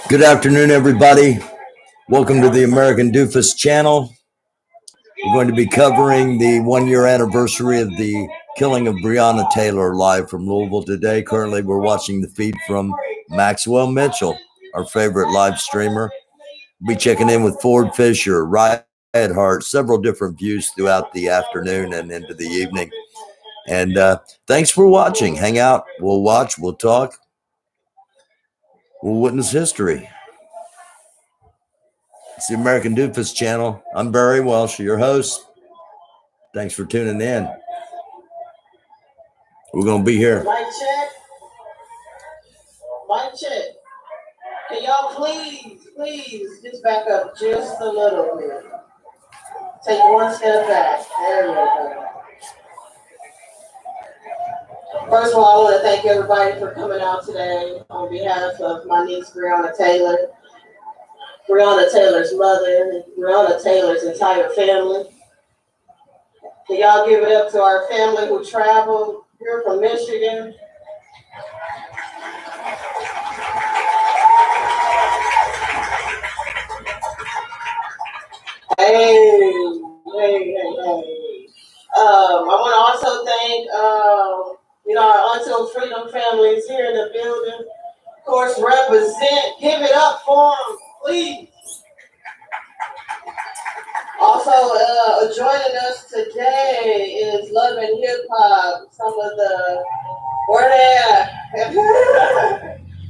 Good afternoon, everybody. Welcome to the American Doofus channel. We're going to be covering the 1-year anniversary of the killing of Breonna Taylor live from Louisville today. Currently, we're watching the feed from Maxwell Mitchell, our favorite live streamer. We'll be checking in with Ford Fisher, Riot Hart, several different views throughout the afternoon and into the evening. And thanks for watching. Hang out. We'll watch. We'll talk. We'll witness history. It's the American Doofus channel. I'm Barry Welsh, your host. Thanks for tuning in. We're going to be here. Mic check. Mic check. Can y'all please just back up just a little bit. Take one step back. There we go. First of all, I want to thank everybody for coming out today on behalf of my niece, Breonna Taylor, Breonna Taylor's mother, Breonna Taylor's entire family. Can y'all give it up to our family who traveled here from Michigan? Hey. I want to also thank, our Until Freedom families here in the building. Of course, represent. Give it up for them, please. Also, joining us today is Love and Hip Hop. Some of the, where they at?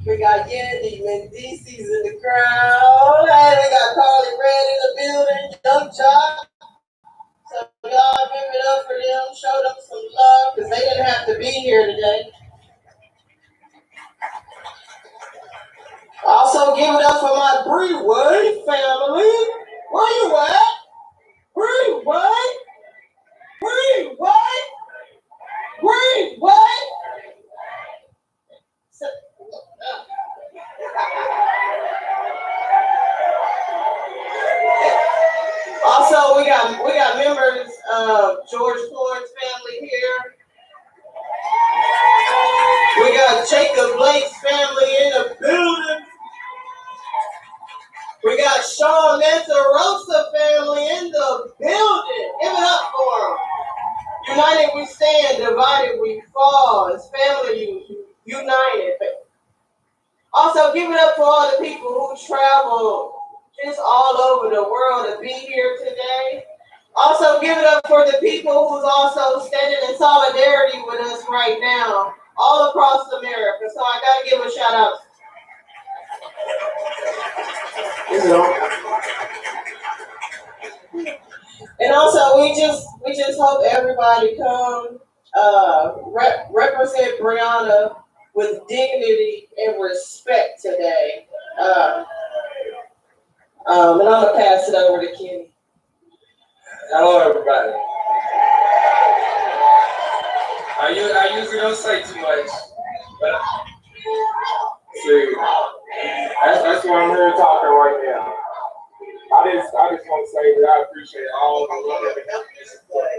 We got Yandy Mendici's in the crowd. Hey, we got Carly Red in the building. Young Jock. So y'all give it up for them. Show them some love because they didn't have to be here today. Also, give it up for my Breewood family. Where you at? Breewood? Also, we got members of George Floyd's family here. We got Jacob Blake's family in the building. We got Sean Mantarosa family in the building. Give it up for them. United we stand, divided we fall. It's family united. Also, give it up for all the people who travel just all over the world to be here today. Also, give it up for the people who's also standing in solidarity with us right now, all across America. So I gotta give a shout out. And also, we just hope everybody come represent Brianna with dignity and respect today. And I'm gonna pass it over to Kenny. Hello, everybody. I usually don't say too much, but see, that's why I'm here talking right now. I just want to say that I appreciate all the love and support.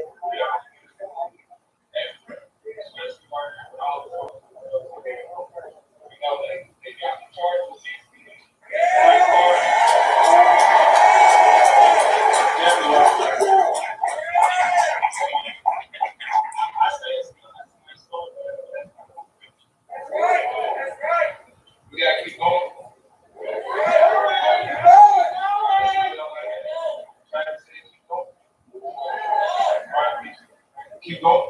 We gotta keep going. Keep going.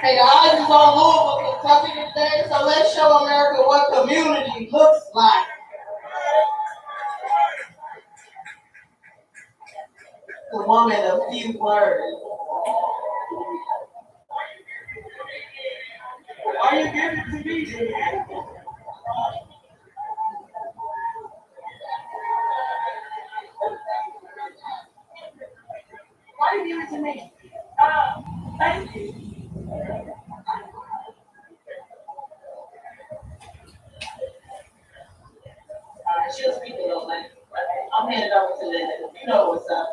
Hey, the eyes is on Louisville, Kentucky today, so let's show America what community looks like. The woman of few words. Why you giving it to me? Why you giving it to me? Thank you. She'll speak a little later. I'm handing over to Linda. You know what's up.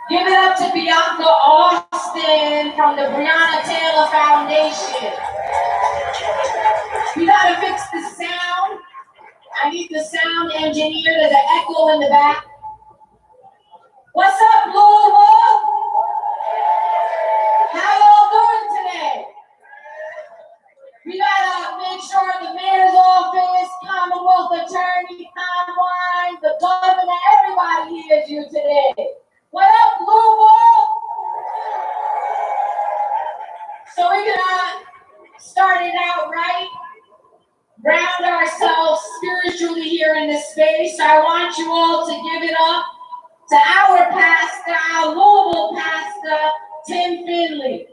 Give it up to Bianca Austin from the Breonna Taylor Foundation. We gotta fix the sound. I need the sound engineer. There's an echo in the back. What's up, Louisville? How y'all doing today? We gotta make sure the mayor's office, Commonwealth Attorney, Frontline, the governor, everybody hears you today. What up, Louisville? So we're gonna start it out right, ground ourselves spiritually here in this space. I want you all to give it up to our pastor, our Louisville pastor, Tim Finley.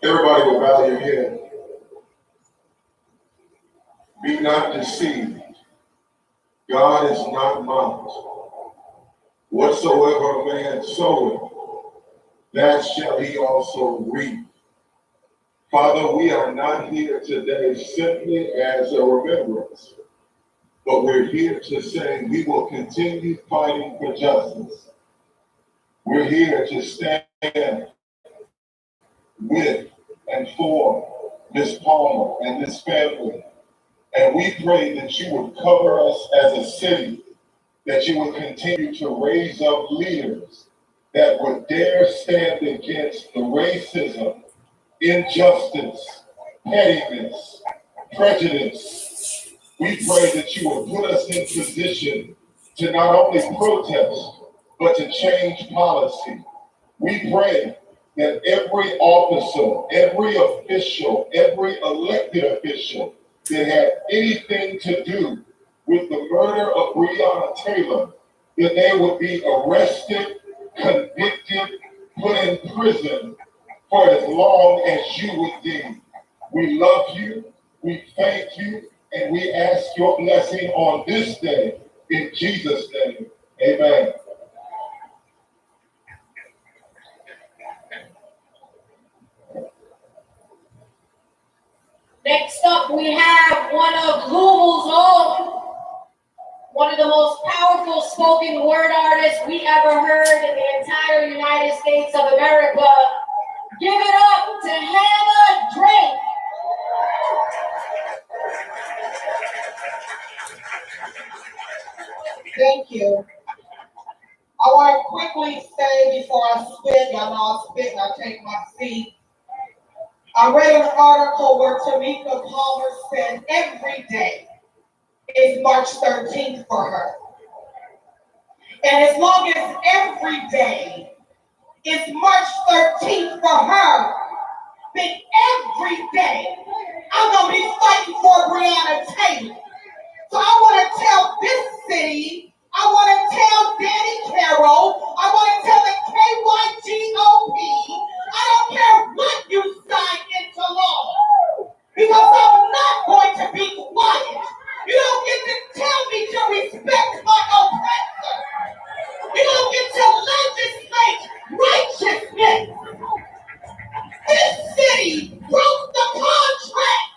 Everybody will bow your head. Be not deceived. God is not mocked. Whatsoever a man soweth, that shall he also reap. Father, we are not here today simply as a remembrance, but we're here to say we will continue fighting for justice. We're here to stand with and for Miss Palmer and this family. And we pray that you would cover us as a city, that you would continue to raise up leaders that would dare stand against the racism, injustice, pettiness, prejudice. We pray that you would put us in position to not only protest, but to change policy. We pray that every officer, every official, every elected official that had anything to do with the murder of Breonna Taylor, that they would be arrested, convicted, put in prison for as long as you would deem. We love you, we thank you, and we ask your blessing on this day. In Jesus' name, amen. Next up, we have one of Louisville's own, one of the most powerful spoken word artists we ever heard in the entire United States of America. Give it up to Hannah Drake. Thank you. I want to quickly say before I spit, y'all know I I read an article where Tamika Palmer said every day is March 13th for her. And as long as every day is March 13th for her, then every day I'm going to be fighting for Breonna Taylor. So I want to tell this city, I want to tell Danny Carroll, I want to tell the KYGOP, I don't care what you sign into law, because I'm not going to be quiet. You don't get to tell me to respect my oppressor. You don't get to legislate righteousness. This city broke the contract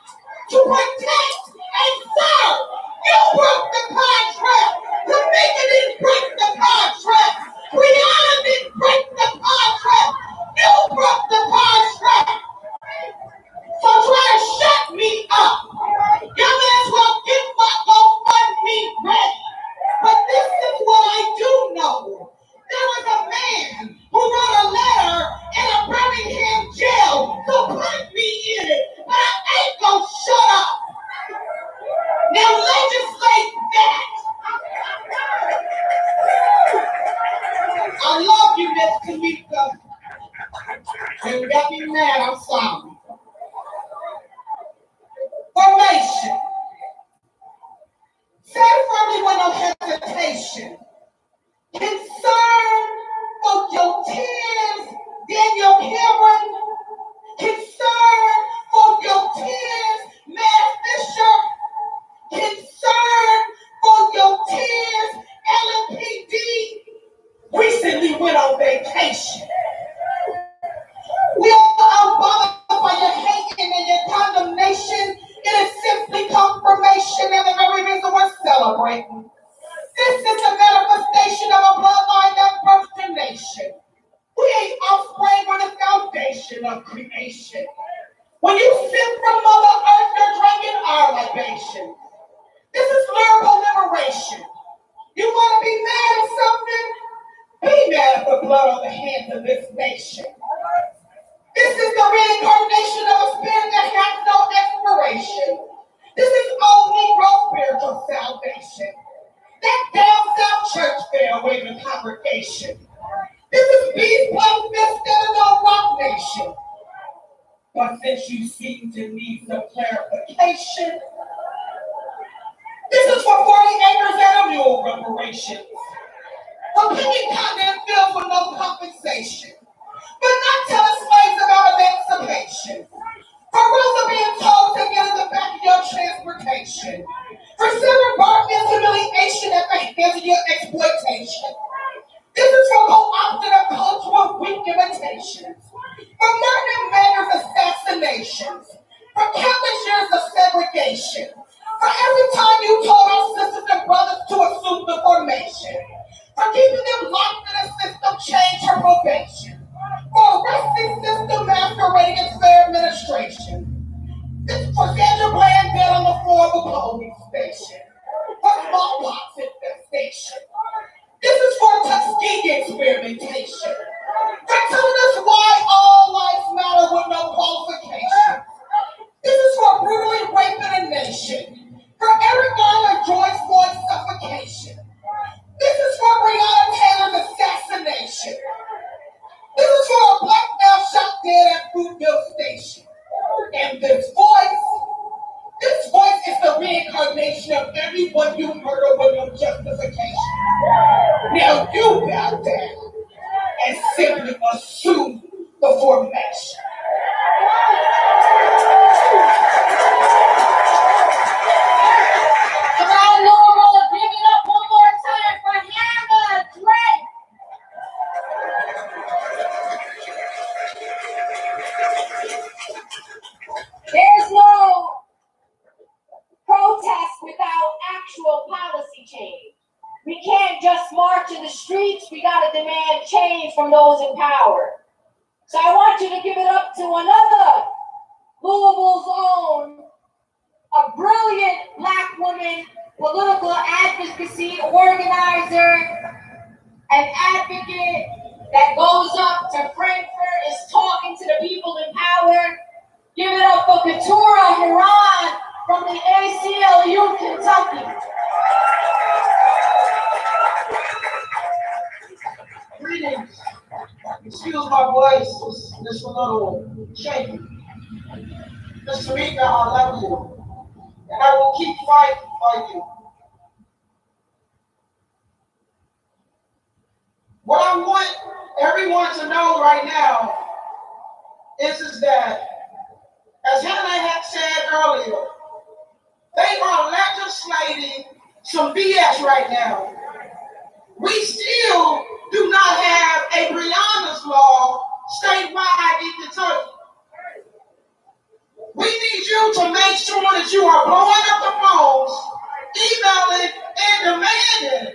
to protect and serve. You broke the contract. Tamika didn't break the contract. Brianna didn't break the contract. You broke the contract. So try to shut me up. Y'all may as well get my GoFundMe ready. But this is what I do know. There was a man who wrote a letter in a Birmingham jail to put me in it. But I ain't gonna shut up. Now legislate that. I love you, Miss Tamika. And you got me mad, I'm sorry. Formation. Say firmly with no hesitation. Concern for your tears, Daniel Cameron. Concern for your tears, Matt Fisher. Concern for your tears, LMPD. Recently went on vacation. We are bothered by your hating and your condemnation. It is simply confirmation and the very reason we're celebrating. This is a manifestation of a bloodline that birthed a nation. We ain't offspring or the foundation of creation. When you sip from Mother Earth, you're drinking our libation. This is lyrical liberation. You want to be mad at something? Be mad at the blood on the hands of this nation. This is the reincarnation of a spirit that has no expiration. This is old Negro spiritual salvation. That down south church fair waving congregation. This is Beast Plum Fist and an old rock nation. But since you seem to need some clarification, this is for 40 acres and a mule reparations. For picking cotton and fields with no compensation. But not telling slaves about emancipation. For Rosa being told to get in the back of your transportation. For severing bar humiliation at the hands of your exploitation. This is for co-opting a culture of weak imitations. For Martin and Maynard's assassinations. For countless years of segregation. For every time you told our sisters and brothers to assume the formation. For keeping them locked in a system change her probation. For arresting system masquerading as fair administration. This is for Sandra Bland dead on the floor of a police station. For smallpox infestation. This is for Tuskegee experimentation. For telling us why all lives matter with no qualification. This is for brutally raping a nation. For Eric Garner and George Floyd's suffocation. This is for Breonna Taylor's assassination. This is for a black male shot dead at Fruitville Station. And this voice is the reincarnation of everyone you murder with no justification. Now you bow down and simply assume the formation. Around Louisville, give it up one more time for Hannah Drake. There's no protest without actual policy change. We can't just march in the streets, we gotta demand change from those in power. So I want you to give it up to another Louisville's own, a brilliant Black woman, political advocacy organizer, an advocate that goes up to Frankfurt, is talking to the people in power. Give it up for Keturah Huron from the ACLU Kentucky. Greetings. Excuse my voice, it's a little shaky. Miss Tamika, I love you. And I will keep fighting for you. What I want everyone to know right now is that, as Hannah had said earlier, they are legislating some BS right now. We still do not have a Brianna's law statewide in Kentucky. We need you to make sure that you are blowing up the phones, emailing, and demanding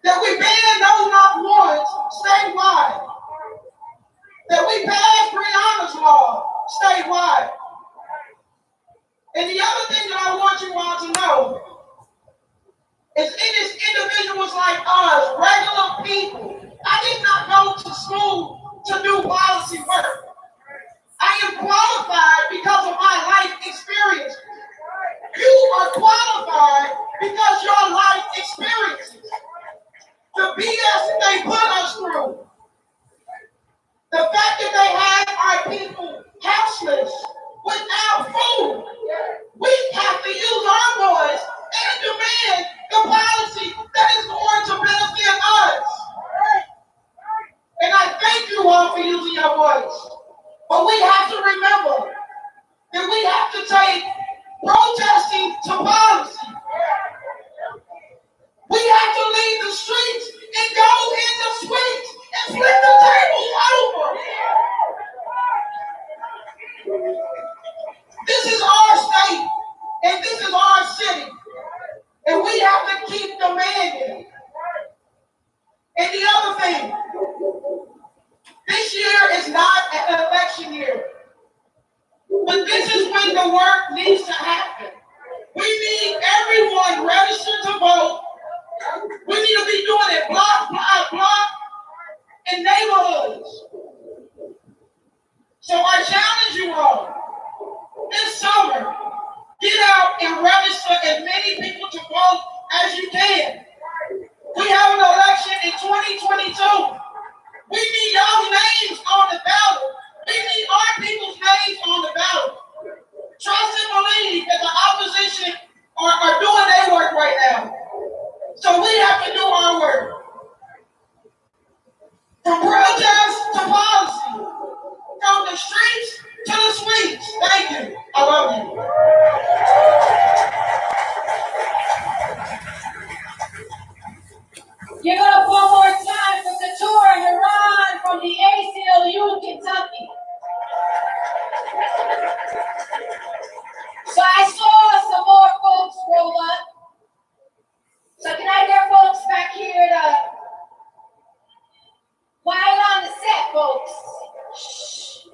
that we ban those not warrants statewide. That we pass Brianna's law statewide. And the other thing that I want you all to know is it is individuals like us, regular people. I did not go to school to do policy work. I am qualified because of my life experience. You are qualified because your life experiences. The BS that they put us through. The fact that they have our people houseless without food. We have to use our voice and demand the policy that is going to benefit us. And I thank you all for using your voice. But we have to remember that we have to take protesting to policy. We have to leave the streets and go in the suites and flip the tables over. This is our state and this is our city. And we have to keep demanding. And the other thing, this year is not an election year. But this is when the work needs to happen. We need everyone registered to vote. We need to be doing it block by block in neighborhoods. So I challenge you all, this summer, get out and register as many people to vote as you can. We have an election in 2022. We need y'all's names on the ballot. We need our people's names on the ballot. Trust and believe that the opposition are doing their work right now. So we have to do our work. From protest to policy. From the streets to the suites. Thank you. I love you. Give it up one more time for Keturah Huron from the ACLU Kentucky. So I saw some more folks roll up. So can I get folks back here to quiet on the set, folks? Shh.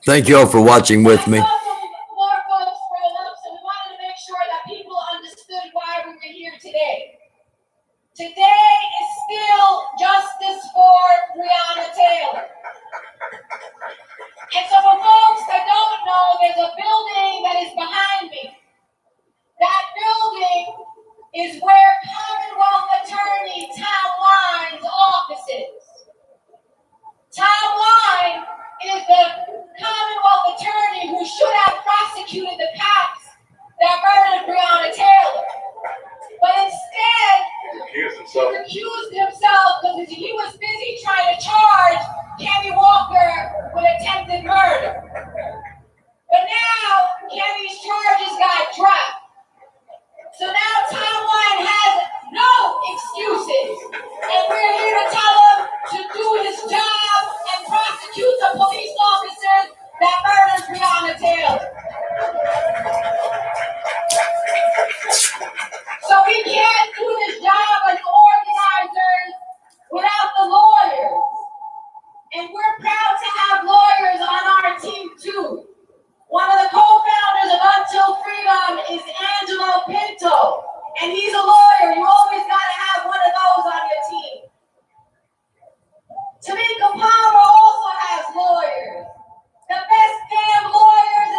Thank you all for watching with me. I saw some more folks roll up, so we wanted to make sure that people understood why we were here today. Today is still justice for Breonna Taylor. And so for folks that don't know, there's a building that is behind me. That building is where Commonwealth Attorney Tom Wine's office is. Tom Wine is the Commonwealth Attorney who should have prosecuted the cops that murdered Breonna Taylor. But instead, he recused himself because he was busy trying to charge Kenny Walker with attempted murder. But now, Kenny's charges got dropped. So now Tom Wine has no excuses. And we're here to tell him to do his job and prosecute the police officers that murdered Breonna Taylor. So we can't do this job as organizers without the lawyers. And we're proud to have lawyers on our team too. One of the co-founders of Until Freedom is Angelo Pinto. And he's a lawyer. You always got to have one of those on your team. Tamika Palmer also has lawyers. The best damn lawyers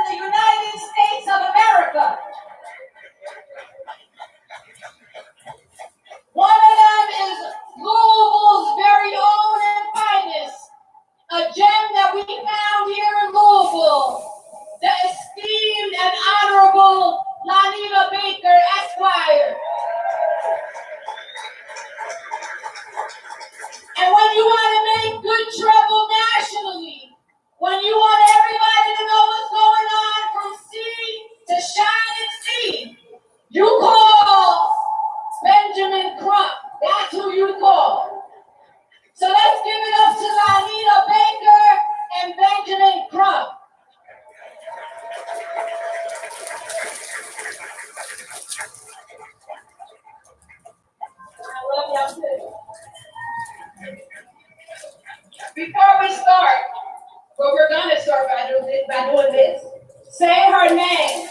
her name.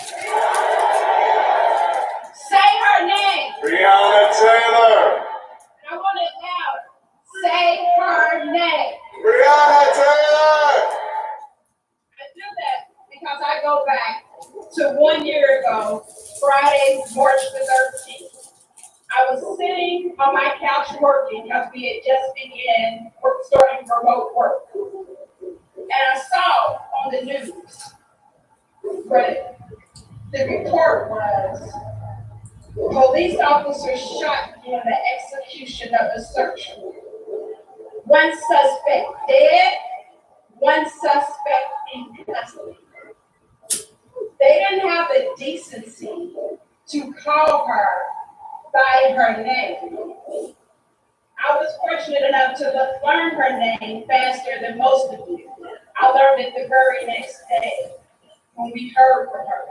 Say her name. Breonna Taylor. I want it loud. Say her name. Breonna Taylor. I do that because I go back to 1 year ago, Friday, March the 13th. I was sitting on my couch working because we had just began starting remote work. And I saw on the news, but the report was police officers shot during the execution of the search. One suspect dead, one suspect in custody. They didn't have the decency to call her by her name. I was fortunate enough to learn her name faster than most of you. I learned it the very next day when we heard from her.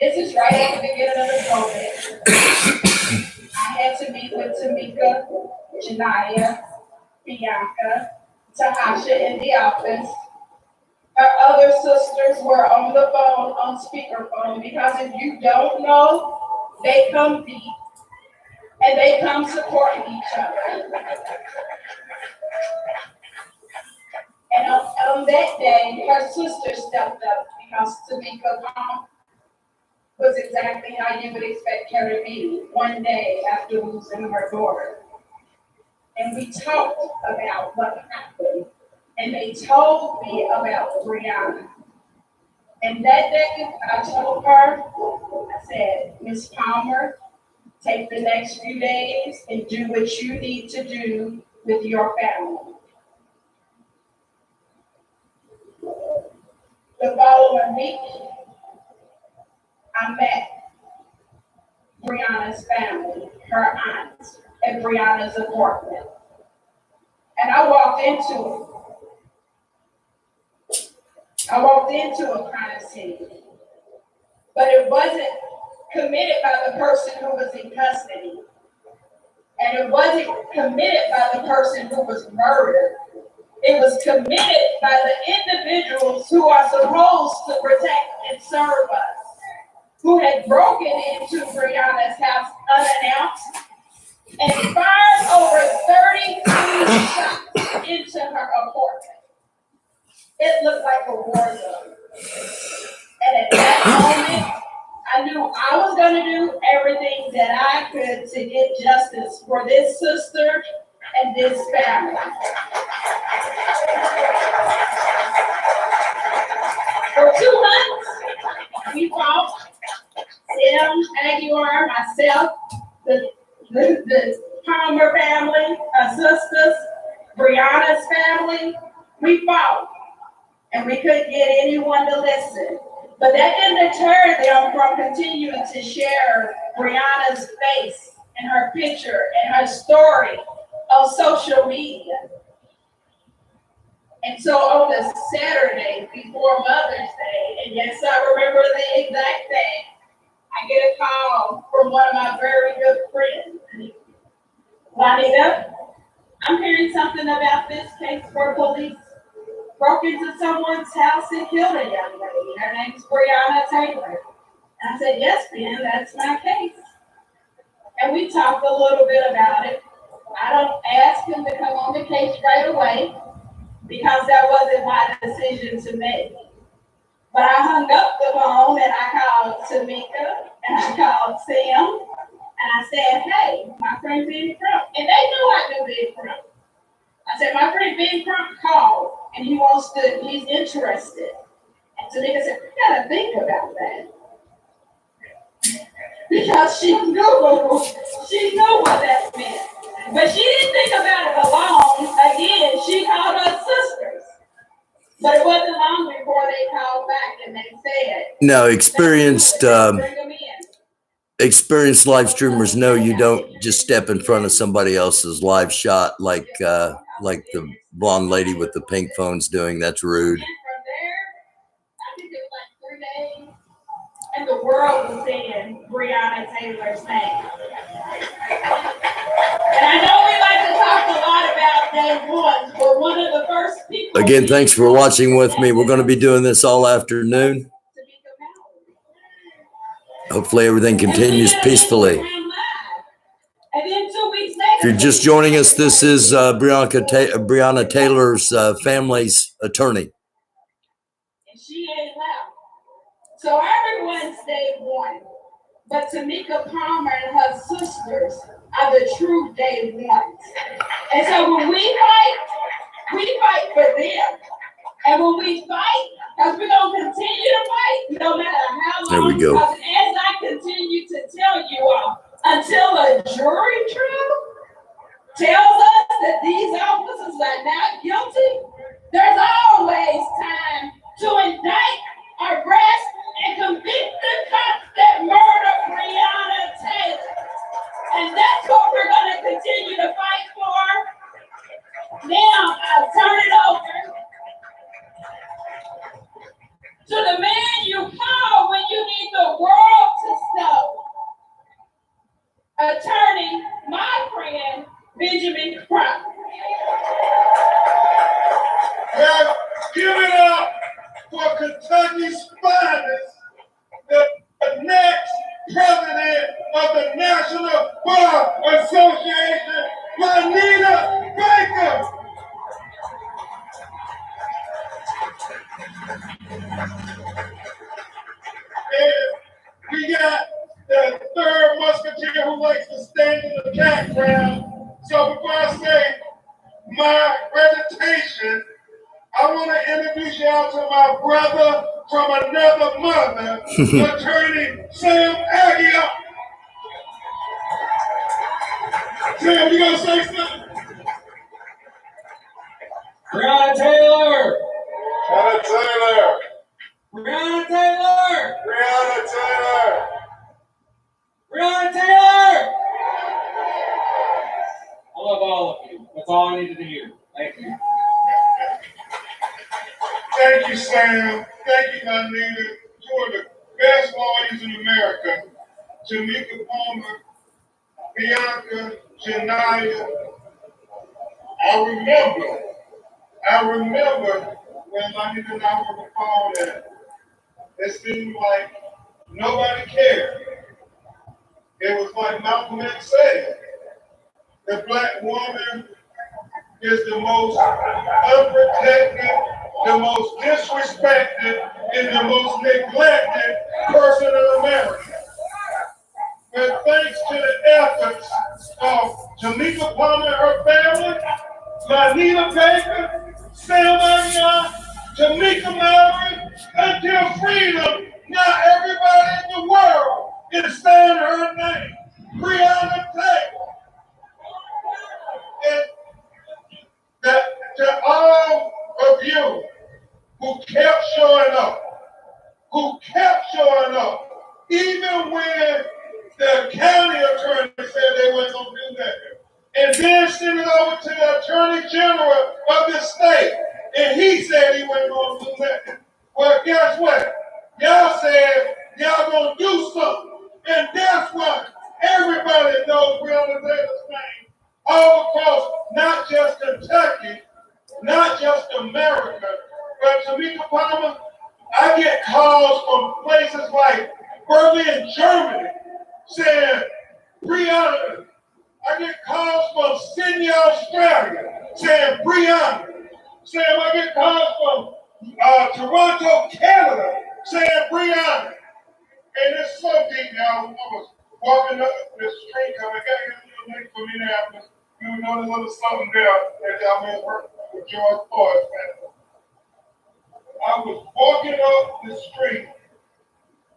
This is right at the beginning of the COVID. I had to meet with Tamika, Janaya, Bianca, Tahasha in the office. Her other sisters were on the phone, on speakerphone, because if you don't know, they come deep and they come supporting each other. And on that day, her sister stepped up because Tamika's mom was exactly how you would expect her to be one day after losing her daughter. And we talked about what happened. And they told me about Brianna. And that day, I told her, I said, Miss Palmer, take the next few days and do what you need to do with your family. The following week, I met Brianna's family, her aunt, at Brianna's apartment. And I walked into a crime scene, but it wasn't committed by the person who was in custody, and it wasn't committed by the person who was murdered. It was committed by the individuals who are supposed to protect and serve us, who had broken into Brianna's house unannounced and fired over 33 shots into her apartment. It looked like a war zone. And at that moment, I knew I was going to do everything that I could to get justice for this sister and this family. For 2 months, we fought. Tim, Aguilar, myself, the Palmer family, our sisters, Brianna's family, we fought. And we couldn't get anyone to listen. But that didn't deter them from continuing to share Brianna's face and her picture and her story on social media. And so on the Saturday before Mother's Day, and yes, I remember the exact day, I get a call from one of my very good friends. Juanita, I'm hearing something about this case where police broke into someone's house and killed a young lady. Her name's Breonna Taylor. And I said, yes, Ben, that's my case. And we talked a little bit about it. I don't ask him to come on the case right away because that wasn't my decision to make. But I hung up the phone and I called Tamika and I called Sam and I said, hey, my friend Ben Crump. And they knew I knew Ben Crump. I said, my friend Ben Crump called and he's interested. And Tamika said, we gotta think about that. Because she knew what that meant. But she didn't think about it alone. Again, she called her sisters. But it wasn't long before they called back and they said, No, experienced live streamers know you don't just step in front of somebody else's live shot like the blonde lady with the pink phone's doing. That's rude. And from there, I think it was like 3 days, and the world was saying Breonna Taylor's name. And I know we like to talk a lot about day one. We're one of the first people. Again, thanks for watching with me. We're going to be doing this all afternoon. Hopefully everything continues peacefully. And then 2 weeks later, If you're just joining us, this is Breonna Taylor's family's attorney. and she ain't left. So everyone's day one. But Tamika Palmer and her sisters are the true day ones. And so when we fight for them. And when we fight, because we're going to continue to fight, no matter how long. There we go. Because as I continue to tell you all, until a jury trial tells us that these officers are not guilty, there's always time to indict, arrest, and convict the cops that murdered Breonna Taylor. And that's what we're going to continue to fight for. Now, I'll turn it over to the man you call when you need the world to stop. Attorney, my friend, Benjamin Crump. Well, give it up for Kentucky's finest, the next president of the National Bar Association, Juanita Baker. And we got the third musketeer who likes to stand in the background. So before I say my presentation, I want to introduce y'all to my brother from another mother, Attorney Sam Agia. Sam, you gonna say something? Breonna Taylor! Breonna Taylor! Breonna Taylor! Breonna Taylor! Breonna Taylor! I love all of you. That's all I needed to hear. Thank you. Thank you, Sam. Thank you, Juanita. You are the best lawyers in America. Tamika Palmer, Bianca, Janaya. I remember when Juanita and I were on the phone that it seemed like nobody cared. It was like Malcolm X said, the black woman is the most unprotected, the most disrespected, and the most neglected person in America. But thanks to the efforts of Tamika Palmer and her family, Juanita Baker, Sam Agia, Tamika Mallory, until freedom, now everybody in the world is saying her name, Breonna Taylor. And that to all of you who kept showing up, even when the county attorney said they weren't going to do that, and then send it over to the attorney general of the state, and he said he wasn't going to do that. Well, guess what? Y'all said y'all going to do something, and that's what everybody knows Breonna Taylor's name all across not just Kentucky, not just America, but Tamika Palmer. I get calls from places like Berlin, Germany, saying, Brianna. I get calls from Sydney, Australia, saying, Brianna. Saying, I get calls from Toronto, Canada, saying, Brianna. And it's so deep now. I was walking up the street, I got here a little late for Minneapolis. You know, there's a little something there that y'all may work with George Floyd's family. I was walking up the street,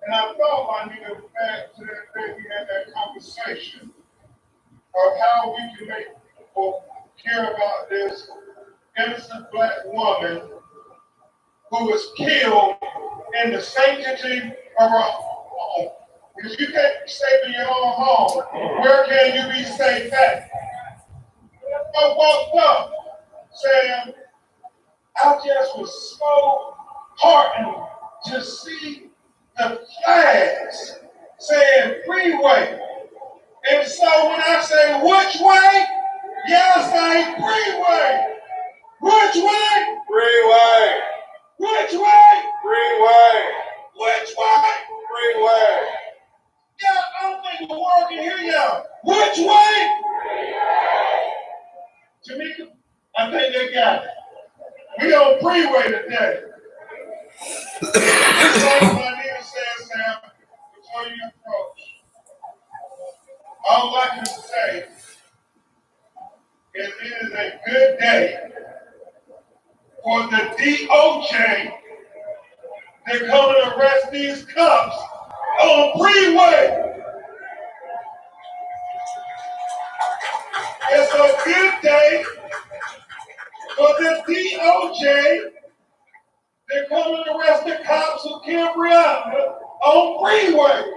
and I thought I needed back to that day we had that conversation of how we can make people care about this innocent black woman who was killed in the sanctity of her home. Because you can't be safe in your own home. Where can you be safe at? I walked up saying, I just was so heartened to see the flags saying freeway. And so when I say which way, Yes, say freeway. Which way? Freeway. Which way? Freeway. Which way? Freeway. Yeah, I don't think the world can hear y'all. Which way? Jamaica, I think they got it. We on freeway today. This song my nigga says, Sam, before you approach. All I can say is it is a good day for the DOJ to come and arrest these cops on freeway. It's a good day for the DOJ to come and arrest the cops who killed Brianna on freeway.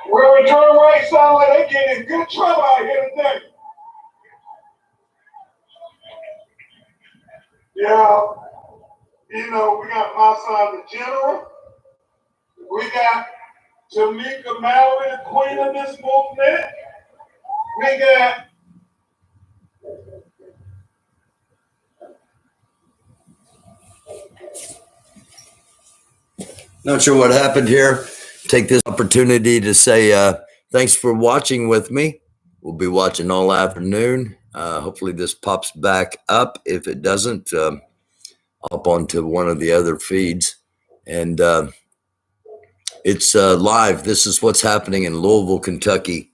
Well, return right sound like they getting in good trouble out here today. Yeah, you know, we got my son, the general. We got Tamika Mallory, the queen of this movement. We got Not sure what happened here. Take this opportunity to say thanks for watching with me. We'll be watching all afternoon. Hopefully this pops back up. If it doesn't, up onto one of the other feeds. And it's live. This is what's happening in Louisville, Kentucky,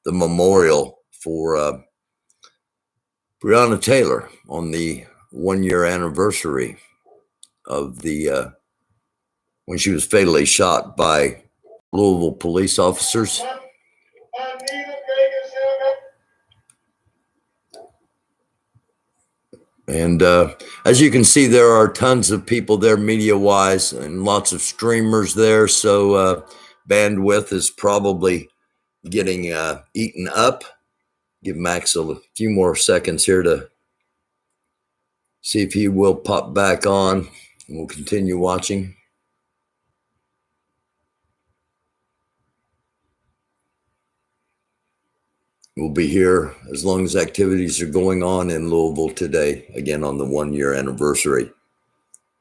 the memorial for Breonna Taylor on the 1-year anniversary of the when she was fatally shot by Louisville police officers. And as you can see, there are tons of people there media-wise and lots of streamers there. So bandwidth is probably getting eaten up. Give Max a few more seconds here to see if he will pop back on. We'll continue watching. We'll be here as long as activities are going on in Louisville today, again on the 1-year anniversary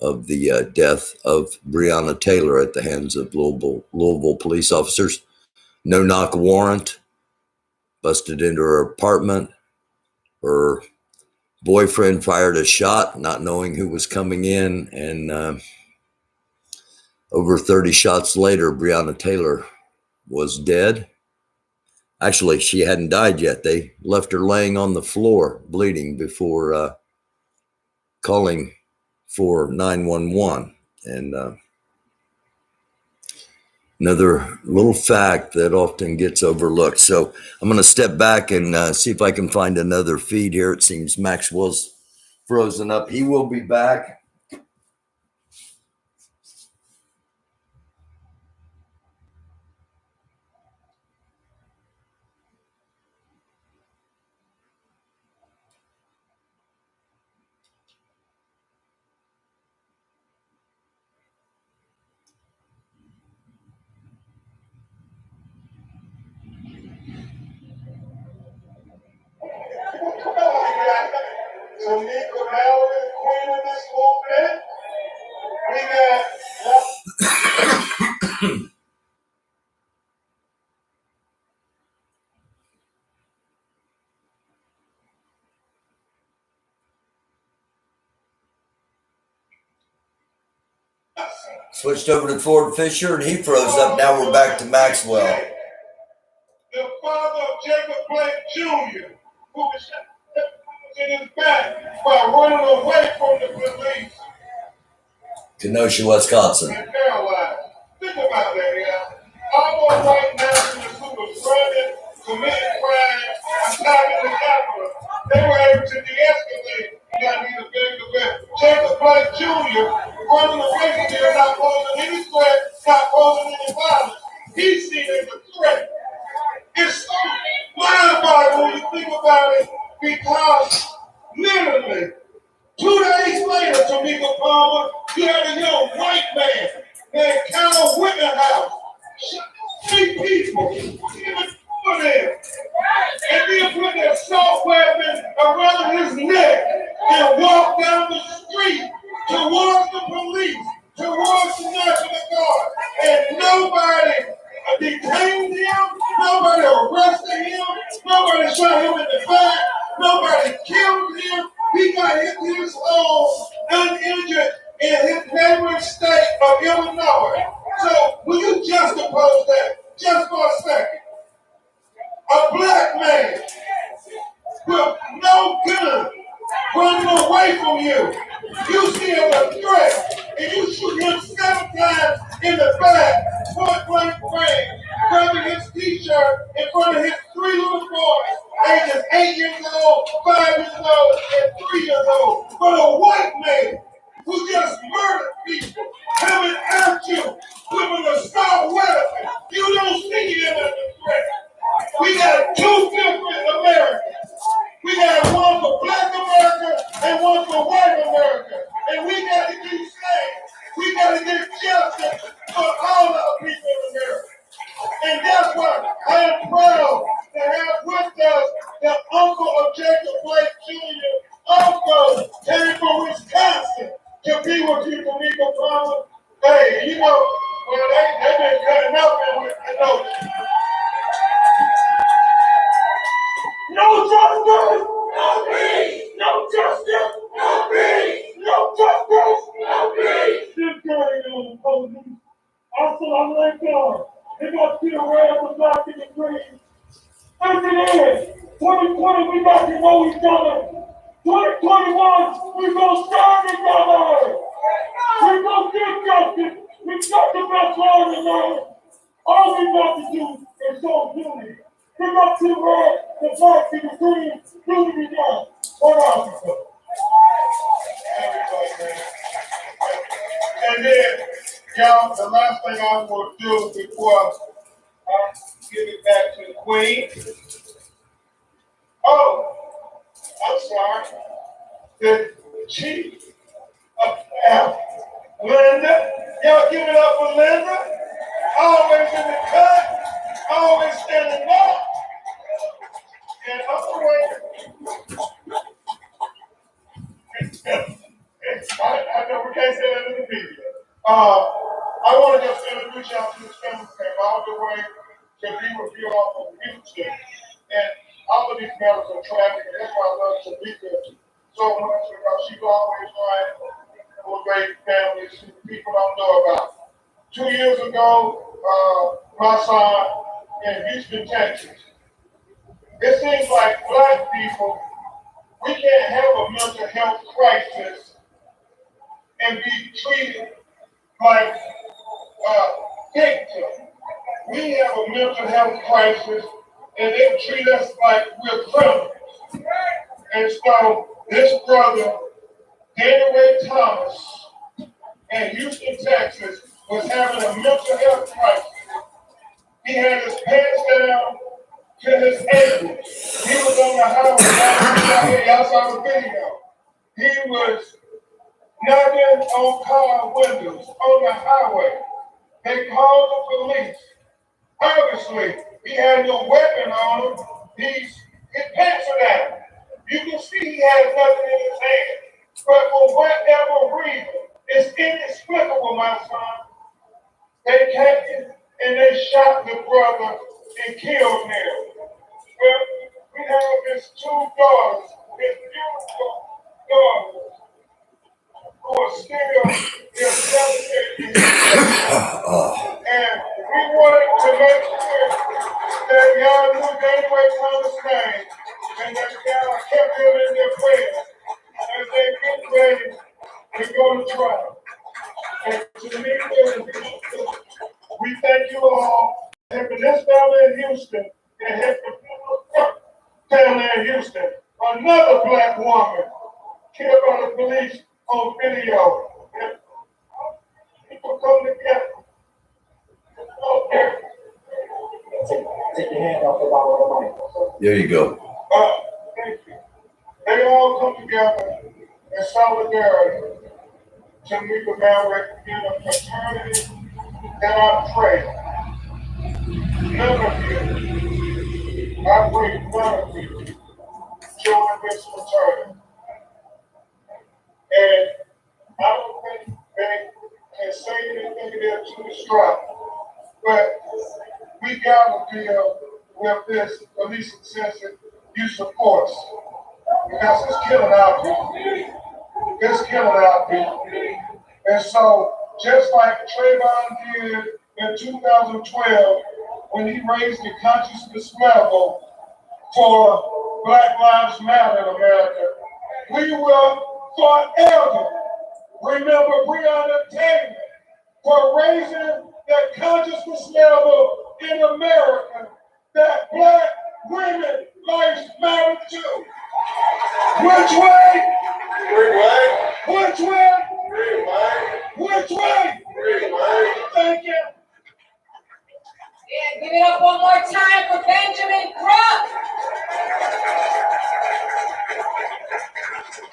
of the death of Breonna Taylor at the hands of Louisville police officers. No-knock warrant, busted into her apartment. Her boyfriend fired a shot, not knowing who was coming in, and over 30 shots later, Breonna Taylor was dead. Actually, she hadn't died yet. They left her laying on the floor, bleeding, before calling for 911. And another little fact that often gets overlooked. So I'm going to step back and see if I can find another feed here. It seems Maxwell's frozen up. He will be back. Tamika Mallory, the queen of this movement. We got Switched over to Ford Fisher and he froze up. Now we're back to Maxwell. The father of Jacob Blake Jr., who was shot in his back by running away from the police. Kenosha, Wisconsin. And paralyzed. Think about that, yeah. Almost white nationalists who was running, committing crimes, attacking the Capitol. They were able to de-escalate. Got me the big event. Jacob Blake Jr. running away from here, not posing any threat, not posing any violence. He's seen as a threat. It's so mind-boggling when you think about it, because literally 2 days later, Tamika Palmer, you had a young white man named Kyle Whittenhouse shot 3 people, even 4 of them, and then put their assault weapon around his neck and walked down the street towards the police, towards the National Guard, and nobody detained him, nobody arrested him, nobody shot him in the back, nobody killed him. He got hit his home uninjured in his neighboring state of Illinois. So will you juxtapose that just for a second? A black man with no gun running away from you. You see him a threat, and you shoot him 7 times in the back, point blank range, grabbing his t-shirt in front of his 3 little boys, ages 8 years old, 5 years old, and 3 years old. But a white man who just murdered people coming at you with an assault weapon, you don't see him as a threat. We got 2 different Americans. We got one for black America and one for white America. And we got to do same. We got to get justice for all our people in America. And that's why I am proud to have with us the uncle of Jacob Blake Jr. Uncle came from Wisconsin to be with you, Tamika Palmer. Hey, you know, well, they've been cutting up in Kenosha. No justice, no peace. No justice, no peace. No justice, no peace. Still carrying on the police. I said, I let go. They got to red, the black, and the green. Listen in. 2020, we got to know each other. 2021, we gonna stand together. We gonna get justice. We got the best law in the land. All we got to do is show unity. Pick up to the red, the black, and the green. Unity now. One Africa. And then, y'all, the last thing I want to do before I give it back to the Queen. Oh, I'm sorry. The chief of staff, Linda. Y'all give it up for Linda. Always in the cut, always standing up. And I know we can't say that in the media. I want to just introduce y'all to this family that came all the way to be with you all from Houston. And all of these members are tragic, and that's why I love Tamika so much, because she's always trying to motivate families who people don't know about. 2 years ago, my son in Houston, Texas. It seems like black people, we can't have a mental health crisis and be treated like victims. We have a mental health crisis and they treat us like we're criminals. And so this brother, Daniel Ray Thomas, in Houston, Texas, was having a mental health crisis. He had his pants down to his ankles. He was on the highway. Y'all saw the video. He was knocking on car windows on the highway. They called the police. Obviously, he had no weapon on him. His pants are down. You can see he has nothing in his hand. But for whatever reason, it's inexplicable, my son. They came and they shot the brother and killed him. Well, we have his 2 daughters, his beautiful daughters, who are still devastated. And we wanted to make sure that y'all knew January Thomas' name and that y'all kept him in their prayers as they get ready to go to trial. And to me, we thank you all. And for this family in Houston, and for family in Houston, another black woman killed by the police on video. And people come together. Okay. Take your hand off the bottom of the mic. There you go. Thank you. They all come together in solidarity to meet the man with a fraternity that I pray. None of you, I pray none of you join this fraternity. And I don't think they can say anything they're too strong, but we gotta deal with this police excessive use of force because it's killing our people. It's killing our people. And so, just like Trayvon did in 2012, when he raised the consciousness level for Black Lives Matter in America, we will forever remember Breonna Taylor for raising that consciousness level in America that Black women lives matter too. Which way? Which way? Which way? Which way? Thank you. Yeah, give it up one more time for Benjamin Crump.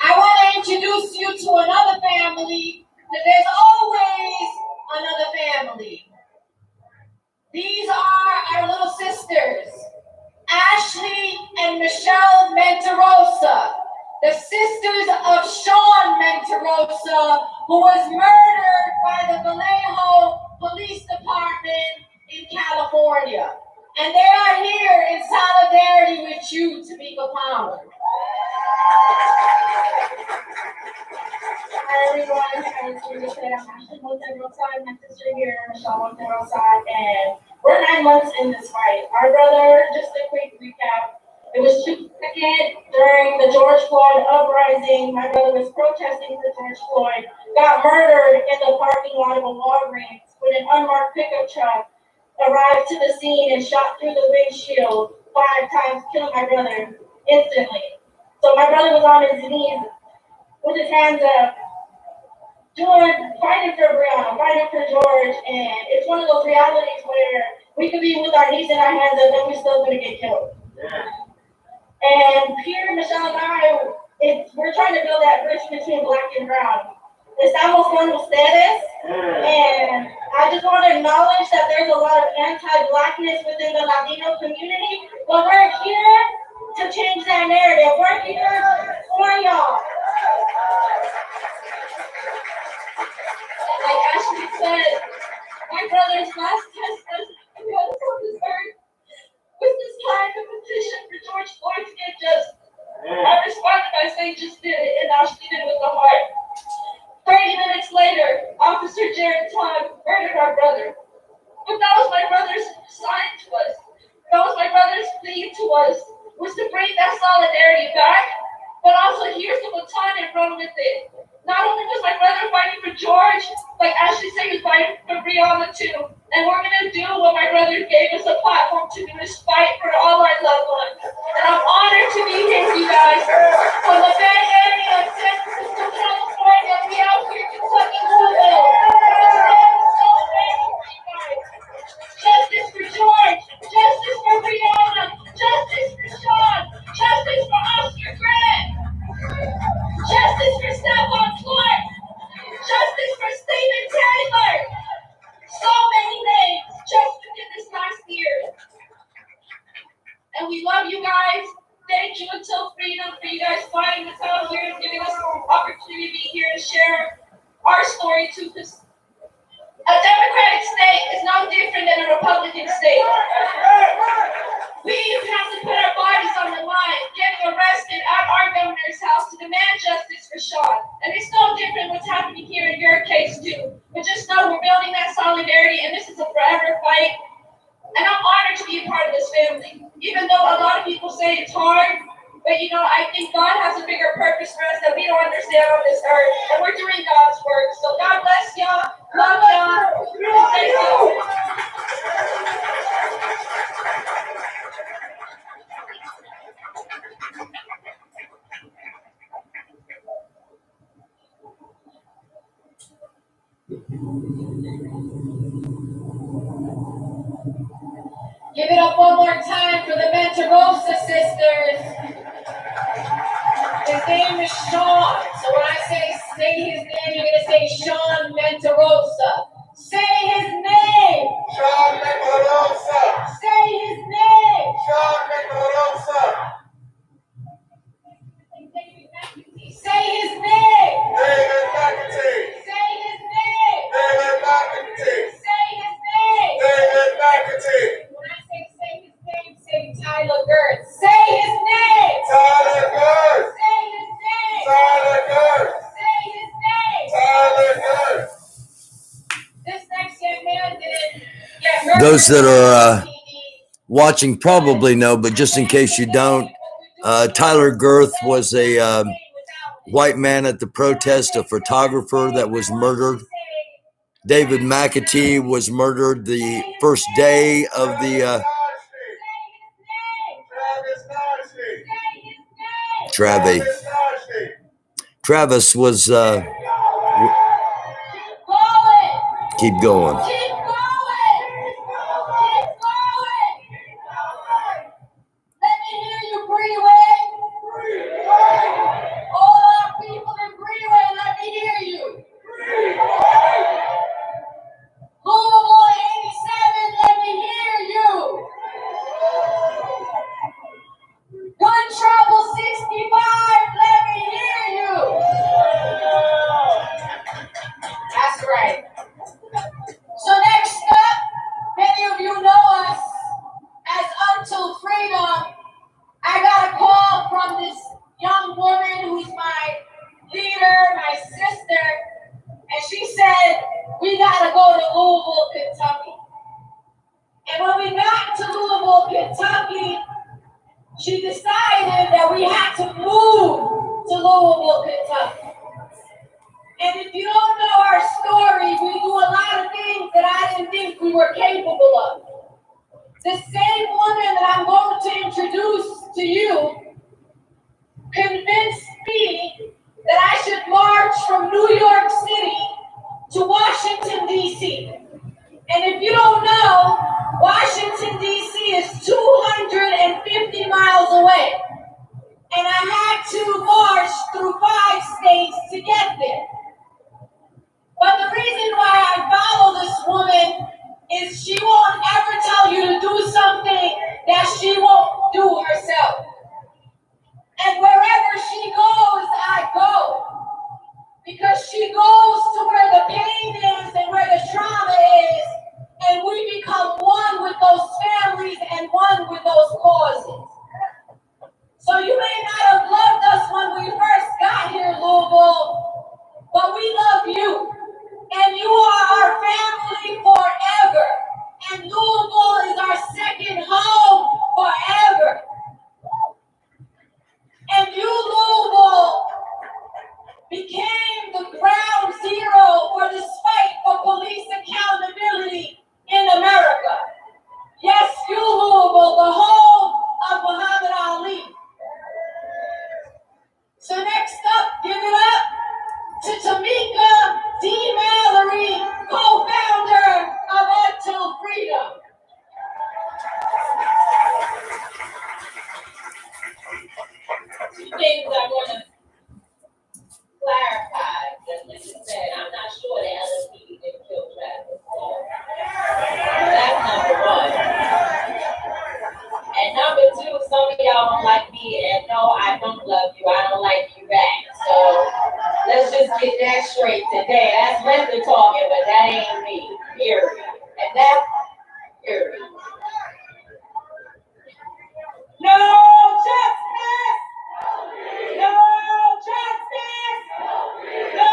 I want to introduce you to another family, but there's always another family. These are our little sisters, Ashley and Michelle Mentarosa, the sisters of Sean Mentarosa, who was murdered by the Vallejo Police Department in California. And they are here in solidarity with you, Tamika Palmer. Hi everyone, as Julia said, I'm Ashley Monterosa, my sister here, Michelle Monterosa, and we're 9 months in this fight. Our brother, just a quick recap, it was June 2nd during the George Floyd uprising. My brother was protesting for George Floyd, got murdered in the parking lot of a Walgreens when an unmarked pickup truck arrived to the scene and shot through the windshield 5 times, killing my brother instantly. So my brother was on his knees with his hands up, fighting for Brianna, fighting for George, and it's one of those realities where we could be with our knees and our hands up and we're still gonna get killed. Yeah. And here, Michelle and I, we're trying to build that bridge between black and brown. Estamos con ustedes, and I just want to acknowledge that there's a lot of anti-blackness within the Latino community, but we're here to change that narrative. We're here for y'all. Like Ashley said, my brother's last testament on this earth was this time to petition for George Floyd to get justice. I responded by saying just did it, and Ashley did it with the heart. 30 minutes later, Officer Jared Todd murdered our brother. But that was my brother's sign to us. That was my brother's plea to us, was to bring that solidarity back, but also here's the baton and run with it. Not only was my brother fighting for George, like Ashley said, he was fighting for Brianna too. And we're gonna do what my brother gave us a platform to do, is fight for all our loved ones. And I'm honored to be here with you guys. From the Bay Area, Texas to California, we out here, Kentucky, Louisville. So ready for you guys. Justice for George, justice for Brianna, justice for Sean, justice for Oscar Grant, justice for Stephon Clark, justice for Stephen Taylor. So many names just within this last year. And we love you guys. Thank you until freedom for you guys flying us out here and giving us the opportunity to be here and share our story too. Because a Democratic state is no different than a Republican state. We have to put our bodies on the line, getting arrested at our governor's house to demand justice for Sean. And it's no different what's happening this is a forever fight. And I'm honored to be a part of this family. Even though a lot of people say it's hard, but you know, I think God has a bigger purpose for us that we don't understand on this earth. And we're doing God's work. So God bless y'all. Love y'all. Thank you. Give it up one more time for the Mentarosa sisters. His name is Sean. So when I say his name, you're going to say Sean Mentarosa. Say his name. Sean Mentarosa. Say his name. Sean Mentarosa. Say his name. David McAtee. Say his name. David McAtee. Say his name. David McAtee. When I say his name, say Tyler Girth. Say his name. Tyler Girth. Say his name. Tyler Girth. Say his name. Tyler Girth. This next young man didn't get murdered. Those that are watching probably know, but just in case you don't, Tyler Girth was a white man at the protest, a photographer that was murdered. David McAtee was murdered the first day of the Travis was keep going. Let me hear you, Breonna. All our people in Breonna, let me hear you. Louisville 87, let me hear you. Gun Trouble 65, let me hear you. That's right. So next up, many of you know us as Until Freedom. I got a call from this young woman who's my leader, my sister, and she said, we gotta go to Louisville, Kentucky. And when we got to Louisville, Kentucky, she decided that we had to move to Louisville, Kentucky. And if you don't know our story, we do a lot of things that I didn't think we were capable of. The same woman that I'm going to introduce to you convinced me that I should march from New York City to Washington, D.C. And if you don't know, Washington, D.C. is 250 miles away. And I had to march through 5 states to get there. But the reason why I follow this woman is she won't ever tell you to do something that she won't do herself. And wherever she goes, I go. Because she goes to where the pain is and where the trauma is, and we become one with those families and one with those causes. So you may not have loved us when we first got here, Louisville, but we love you. And you are our family forever. And Louisville is our second home forever. And you, Louisville, became the ground zero for this fight for police accountability in America. Yes, you, Louisville, the home of Muhammad Ali. So next up, give it up to Tamika D. Mallory, co-founder of Until Freedom. Two things I want to clarify. Just like you said, I'm not sure that LSD didn't kill Travis. So that's number one. And number two, some of y'all don't like me, and no, I don't love you. I don't like you back. So let's just get that straight today. That's Linda talking, but that ain't me. Period. And that's period. No justice! No justice! No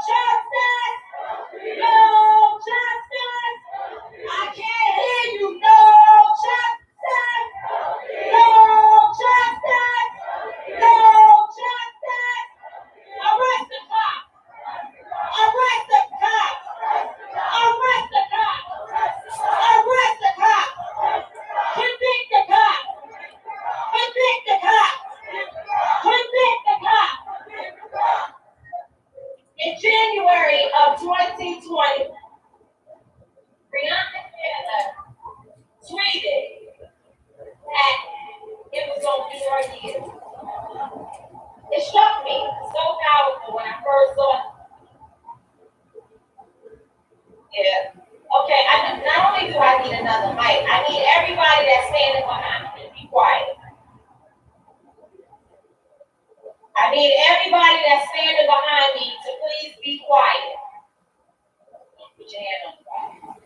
justice! No justice! need another mic. I need everybody that's standing behind me to be quiet. I need everybody that's standing behind me to please be quiet. Put your hand on the Bible.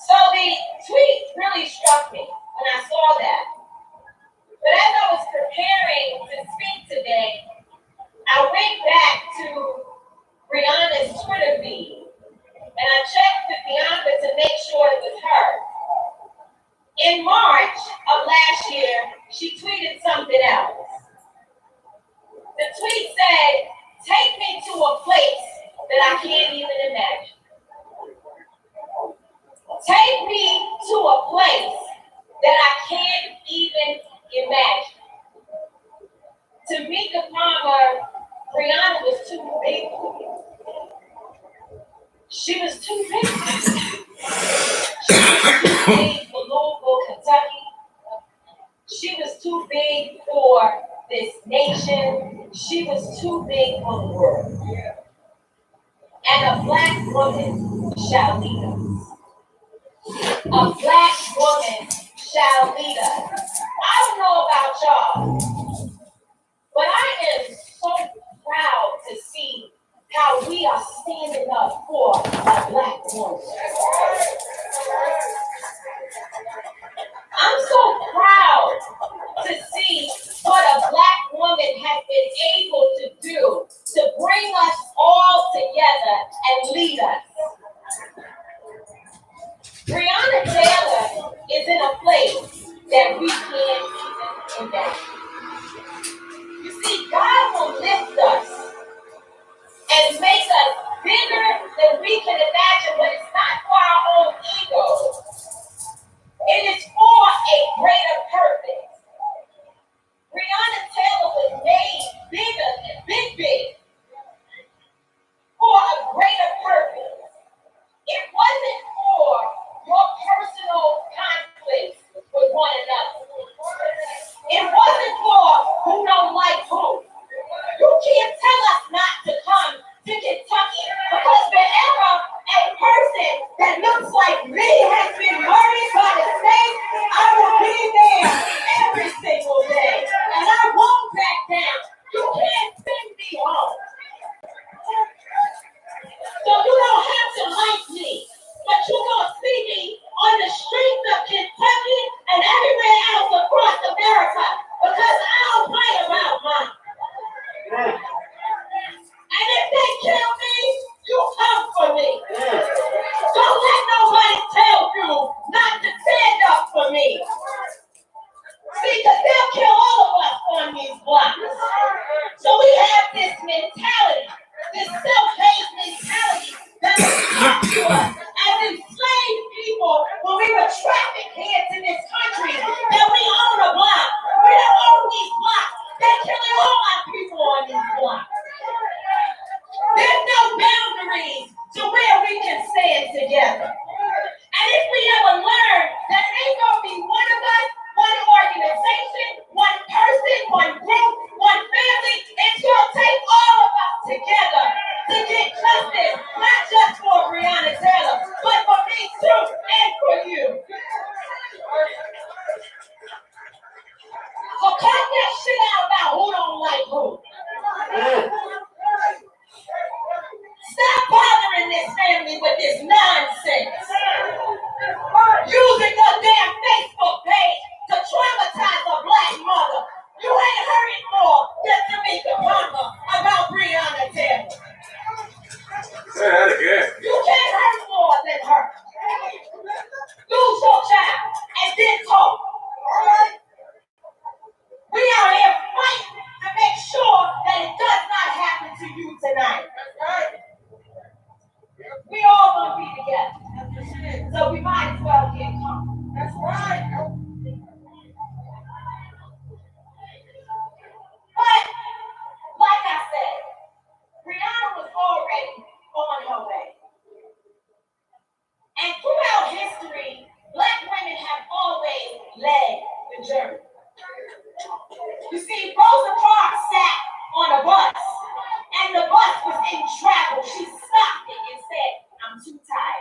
So the tweet really struck me when I saw that. But as I was preparing to speak today, I went back to Brianna's Twitter feed and I checked with Bianca to make sure it was her. In March of last year, she tweeted something else. The tweet said, "Take me to a place that I can't even imagine." Take me to a place that I can't even imagine. To meet the farmer, Brianna was too big for me. She was too big. She was too big for Louisville, Kentucky. She was too big for this nation. She was too big for the world. And a black woman shall lead us. A black woman shall lead us. I don't know about y'all, but I am so proud to see how we are standing up for a black woman. I'm so proud to see what a black woman has been able to do to bring us all together and lead us. Breonna Taylor is in a place that we can't even imagine. You see, God will lift us and make us bigger than we can imagine, but it's not for our own ego. It is for a greater purpose. Breonna Taylor was made bigger and big for a greater purpose. It wasn't for your personal conflicts with one another. It wasn't for who don't like who. You can't tell us not to come to Kentucky because wherever a person that looks like me has been murdered by the state, I will be there every single day. And I won't back down. You can't send me home. So you don't have to like me, but you're going to see me on the streets of Kentucky and everywhere else across America because I don't play about mine. And if they kill me, you come for me. Don't let nobody tell you not to stand up for me. See, because they'll kill all of us on these blocks. So we have this mentality, this self-hate mentality that is taught to us as enslaved people when we were trafficked here to this country that we own a block. We don't own these blocks. They're killing all our people on these blocks. There's no boundaries to where we can stand together. And if we ever learn that it ain't gonna be one of us, one organization, one person, one group, one family, it's gonna take all of us together to get justice, not just for Breonna Taylor, but for me too, and for you. So cut that shit out about who don't like who. Stop bothering this family with this nonsense. Using your damn Facebook page to traumatize a black mother. You ain't heard it more than Tamika Palmer about Breonna Taylor. Say that again. You can't hurt more than her. Lose your child and then talk. We are here fighting to make sure that it does not happen to you tonight. We all gonna be together. So we might as well get calm. That's right. But, like I said, Brianna was already on her way. And throughout history, black women have always led the journey. You see, Rosa Parks sat on a bus, and the bus was in travel. She stopped it and said, "I'm too tired.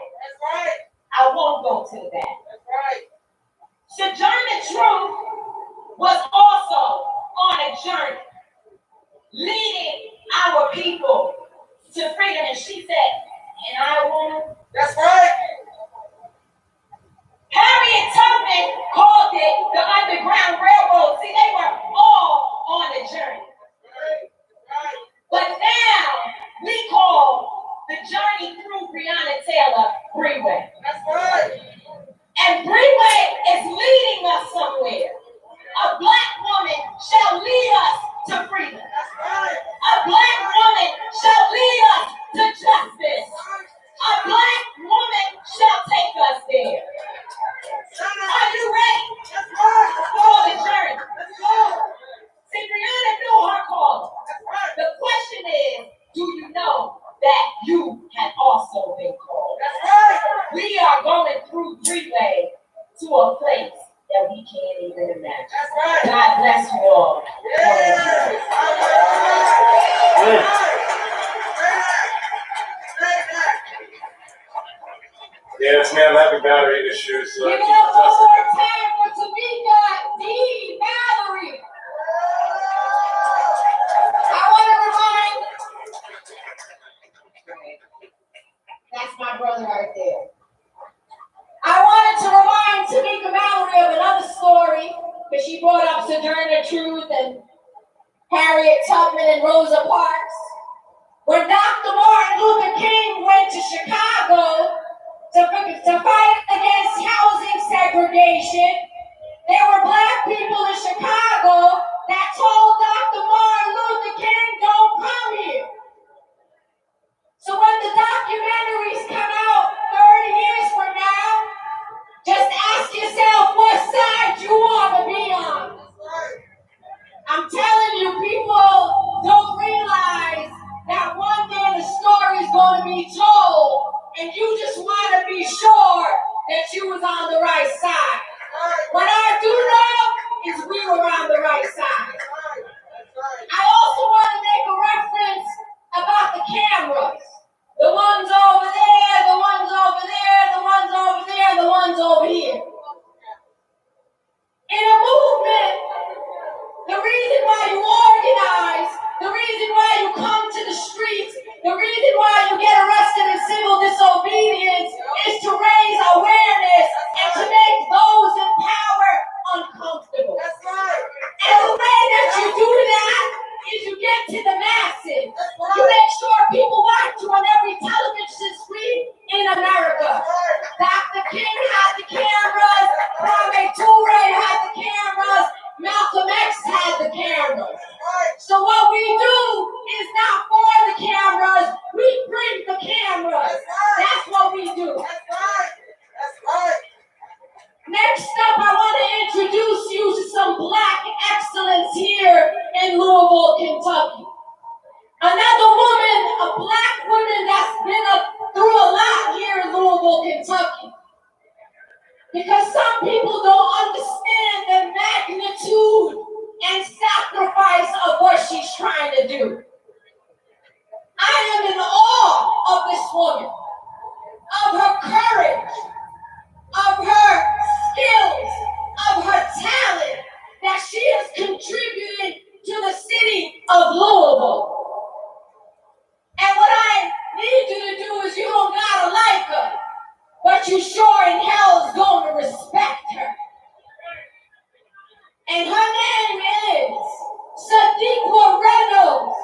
journey through Breonna Taylor Freeway. That's right. And Freeway is leading us somewhere. A black woman shall lead us to freedom. That's right. A black woman shall lead us to justice. A black woman shall take us there. Are you ready for the journey? Let's go. See, Brianna knew her call. The question is, do you know that you have also been called? That's right. We are going through Freeway to a place that we can't even imagine. That's right. God bless you all. Yes, ma'am, having battery issues. Give it up one more time for Tamika D. Mallory. I want to remind, that's my brother right there. I wanted to remind Tamika Mallory of another story, because she brought up Sojourner Truth and Harriet Tubman and Rosa Parks. When Dr. Martin Luther King went to Chicago to fight against housing segregation, there were black people in Chicago that told Dr. Martin Luther King, don't come here. So when the documentaries come out 30 years from now, just ask yourself what side you want to be on. I'm telling you, people don't realize that one day the story is going to be told, and you just want to be sure that you was on the right side. What I do know is we were on the right side. I also want to make a reference about the cameras. The ones over there, the ones over there, the ones over there, the ones over here. In a movement, the reason why you organize, the reason why you come to the streets, the reason why you get arrested in civil disobedience is to raise awareness and to make those in power uncomfortable. That's right. And the way that you do that is you get to the masses. You make sure people watch you on every television screen in America. Dr. King had the cameras, Kwame Ture had the cameras, Malcolm X had the cameras. So what we do is not for the cameras, we bring the cameras. That's what we do. That's right. Next up, I want to introduce you to some black excellence here in Louisville, Kentucky. Another woman, a black woman that's been through a lot here in Louisville, Kentucky. Because some people don't understand the magnitude and sacrifice of what she's trying to do. I am in awe of this woman, of her courage, of her skills, of her talent that she has contributed to the city of Louisville. And what I need you to do is you don't gotta like her, but you sure in hell is going to respect her. And her name is Sadiqa Reynolds,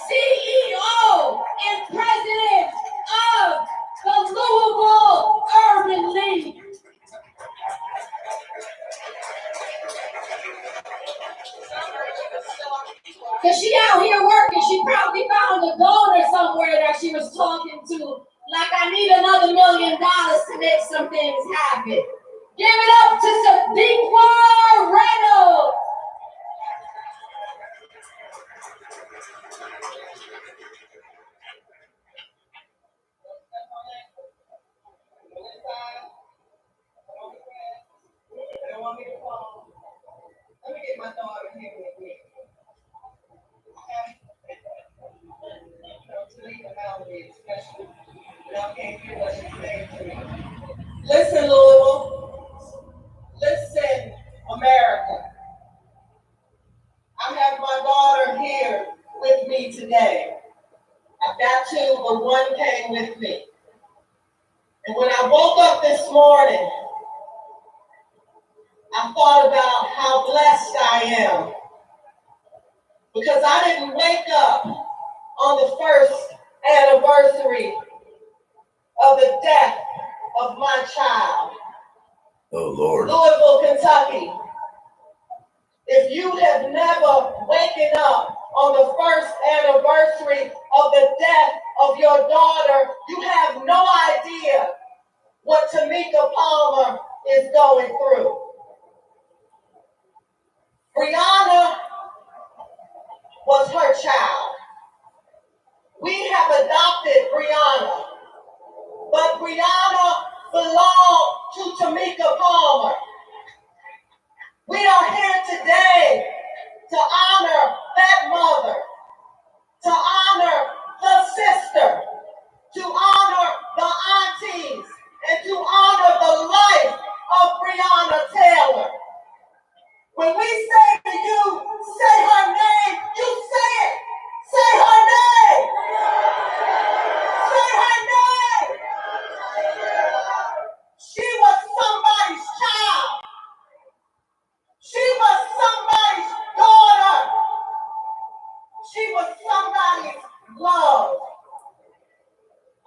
CEO and President of the Louisville Urban League. Because she out here working, she probably found a donor somewhere that she was talking to. Like, I need another $1 million to make some things happen. Give it up to Sadiqa Reynolds. Let me get my daughter here with me. Listen, Louisville. Listen, America. I have my daughter here with me today. I've got two, but one came with me. And when I woke up this morning, I thought about how blessed I am. Because I didn't wake up on the first anniversary of the death of my child. Oh, Lord. Louisville, Kentucky. If you have never waken up on the first anniversary of the death of your daughter, you have no idea what Tamika Palmer is going through. Brianna was her child. We have adopted Brianna, but Brianna belonged to Tamika Palmer. We are here today to honor that mother, to honor the sister, to honor the aunties, and to honor the life of Breonna Taylor. When we say to you, say her name, you say it. Say her name. Say her name. She was somebody's child. She was somebody's daughter. She was somebody's love.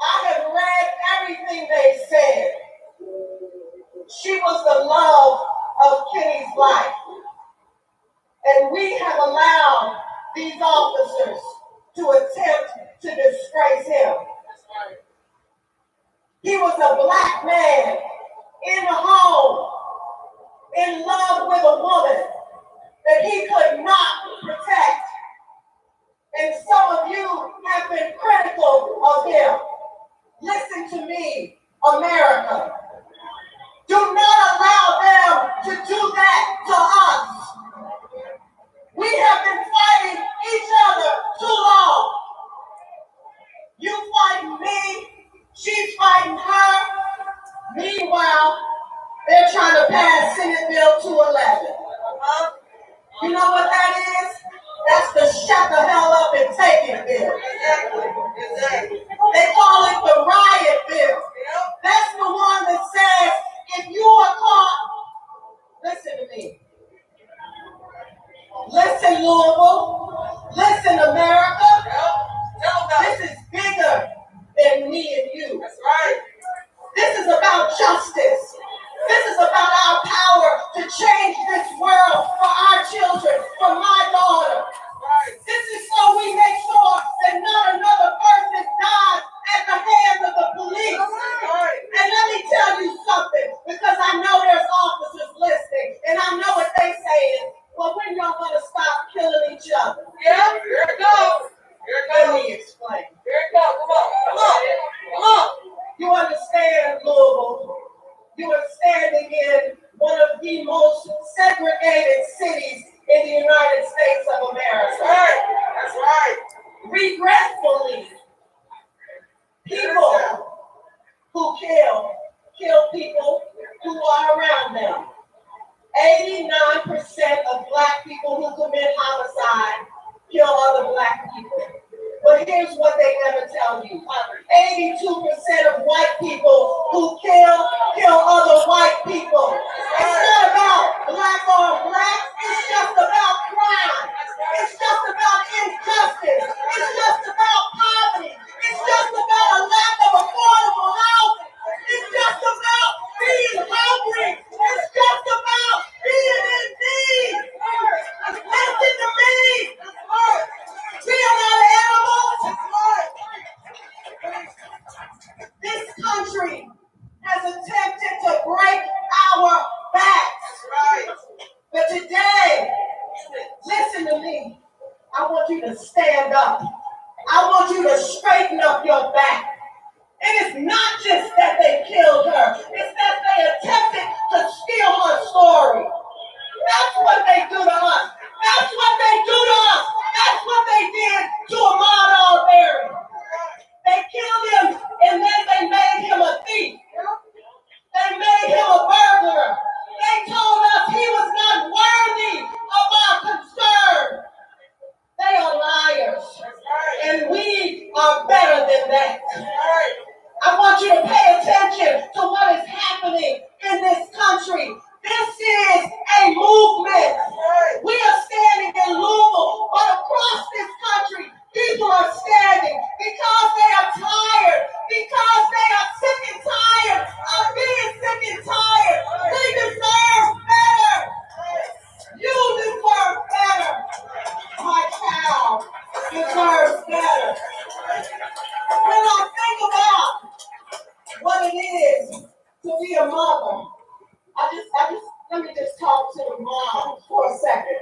I have read everything they said. She was the love of Kenny's life. And we have allowed these officers to attempt to disgrace him. He was a black man in a home, in love with a woman that he could not protect. And some of you have been critical of him. Listen to me, America. Do not allow them to do that to us. We have been fighting each other too long. You fighting me, she's fighting her. Meanwhile, they're trying to pass Senate Bill 211. You know what that is? That's the shut the hell up and take it bill. Exactly. They call it the riot bill. That's the one that says if you are caught, listen to me. Listen, Louisville. Listen, America. This is bigger than me and you. That's right. This is about justice. This is about our power to change this world for our children, for my daughter. This is so we make sure that not another person dies at the hands of the police. And let me tell you something, because I know there's officers listening, and I know what they say is, well, when y'all gonna stop killing each other? Yeah, here it goes. Let me explain. Here it goes. Come on. Come on. Come on. You understand, Louisville? You are standing in one of the most segregated cities in the United States of America. That's right. That's right. Regretfully, people who kill people who are around them. 89% of black people who commit homicide kill other black people. But here's what they never tell you. 82% of white people who kill other white people. It's not about black on black. It's just about crime. It's just about injustice. It's just about poverty. It's just about a lack of affordable housing. It's just about being hungry. It's just about being in need. Listen to me. We are not animals. This country what it is to be a mother. Let me just talk to the mom for a second.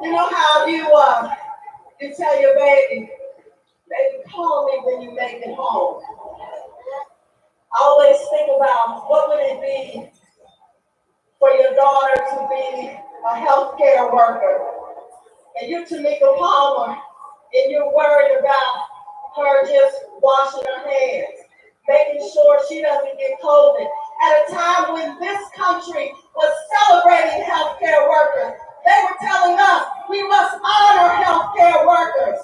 You know how you tell your baby, call me when you make it home. I always think about what would it be for your daughter to be a healthcare worker, and you're Tamika Palmer, and you're worried about her just washing her hands, making sure she doesn't get COVID. At a time when this country was celebrating healthcare workers, they were telling us we must honor healthcare workers.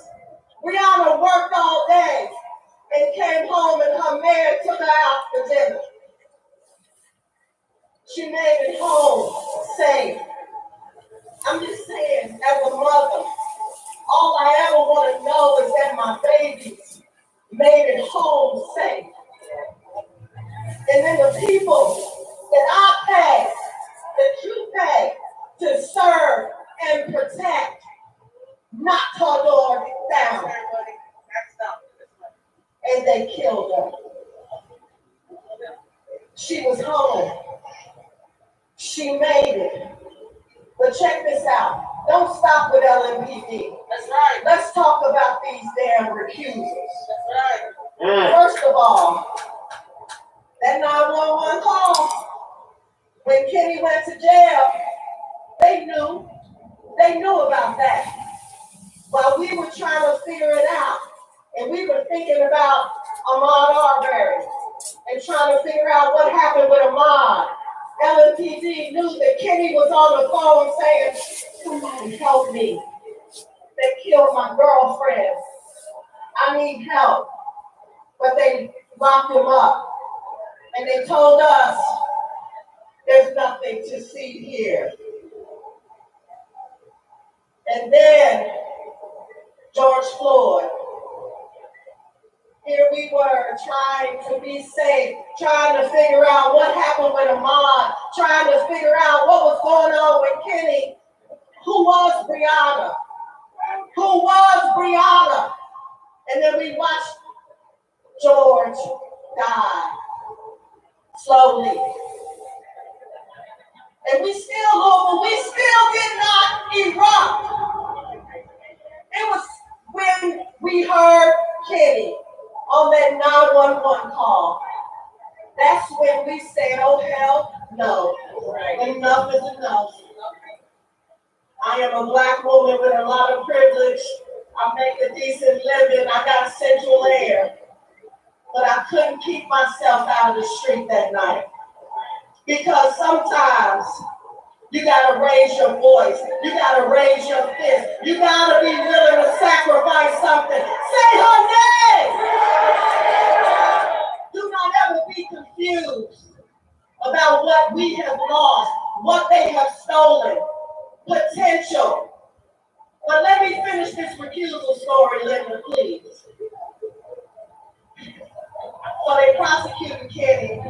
Brianna worked all day and came home, and her man took her out for dinner. She made it home safe. I'm just saying, as a mother, all I ever want to know is that my babies made it home safe. And then the people that I pay, that you pay to serve and protect, knocked her door down. And they killed her. She was home. She made it. But check this out. Don't stop with LMPD. That's right. Let's talk about these damn recusals. That's right. First of all, that 911 call, when Kenny went to jail, they knew about that. While we were trying to figure it out, and we were thinking about Ahmaud Arbery, and trying to figure out what happened with Ahmaud, LMPD knew that Kenny was on the phone saying, somebody help me. They killed my girlfriend. I need help. But they locked him up. And they told us, there's nothing to see here. And then, George Floyd. Here we were trying to be safe, trying to figure out what happened with Ahmaud, trying to figure out what was going on with Kenny. Who was Brianna? Who was Brianna? And then we watched George die slowly. And we still did not erupt. It was when we heard Kenny on that 911 call. That's when we said, oh hell no. Enough is enough. I am a Black woman with a lot of privilege. I make a decent living. I got central air. But I couldn't keep myself out of the street that night. Because sometimes you gotta raise your voice. You gotta raise your fist. You gotta be willing to sacrifice something. Say her name! Do not ever be confused about what we have lost, what they have stolen. Potential. But let me finish this recusal story, Linda, please. So they prosecuted Kenny,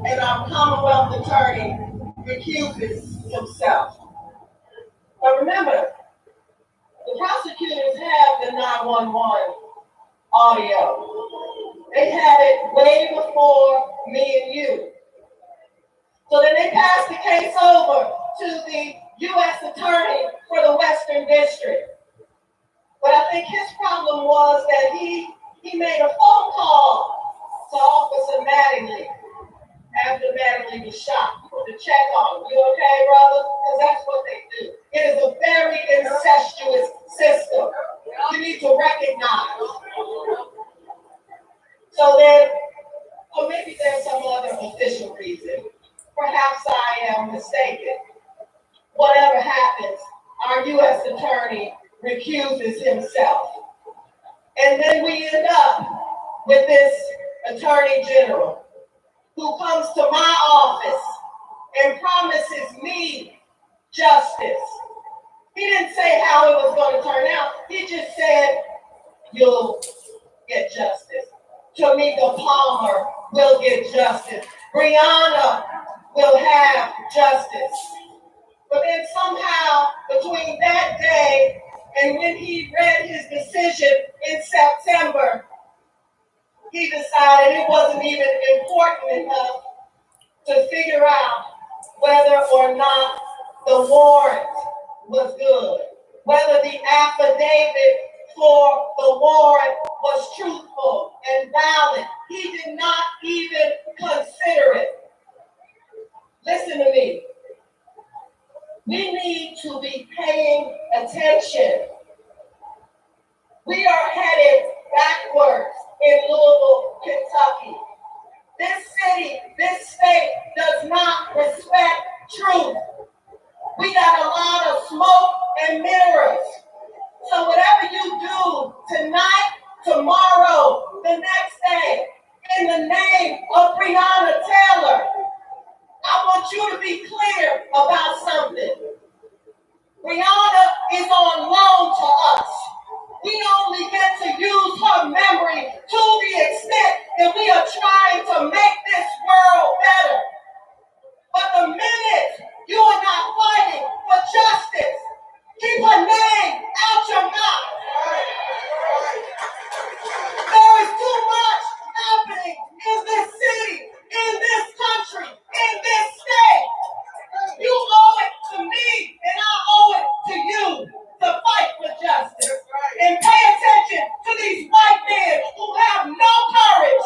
and our Commonwealth attorney recuses himself. But remember, the prosecutors have the 911 audio. They had it way before me and you. So then they passed the case over to the U.S. Attorney for the Western District. But I think his problem was that he made a phone call to Officer Mattingly after Mattingly was shot to check on him. You okay, brother? Because that's what they do. It is a very incestuous system. You need to recognize. So then, or maybe there's some other official reason. Perhaps I am mistaken. Whatever happens, our U.S. attorney recuses himself. And then we end up with this attorney general who comes to my office and promises me justice. He didn't say how it was going to turn out. He just said, you'll get justice. Tamika Palmer will get justice. Brianna will have justice. But then somehow, between that day and when he read his decision in September, he decided it wasn't even important enough to figure out whether or not the warrant was good, whether the affidavit for the warrant was truthful and valid. He did not even consider it. Listen to me. We need to be paying attention. We are headed backwards in Louisville, Kentucky. This city, this state does not respect truth. We got a lot of smoke and mirrors. So whatever you do tonight, tomorrow, the next day, in the name of Breonna Taylor, I want you to be clear about something. Brianna is on loan to us. We only get to use her memory to the extent that we are trying to make this world better. But the minute you are not fighting for justice, keep her name out your mouth. There is too much happening in this city, in this country, in this state. You owe it to me, and I owe it to you to fight for justice. And pay attention to these white men who have no courage,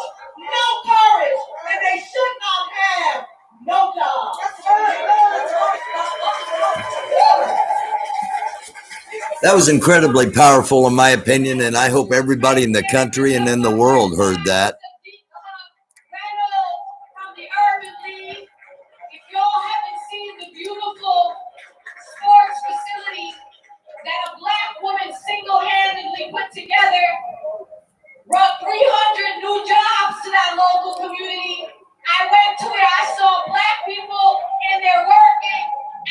and they should not have no job. That was incredibly powerful, in my opinion, and I hope everybody in the country and in the world heard that. From the Urban League, if y'all haven't seen the beautiful sports facility that a Black woman single-handedly put together, brought 300 new jobs to that local community. I went to it, I saw Black people in there working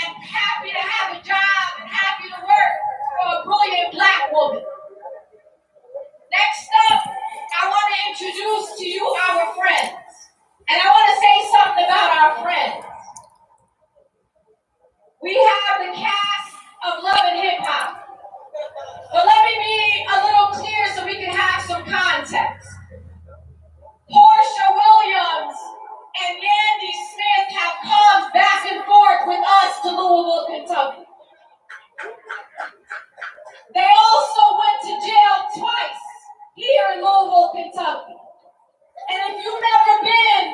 and happy to have a job and happy to work for a brilliant Black woman. Next up, I want to introduce to you our friends. And I want to say something about our friends. We have the cast of Love and Hip Hop. But let me be a little clear so we can have some context. Portia Williams and Yandy Smith have come back and forth with us to Louisville, Kentucky. They also went to jail twice here in Louisville, Kentucky. And if you've never been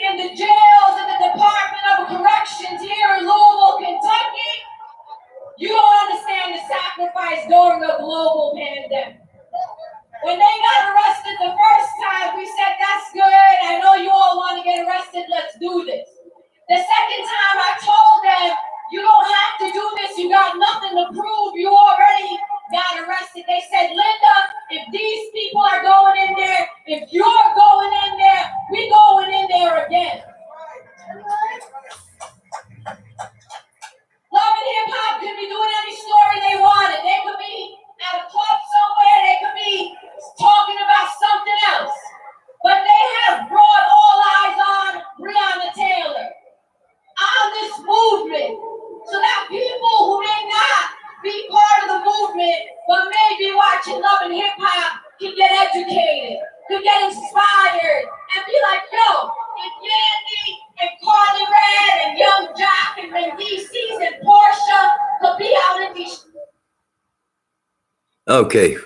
in the jails in the Department of Corrections here in Louisville, Kentucky, you don't understand the sacrifice during a global pandemic. When they got arrested the first time, we said, that's good. I know you all want to get arrested. Let's do this. The second time I told them, you don't have to do this. You got nothing to prove. You already got arrested. They said, Linda, if these people are going in there, if you're going in there, we going in there again. Love and Hip Hop could be doing any story they wanted. They could be at a club somewhere. They could be talking about something else. But they have brought all eyes on Breonna Taylor, on this movement, so that people who may not be part of the movement, but may be watching Love and Hip Hop, can get educated, can get inspired, and be like, yo, if Yandy and Carly Red and Young Jock and Mendices and Portia could be out in these. Okay.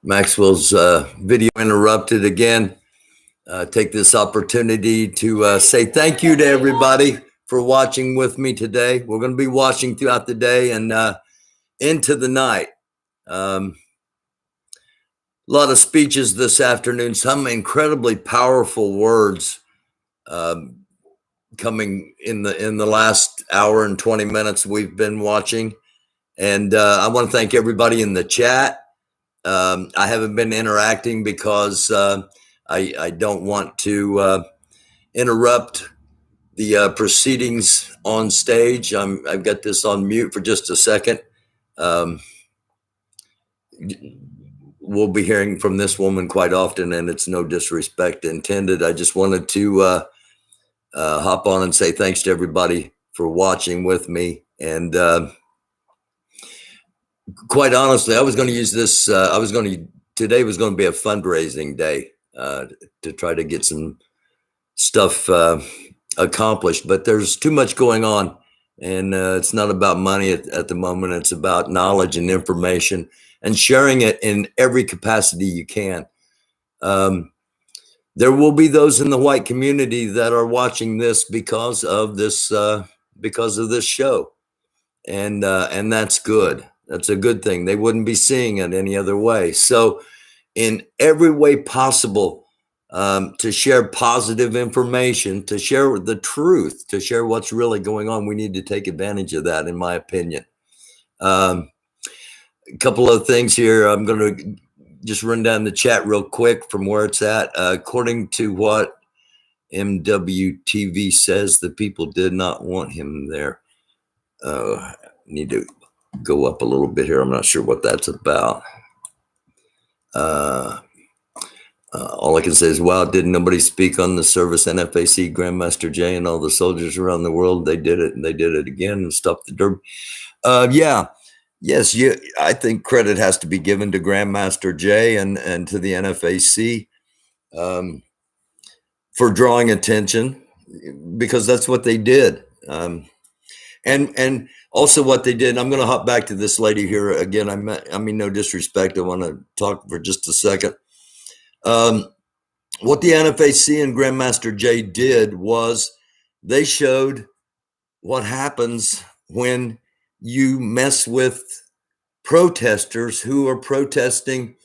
Maxwell's video interrupted again. Take this opportunity to say thank you to everybody for watching with me today. We're going to be watching throughout the day and into the night. A lot of speeches this afternoon, some incredibly powerful words coming in the last hour and 20 minutes we've been watching. And I want to thank everybody in the chat. I haven't been interacting because I don't want to interrupt the proceedings on stage. I've got this on mute for just a second. We'll be hearing from this woman quite often, and it's no disrespect intended. I just wanted to hop on and say thanks to everybody for watching with me. And quite honestly, I was going to use this. I was going to today was going to be a fundraising day to try to get some stuff accomplished, but there's too much going on, and it's not about money at the moment. It's about knowledge and information and sharing it in every capacity you can. There will be those in the white community that are watching this because of this show, and that's good. That's a good thing. They wouldn't be seeing it any other way. So, in every way possible, to share positive information, to share the truth, to share what's really going on, we need to take advantage of that, in my opinion. A couple of things here. I'm going to just run down the chat real quick from where it's at. According to what MWTV says, the people did not want him there. Need to go up a little bit here. I'm not sure what that's about. All I can say is, wow, didn't nobody speak on the service? NFAC, Grandmaster Jay, and all the soldiers around the world, they did it, and they did it again and stopped the derby. Yes, I think credit has to be given to Grandmaster Jay and to the NFAC for drawing attention, because that's what they did. And also what they did, I'm going to hop back to this lady here again. I mean, no disrespect. I want to talk for just a second. What the NFAC and Grandmaster Jay did was they showed what happens when you mess with protesters who are protesting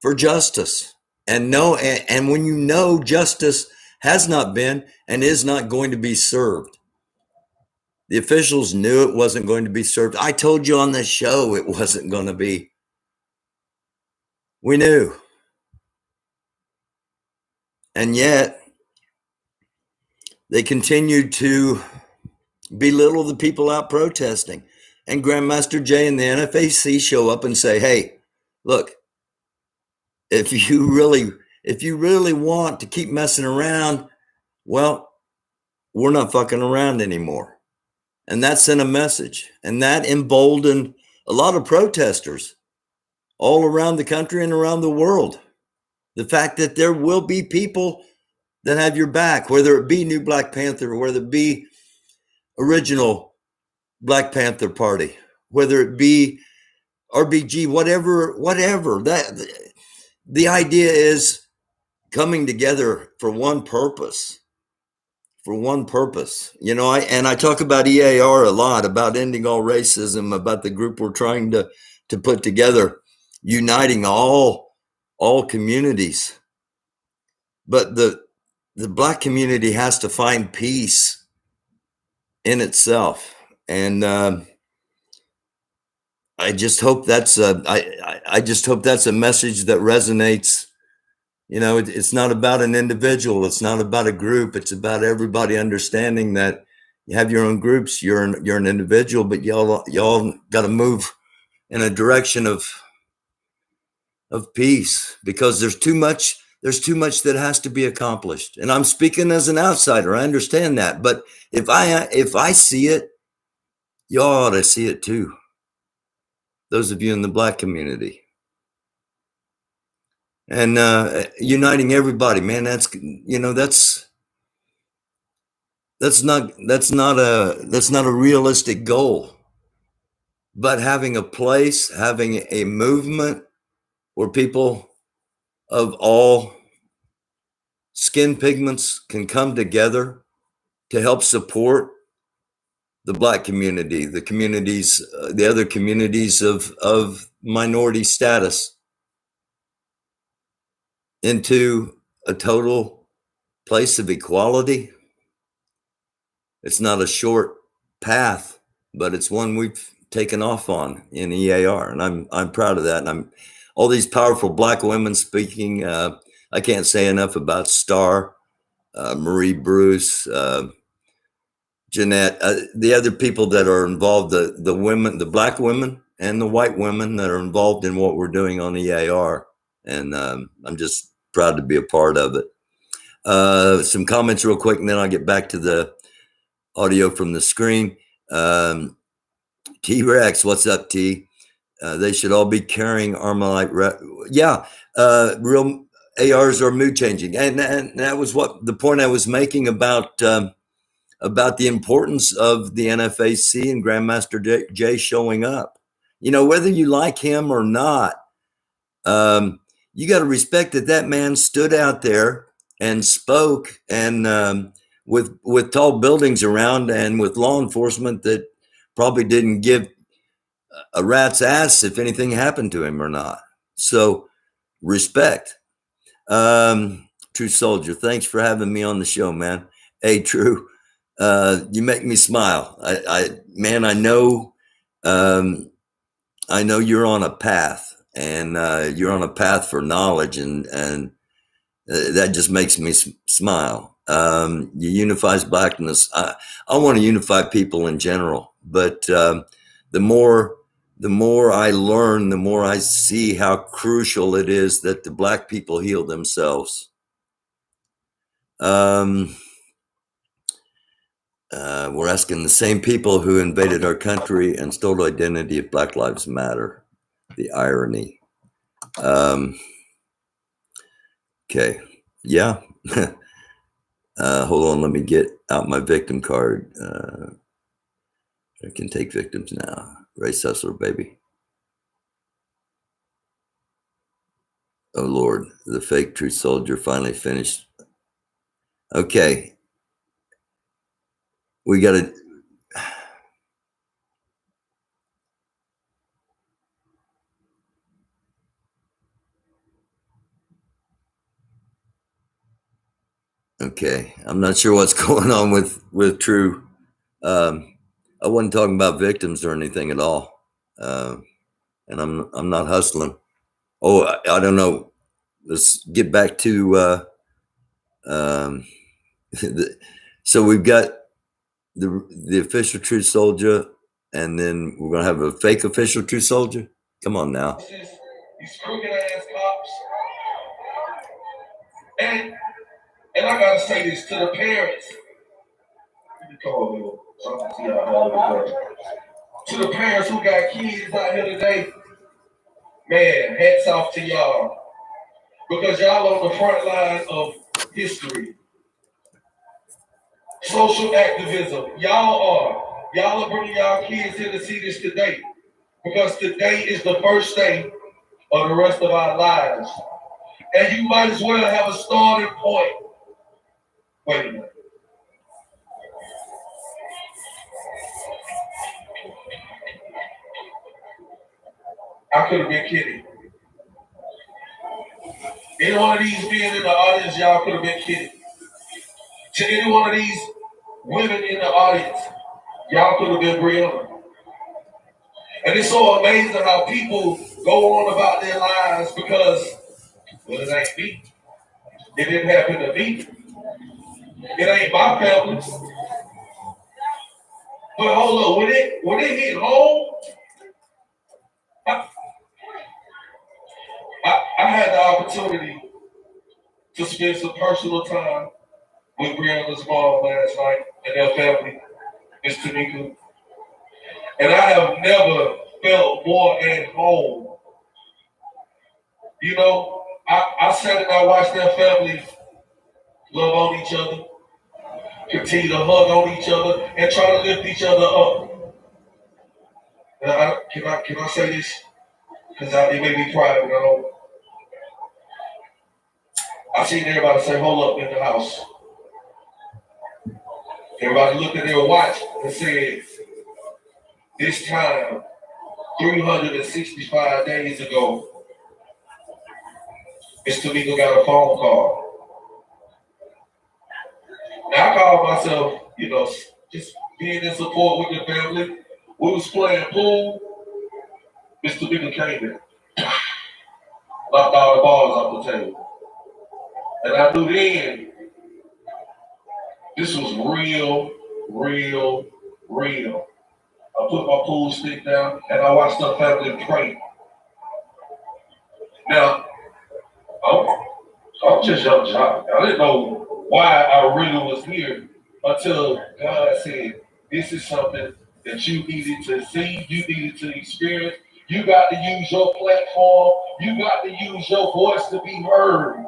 for justice. And when you know justice has not been and is not going to be served. The officials knew it wasn't going to be served. I told you on the show it wasn't going to be. We knew. And yet, they continued to belittle the people out protesting. And Grandmaster Jay and the NFAC show up and say, hey, look, if you really want to keep messing around, well, we're not fucking around anymore. And that sent a message, and that emboldened a lot of protesters all around the country and around the world. The fact that there will be people that have your back, whether it be New Black Panther, or whether it be original Black Panther Party, whether it be RBG, whatever. That the idea is coming together for one purpose. I talk about EAR a lot, about ending all racism, about the group we're trying to put together, uniting all communities. But the Black community has to find peace in itself. And I just hope that's a message that resonates. It's not about an individual. It's not about a group. It's about everybody understanding that you have your own groups. You're an individual, but y'all got to move in a direction of peace, because there's too much that has to be accomplished. And I'm speaking as an outsider. I understand that, but if I see it, y'all ought to see it too. Those of you in the Black community. And uniting everybody, man, that's not a realistic goal. But having a place, having a movement where people of all skin pigments can come together to help support the Black community, the communities, the other communities of minority status, into a total place of equality. It's not a short path, but it's one we've taken off on in EAR, and I'm proud of that. And all these powerful Black women speaking. I can't say enough about Star, Marie Bruce, Jeanette, the other people that are involved, the women, the Black women and the white women that are involved in what we're doing on EAR. And I'm just proud to be a part of it. Some comments real quick, and then I'll get back to the audio from the screen. T-Rex, what's up, T? They should all be carrying Armalite. Real ARs are mood changing, and that was what the point I was making about the importance of the NFAC and Grandmaster Jay showing up. You know, whether you like him or not, you got to respect that man stood out there and spoke, and with tall buildings around and with law enforcement that probably didn't give a rat's ass if anything happened to him or not. So respect. True Soldier, thanks for having me on the show, man. Hey, True, you make me smile. I know you're on a path, and you're on a path for knowledge, and that just makes me smile. You unifies blackness. I want to unify people in general, but the more I learn, the more I see how crucial it is that the black people heal themselves. We're asking the same people who invaded our country and stole the identity of Black Lives Matter. The irony. Okay. Yeah. Hold on. Let me get out my victim card. I can take victims now. Race hustler, baby. Oh, Lord. The fake True Soldier finally finished. Okay. We got to. Okay. I'm not sure what's going on with True. I wasn't talking about victims or anything at all. And I'm not hustling. Oh, I don't know. Let's get back to so we've got the official True Soldier, and then we're gonna have a fake official True Soldier. Come on now. These crooked ass cops. And I gotta say this to the parents. Let me call you something to see how to the parents who got kids out here today, man, hats off to y'all. Because y'all on the front line of history. Social activism. Y'all are bringing y'all kids here to see this today. Because today is the first day of the rest of our lives. And you might as well have a starting point. Wait a minute. I could have been kidding. Any one of these men in the audience, y'all could have been kidding. To any one of these women in the audience, y'all could have been Brianna. And it's so amazing how people go on about their lives because, well, it ain't me. It didn't happen to me. It ain't my family. But hold on, when it hit home, I had the opportunity to spend some personal time with Brianna's mom last night and their family, Miss Tanika. And I have never felt more at home. You know, I sat and I watched their family love on each other, continue to hug on each other, and try to lift each other up. Now, can I say this? Because it made me cry, you know. I seen everybody say, hold up in the house. Everybody looked at their watch and said, this time, 365 days ago, Miss Tamika got a phone call. Now I called myself, you know, just being in support with the family. We was playing pool. Miss Tamika came in, knocked all the balls off the table. And I knew then, this was real, real, real. I put my pool stick down and I watched the family pray. Now, I'm just young child. I didn't know why I really was here until God said, this is something that you needed to see, you needed to experience, You got to use your platform. You got to use your voice to be heard.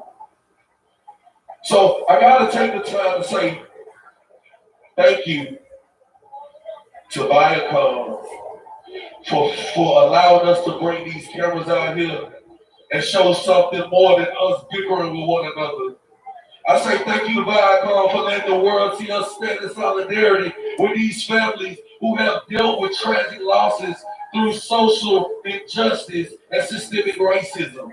So I got to take the time to say thank you to Viacom for allowing us to bring these cameras out here and show something more than us bickering with one another. I say thank you to Viacom for letting the world see us stand in solidarity with these families who have dealt with tragic losses through social injustice and systemic racism.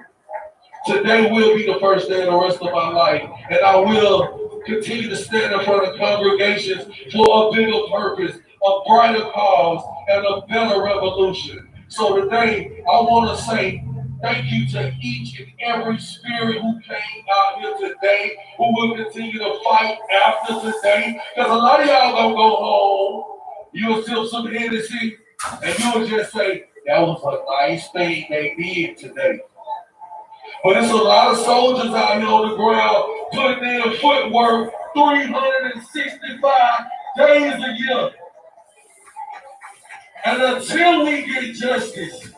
Today will be the first day of the rest of my life, and I will continue to stand in front of congregations for a bigger purpose, a brighter cause, and a better revolution. So today, I want to say thank you to each and every spirit who came out here today, who will continue to fight after today, because a lot of y'all gonna go home, you'll sip some Hennessy, and you'll just say, that was a nice thing they did today. But there's a lot of soldiers out here on the ground putting in footwork 365 days a year. And until we get justice,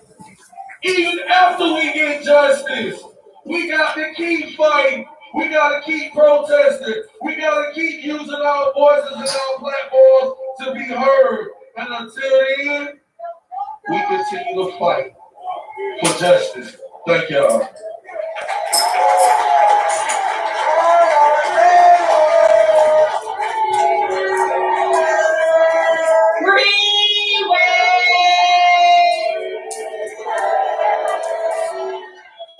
even after we get justice, we got to keep fighting. We got to keep protesting. We got to keep using our voices and our platforms to be heard. And until then, we continue to fight for justice. Thank y'all.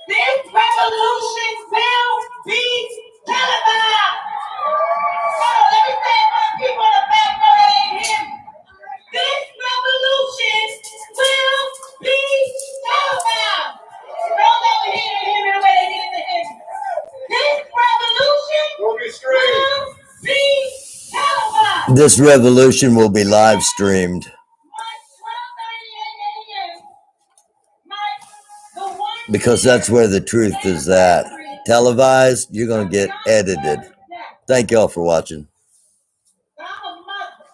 This revolution will be televised. Oh, let me say it for the people in the back row that ain't hear me. This revolution will be televised. Those over here didn't hear me the way they needed to hear me. This revolution will be televised. This revolution will be live streamed. Because that's where the truth is at. Televised, you're going to get edited. Thank y'all for watching. I'm a mother.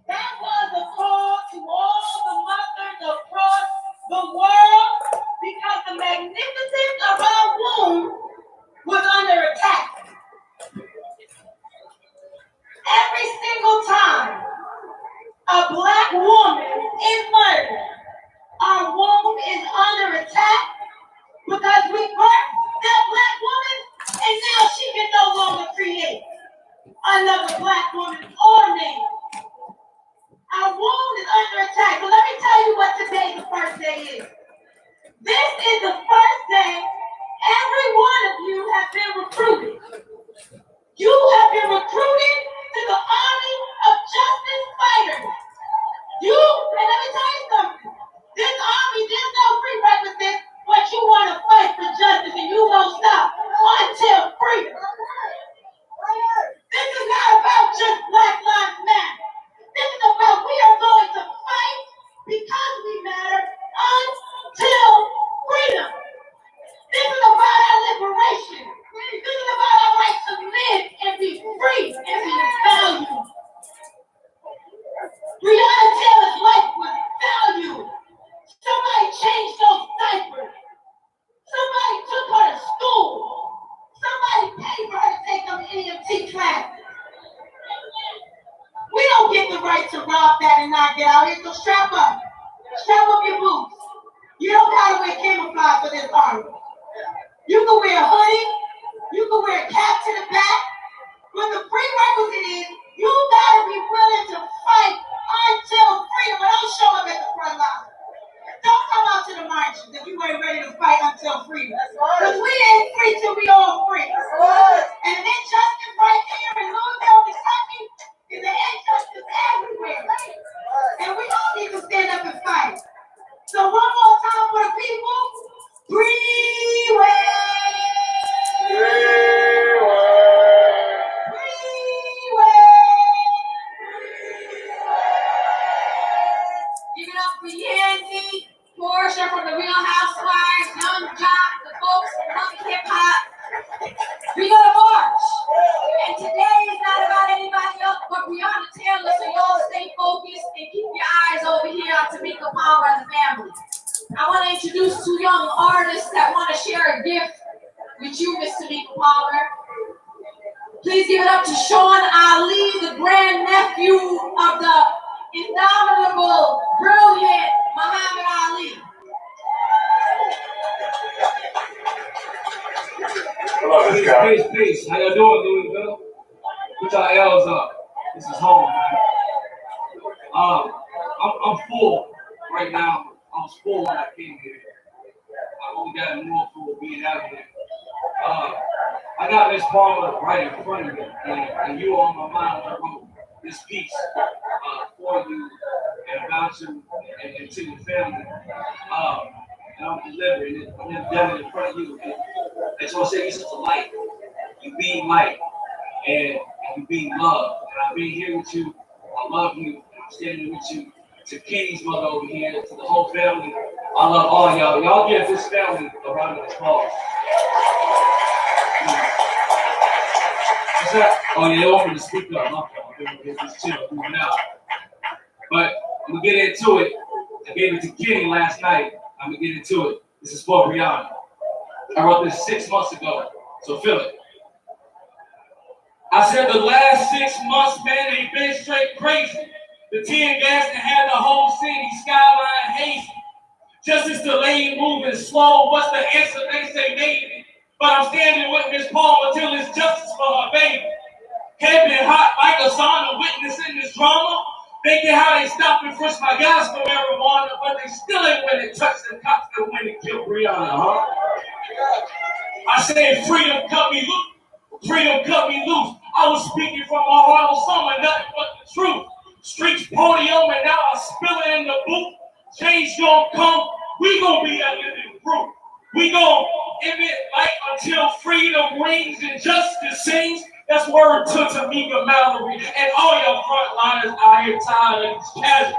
That was a call to all the mothers across the world because the magnificence of our womb was under attack. Every single time a black woman is murdered, our womb is under attack because we birthed that black woman and now she can no longer create another black woman or man. Our womb is under attack. But let me tell you what today the first day is. This is the first day every one of you have been recruited. You have been recruited to the army of justice fighters. And let me tell you something. This army, there's no prerequisite, but you want to fight for justice and you won't stop until freedom. This is not about just Black Lives Matter. This is about we are going to fight because we matter until freedom. This is about our liberation. This is about our right to live and be free and be valued. Breonna Taylor's life was valued. Somebody changed those diapers. Somebody took her to school. Somebody paid for her to take them EMT classes. We don't get the right to rob that and not get out here, so strap up. Strap up your boots. You don't gotta wear camouflage for this army. You can wear a hoodie. You can wear a cap to the back. But the prerequisite is you gotta be willing to fight until freedom. But don't show up at the front line. Don't come out to the marches if you ain't ready to fight until freedom. Because we ain't free till we all free. And the injustice right here in Louisville, Kentucky, is the injustice everywhere. And we all need to stand up and fight. So one more time for the people. Freeway! Freeway! Please give it up to Sean Ali, the grandnephew of the indomitable, brilliant Muhammad Ali. Hello, peace. How y'all doing, Louisville? Put your L's up. This is home, man. I'm full right now. I was full when I came here. I only got more full being out here. I got Miss Palmer right in front of me, and you were on my mind when I wrote this piece for you and about you and to your family. And I'm delivering it. I'm delivering it in front of you. And I just want to say you're such a light. You being light, and you being love. And I've been here with you. I love you. And I'm standing with you. To Kenny's mother over here, to the whole family. I love all y'all. Y'all give this family a round of applause. What's that? Oh yeah, they want me to speak up. Okay, just chill, moving out. But I'm gonna get into it. I gave it to Kenny last night. I'm gonna get into it. This is for Brianna. I wrote this 6 months ago, so feel it. I said the last 6 months, man, they've been straight crazy. The tear gas that had the whole city skyline hazy. Justice delayed, moving slow. What's the answer? They say maybe. But I'm standing with Miss Palmer till it's justice for her baby. Head been hot like a sauna, witnessing this drama. Thinking how they stopped and frisked my guys for marijuana, but they still ain't when it touched the cops that when it killed Brianna, huh? I said freedom cut me loose. Freedom cut me loose. I was speaking from my heart on summer, nothing but the truth. Streets podium and now I spill it in the booth. Change gon' come. We gon' be a living proof. We gon' emit light until freedom rings and justice sings. That's word to Tamika Mallory and all your frontliners out here tired of these casualties.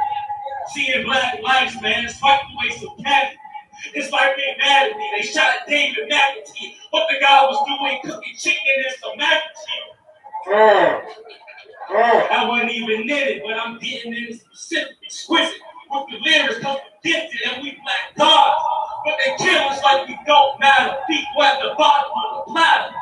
Seeing black lives, man, it's like the waste of casualty. It's like they mad at me. They shot at David McAtee. What the guy was doing, cooking chicken and some mac and cheese. I wasn't even in it, but I'm getting in specific, exquisite. With the lyrics, cause we're gifted and we black gods. But they kill us like we don't matter. Feet at the bottom of the platter.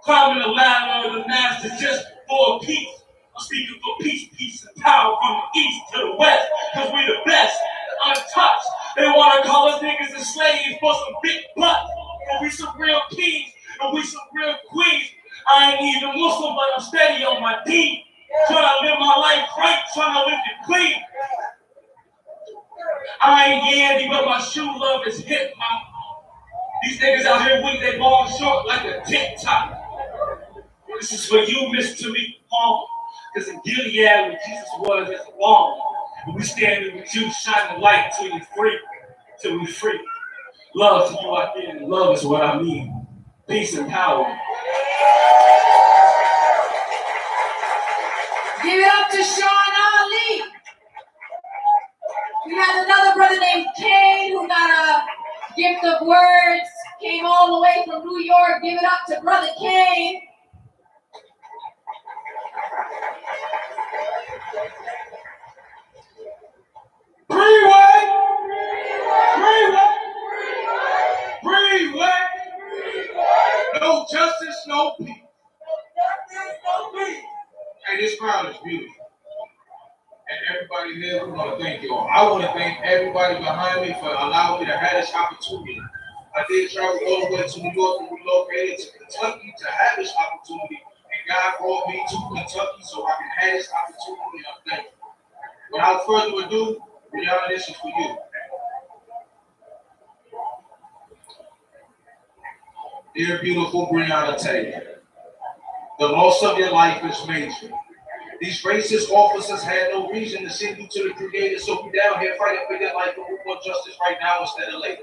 Climbing the ladder of the masters just for a piece. I'm speaking for peace and power from the east to the west. Cause we the best, untouched. They wanna call us niggas and slaves for some big butts. But we some real kings and we some real queens. I ain't even Muslim, but I'm steady on my D. Trying to live my life right, trying to live it clean. I ain't Yandy, but my shoe love is hip hop. These niggas out here weak, they ball short like a TikTok. This is for you, Mr. Tariq Paul. Because in Gilead, where Jesus was, it's long. And we standing with you, shining light till you free, till we free. Love to you out there, and love is what I mean. Peace and power. Give it up to Sean Ali. We have another brother named Kane who got a gift of words. Came all the way from New York. Give it up to Brother Kane. Freeway! No justice, no peace. Hey, this crowd is beautiful. And everybody here, we want to thank you all. I want to thank everybody behind me for allowing me to have this opportunity. I did travel all the way to New York and relocated to Kentucky to have this opportunity. And God brought me to Kentucky so I can have this opportunity. I'm thankful. Without further ado, Brianna, this is for you. Dear beautiful Breonna Taylor, the loss of your life is major. These racist officers had no reason to send you to the Creator, so we down here fighting for your life and we want justice right now instead of later.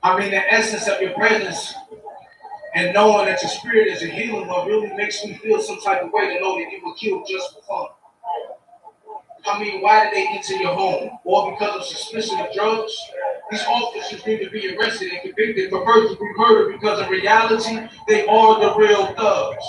I mean, the essence of your presence and knowing that your spirit is a healing one really makes me feel some type of way to know that you were killed just for fun. I mean, why did they enter your home? Or because of suspicion of drugs? These officers need to be arrested and convicted for first-degree murder because in reality, they are the real thugs.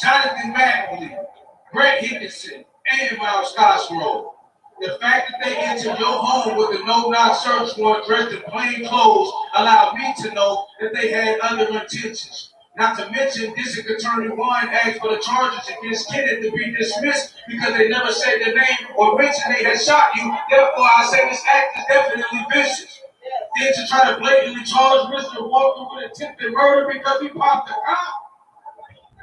Jonathan McAlee, Greg Hickinson, and Miles Cosgrove. The fact that they entered your home with a no-knock search warrant dressed in plain clothes allowed me to know that they had other intentions. Not to mention, District Attorney One asked for the charges against Kenneth to be dismissed because they never said the name or mentioned they had shot you. Therefore, I say this act is definitely vicious. Then to try to blatantly charge Mr. Walker with attempted murder because he popped the cop.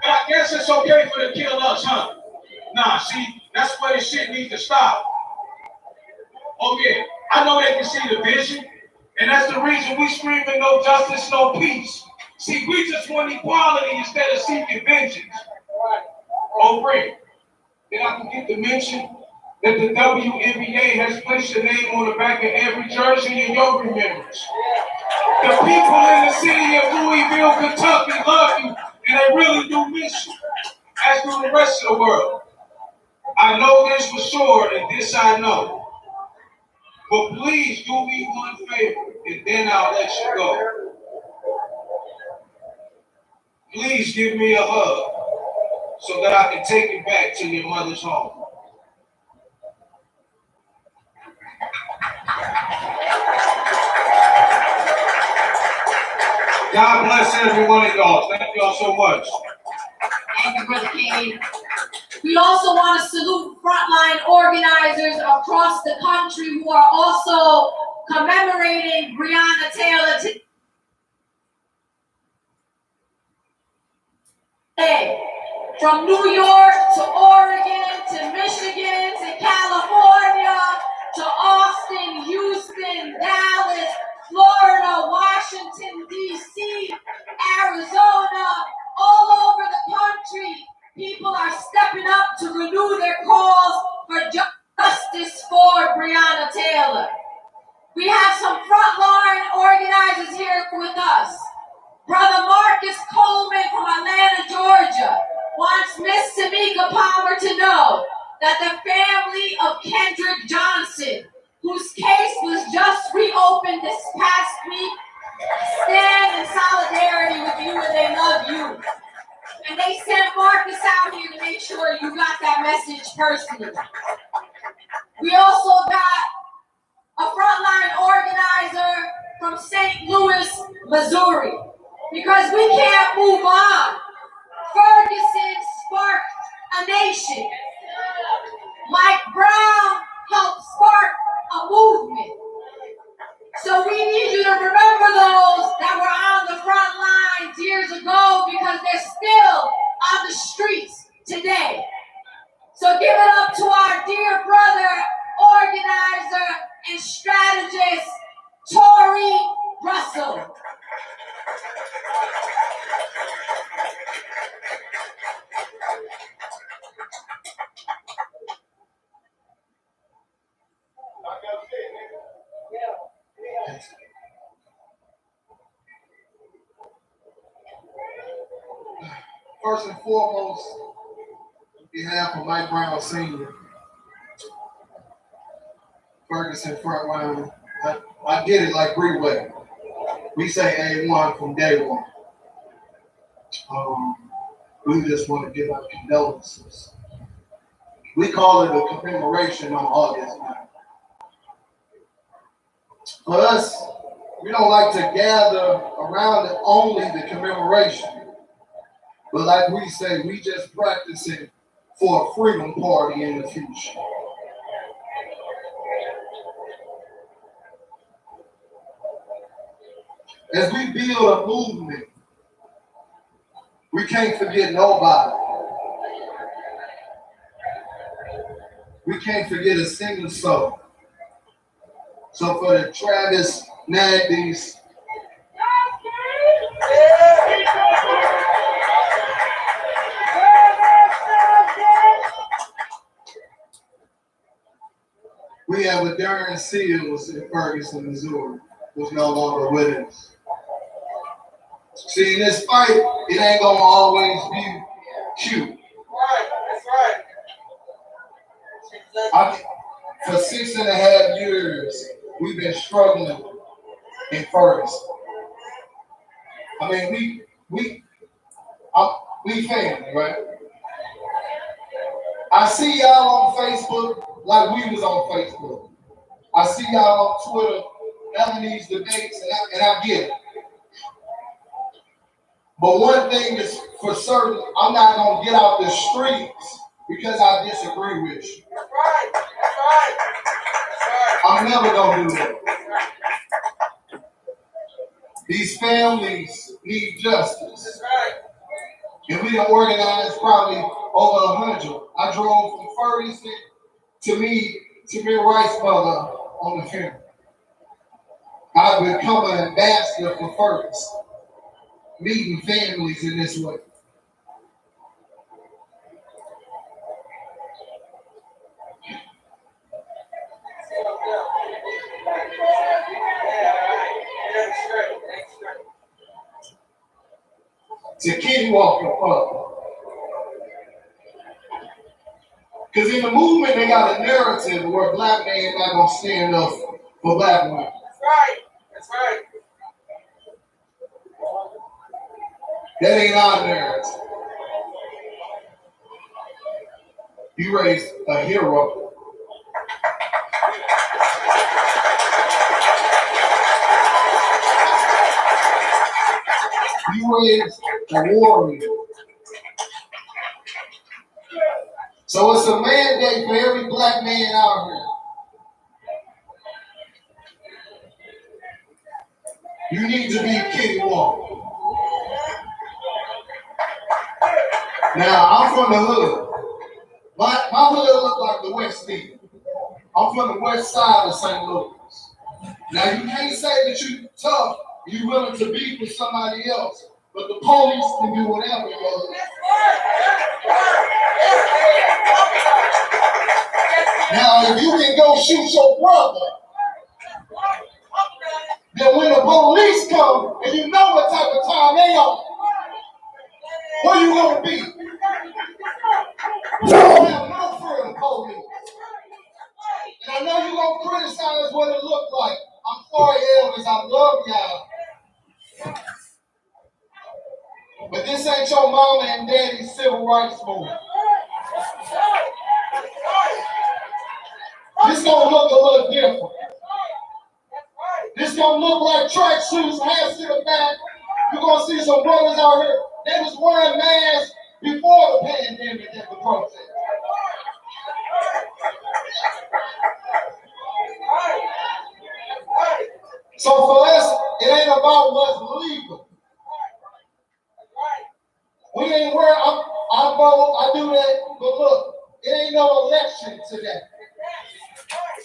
But I guess it's okay for them to kill us, huh? Nah, see, that's where this shit needs to stop. Oh yeah, I know they can see the vision, and that's the reason we screaming no justice, no peace. See, we just want equality instead of seeking vengeance. Oh, Rick, then I can get to mention that the WNBA has placed your name on the back of every jersey in your remembrance. The people in the city of Louisville, Kentucky love you, and they really do miss you, as do the rest of the world. I know this for sure, and this I know. But please do me one favor, and then I'll let you go. Please give me a hug so that I can take you back to your mother's home. God bless every one of y'all. Thank y'all so much. Thank you, Brother King. We also want to salute Frontline organizers across the country who are also commemorating Breonna Taylor today. From New York to Oregon to Michigan to California to Austin, Houston, Dallas, Florida, Washington, D.C., Arizona, all over the country. People are stepping up to renew their calls for justice for Breonna Taylor. We have some frontline organizers here with us. Brother Marcus Coleman from Atlanta, Georgia, wants Miss Tamika Palmer to know that the family of Kendrick Johnson, whose case was just reopened this past week, stand in solidarity with you and they love you. And they sent Marcus out here to make sure you got that message personally. We also got a frontline organizer from St. Louis, Missouri, because we can't move on. Ferguson sparked a nation. Mike Brown helped spark a movement. So we need you to remember those that were on the front lines years ago because they're still on the streets today. So give it up to our dear brother, organizer, and strategist, Tory Russell. First and foremost, on behalf of Mike Brown Sr., Ferguson Frontline, I get it like Breeway. We say A1 from day one. We just want to give our condolences. We call it a commemoration on August 9th. For us, we don't like to gather around only the commemoration. But like we say, we just practicing for a freedom party in the future. As we build a movement, we can't forget nobody. We can't forget a single soul. So for the Travis Nagdies, we have a Darren Seals in Ferguson, Missouri, who's no longer with us. See, in this fight, it ain't gonna always be cute. Right, that's right. For 6.5 years, we've been struggling in Ferguson. I mean, we family, right? I see y'all on Facebook like we was on Facebook. I see y'all on Twitter having these debates, and I get it. But one thing is for certain, I'm not gonna get out the streets because I disagree with you. That's right. That's right. That's right. I'm never gonna do that. These families need justice. That's right. And we done organized probably over 100. I drove from Ferguson to meet Wright's mother on the funeral. I've become an ambassador for Ferguson, meeting families in this way. To keep walking up. Because in the movement, they got a narrative where black men not going to stand up for black women. That's right. That's right. That ain't our narrative. You raised a hero. You raised a warrior. So it's a mandate for every black man out here. You need to be Kitty Walker. Now, I'm from the hood. My hood look like the West End. I'm from the west side of St. Louis. Now, you can't say that you tough, you willing to beat with somebody else, but the police can do whatever, yo. Now, if you can go shoot your brother, then when the police come and you know what type of time they on, where you gonna be? You don't have no fear of police. And I know you gonna criticize what it looked like. I'm sorry, Elvis, I love y'all. But this ain't your mama and daddy's civil rights movement. This gonna look a little different. This gonna look like track shoes, hands to the back. You're gonna see some brothers out here. They was wearing masks before the pandemic at the protest. So for us, it ain't about what's legal. We ain't where I vote, I do that, but look, it ain't no election today.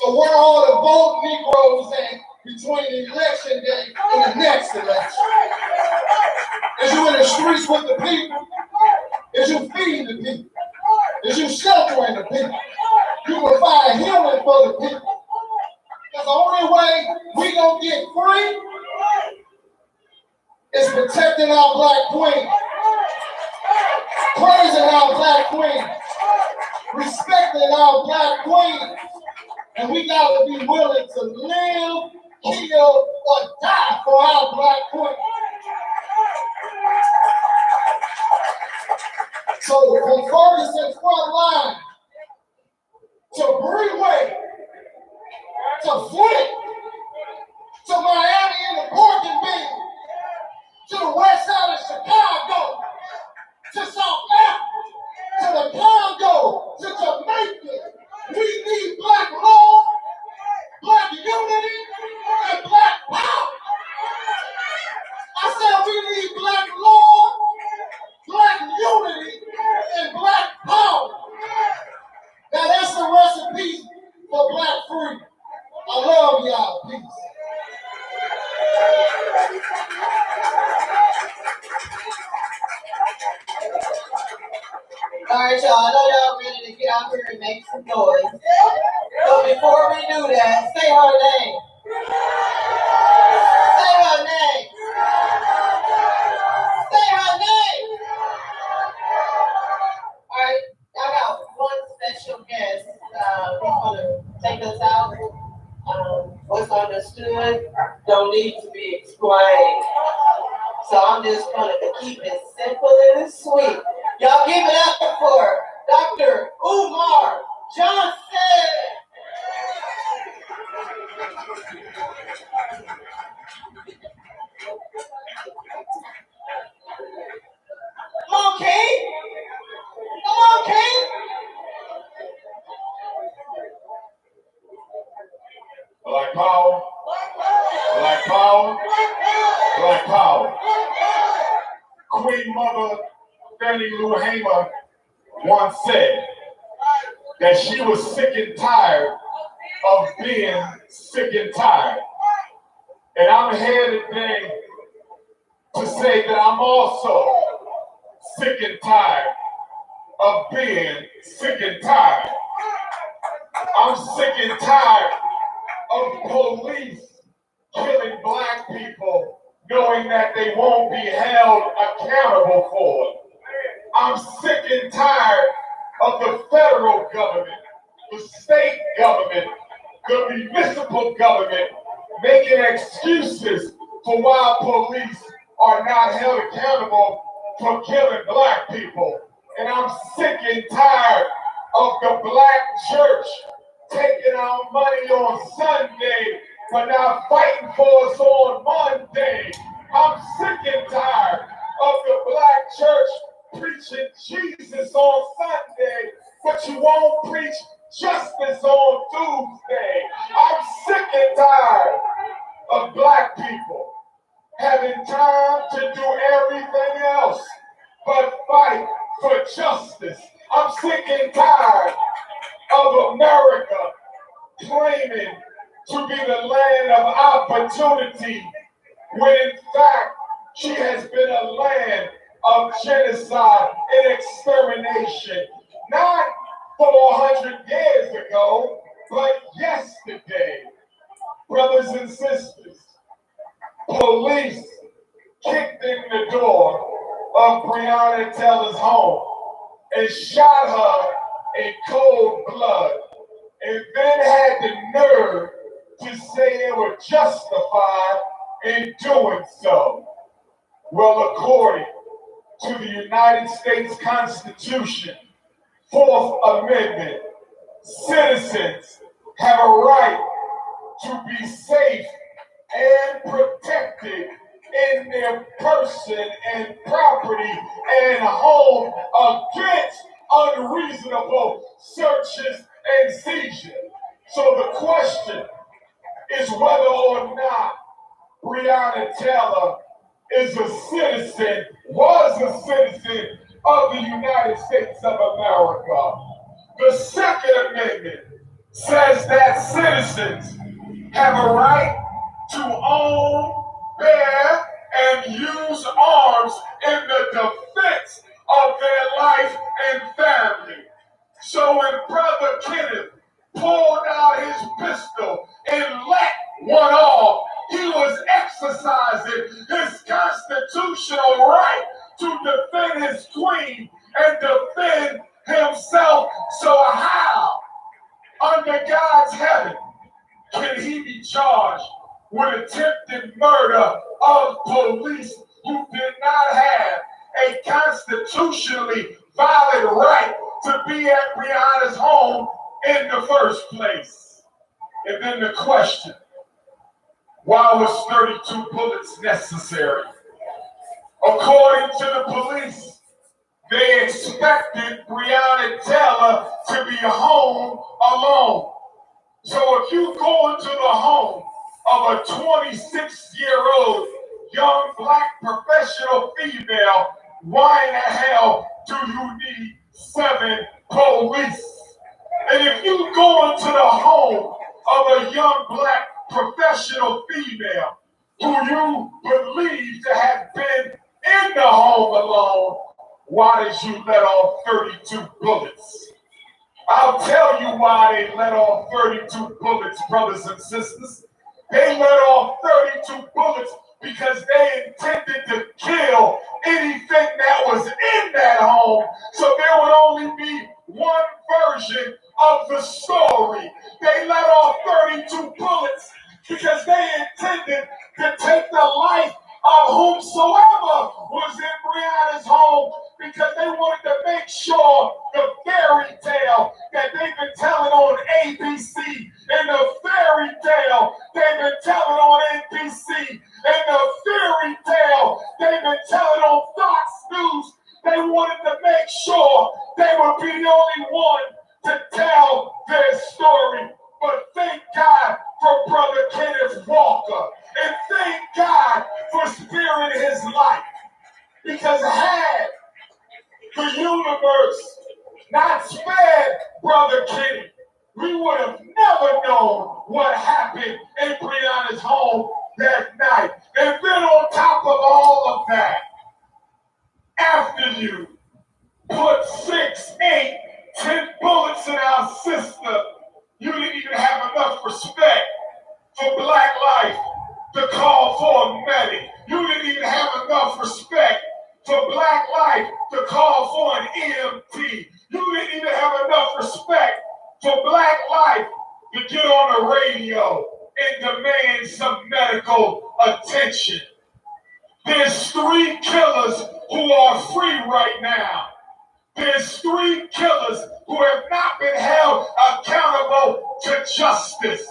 So where all the vote Negroes at between the election day and the next election? Is you in the streets with the people? Is you feeding the people? Is you sheltering the people? You provide healing for the people. Because the only way we gonna get free is protecting our black queen, praising our black queen, respecting our black queen, and we gotta be willing to live, heal, or die for our black queen. So from Ferguson Frontline to Breonna, to Flint, to Miami and the Pork and Bean, to the west side of Chicago, to South Africa, to the Congo, to Jamaica, we need black law, black unity, and black power. I said we need black law, black unity, and black power. Now that's the recipe for black freedom. I love y'all. Peace. All right, y'all. I know y'all ready to get out here and make some noise. So before we do that, say her name. Say her name. Say her name. All right, I got one special guest. He's gonna take us out. What's understood don't need to be explained. So I'm just gonna keep it simple and sweet. Y'all give it up for Dr. Umar justice. Come on, King. Come on, King. Black power, black power, black power. Queen Mother Fannie Lou Hamer once said that she was sick and tired of being sick and tired. And I'm here today to say that I'm also sick and tired of being sick and tired. I'm sick and tired of police killing black people knowing that they won't be held accountable for it. I'm sick and tired of the federal government, the state government, the municipal government making excuses for why police are not held accountable for killing black people. And I'm sick and tired of the black church taking our money on Sunday but not fighting for us on Monday. I'm sick and tired of the black church preaching Jesus on Sunday, but you won't preach justice on Tuesday. I'm sick and tired of black people having time to do everything else but fight for justice. I'm sick and tired of America claiming to be the land of opportunity when in fact she has been a land of genocide and extermination. Not 400 years ago, but yesterday. Brothers and sisters, police kicked in the door of Breonna Taylor's home and shot her in cold blood, and then had the nerve to say they were justified in doing so. Well, according to the United States Constitution, Fourth Amendment, citizens have a right to be safe and protected in their person and property and home against unreasonable searches and seizures. So the question is whether or not Breonna Taylor was a citizen of the United States of America. The Second Amendment says that citizens have a right to own, bear, and use arms in the defense of their life and family. So when Brother Kenneth pulled out his pistol and let one off, he was exercising his constitutional right to defend his queen and defend himself. So how, under God's heaven, can he be charged with attempted murder of police who did not have a constitutionally valid right to be at Brianna's home in the first place? And then the question, why was 32 bullets necessary? According to the police, they expected Breonna Taylor to be home alone. So if you go into the home of a 26-year-old young black professional female, why in the hell do you need 7 police? And if you go into the home of a young black professional female who you believe to have been in the home alone, why did you let off 32 bullets? I'll tell you why they let off 32 bullets, brothers and sisters. They let off 32 bullets because they intended to kill anything that was in that home, so there would only be one version of the story. They let off 32 bullets because they intended to take the life of whomsoever was in Brianna's home, because they wanted to make sure the fairy tale that they've been telling ABC, and the fairy tale they've been telling on NBC, and the fairy tale they've been telling on Fox News. They wanted to make sure they would be the only one to tell their story. But thank God for Brother Kenneth Walker, and thank God for sparing his life. Because had the universe not spared Brother Kenny, we would have never known what happened in Brianna's home that night. And then on top of all of that, after you put 6, 8, 10 bullets in our sister, you didn't even have enough respect for Black life to call for a medic. You didn't even have enough respect for Black life to call for an EMT. You didn't even have enough respect for Black life to get on the radio and demand some medical attention. There's 3 killers who are free right now. There's 3 killers who have not been held accountable to justice.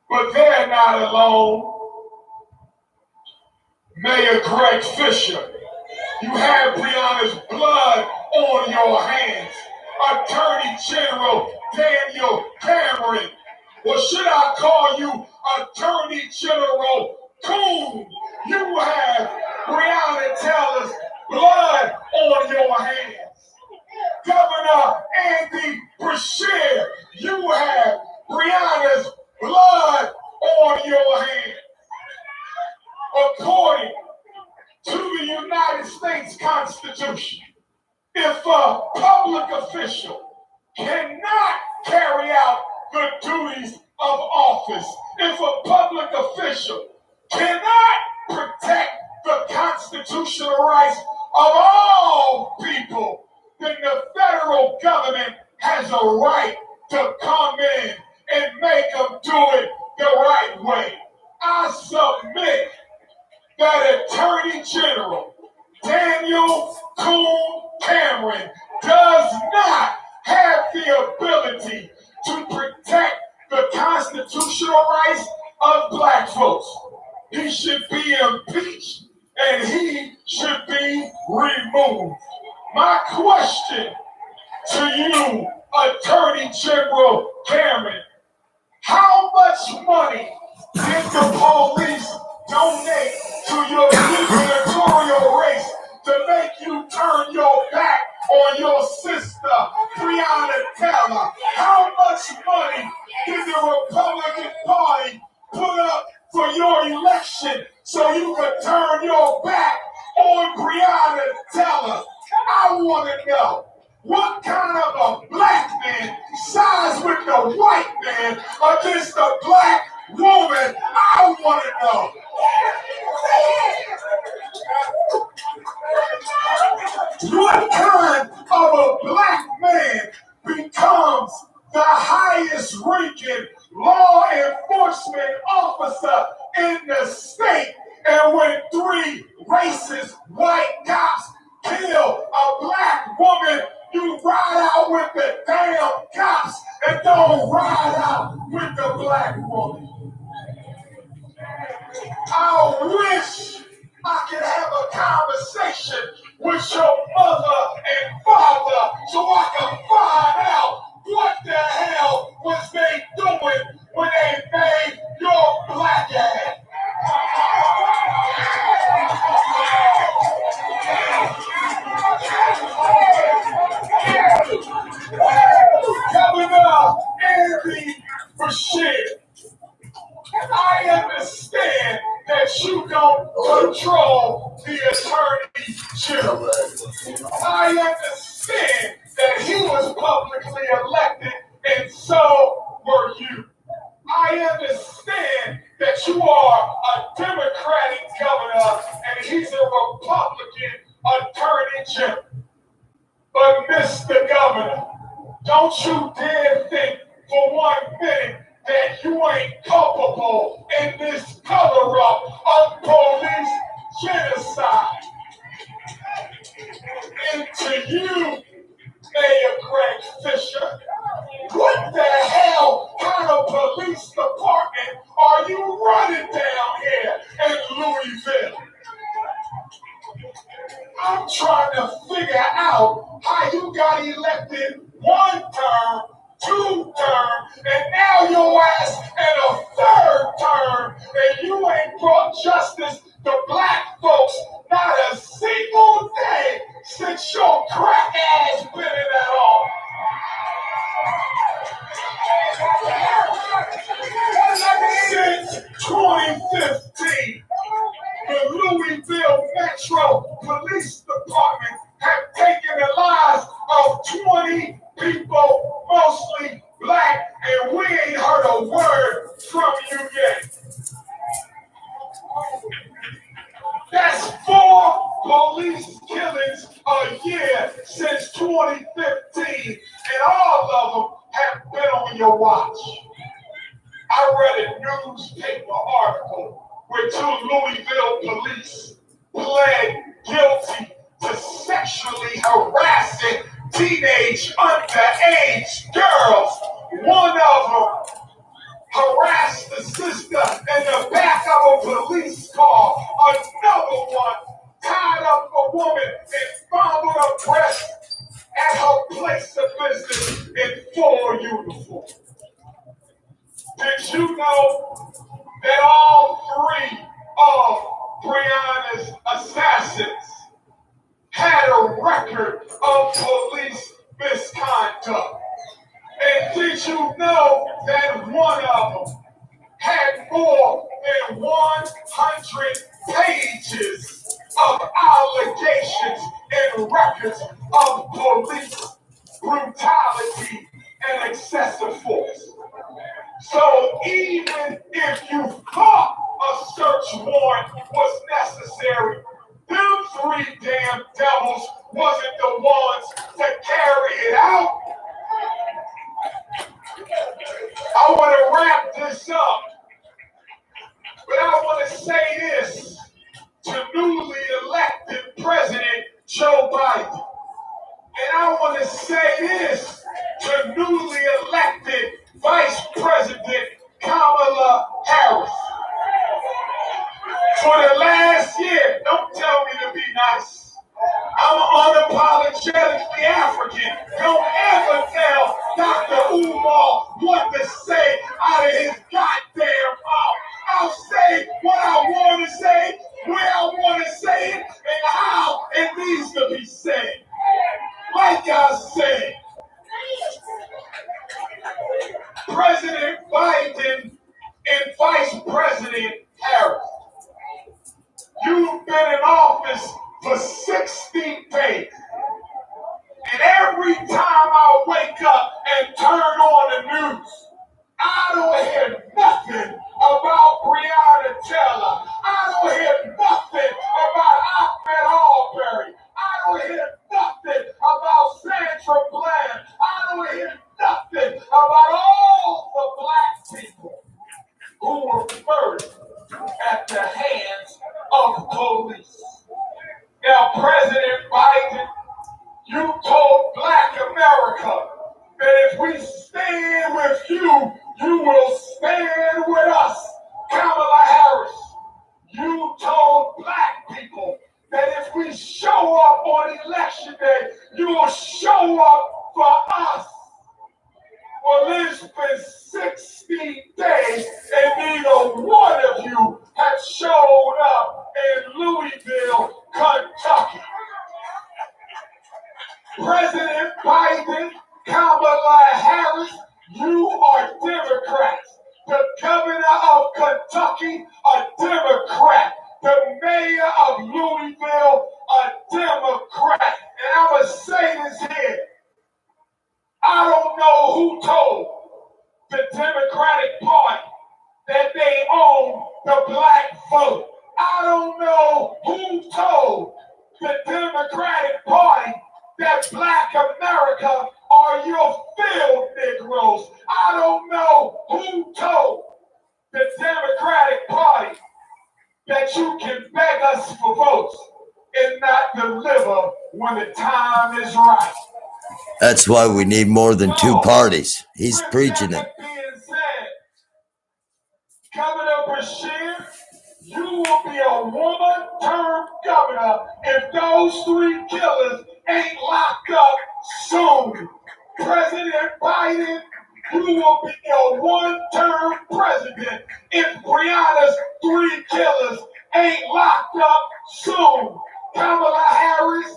But they're not alone. Mayor Greg Fisher, you have Brianna's blood on your hands. Attorney General Daniel Cameron, or should I call you Attorney General Coon? You have Breonna Taylor's blood on your hands. Governor Andy Beshear, you have Brianna's blood on your hands. According to the United States Constitution, if a public official cannot carry out the duties of office, if a public official cannot protect the constitutional rights of all people, then the federal government has a right to come in and make them do it the right way. I submit that Attorney General Daniel Coon Cameron does not have the ability to protect the constitutional rights of Black folks. He should be impeached and he should be removed. My question to you, Attorney General Cameron, how much money did the police donate to your gubernatorial race to make you turn your back on your sister, Breonna Taylor? How much money did the Republican Party put up for your election so you could turn your back on Breonna Taylor? I want to know, what kind of a Black man sides with the white man against a Black woman? I want to know. What kind of a Black man becomes the highest ranking law enforcement officer in the state, and when 3 racist white cops kill a Black woman, you ride out with the damn cops and don't ride out with the Black woman? I wish I could have a conversation with your mother and father so I can find out what the hell was they doing when they made your Black ass. Governor Andy Beshear, I understand that you don't control the Attorney General. I understand that he was publicly elected and so were you. I understand that you are a Democratic governor and he's a Republican Attorney General. But Mr. Governor, don't you dare think for 1 minute that you ain't culpable in this cover-up of police genocide. And to you, Mayor Greg Fisher, what the hell to figure out how you got elected 1 term, 2 terms, and now your ass in a 3rd term, and you ain't brought justice to black folks not a single day since your crack ass been in that office. Since 2015, the Louisville Metro Police Department have taken the lives of 20 people, mostly black, and we ain't heard a word from you yet. That's 4 police killings a year since 2015, and all of them have been on your watch. I read a newspaper article where 2 Louisville police pled guilty to sexually harassing teenage underage girls. One of them harassed the sister in the back of a police car. Another one tied up a woman and fondled her breast at her place of business in full uniform. Did you know that all 3 of Brianna's assassins had a record of police misconduct? And did you know that one of them had more than 100 pages of allegations and records of police brutality and excessive force? So even if you thought a search warrant was necessary, them 3 damn devils wasn't the ones to carry it out. I want to wrap this up, but I want to say this to newly elected President Joe Biden. And I want to say this to newly elected Vice President Kamala Harris. For the last year, don't tell me to be nice. I'm unapologetically African. Don't ever tell Dr. Umar what to say out of his goddamn mouth. I'll say what I want to say, where I want to say it, and how it needs to be said. Like I said, President Biden and Vice President Harris, you've been in office for 60 days. And every time I wake up and turn on the news, I don't hear nothing about Breonna Taylor. I don't hear nothing about Ahmaud Arbery. I don't hear nothing about Sandra Bland. I don't hear nothing about all the black people who were murdered at the hands of police. Now, President Biden, you told Black America that if we stand with you, you will stand with us. Kamala Harris, you told black people that if we show up on election day, you will show up for us. Well, it's been 60 days and neither one of you have showed up in Louisville, Kentucky. President Biden, Kamala Harris, you are Democrats. The governor of Kentucky, a Democrat. The mayor of Louisville, a Democrat. And I'm going to say this here. I don't know who told the Democratic Party that they own the black vote. I don't know who told the Democratic Party that black America are your field Negroes. I don't know who told the Democratic Party that you can beg us for votes and not deliver when the time is right. That's why we need more than 2 parties. He's preaching it. Governor Bashir You will be a one-term governor if those three killers ain't locked up soon. President Biden, you will be a one-term president if Brianna's three killers ain't locked up soon. Kamala Harris,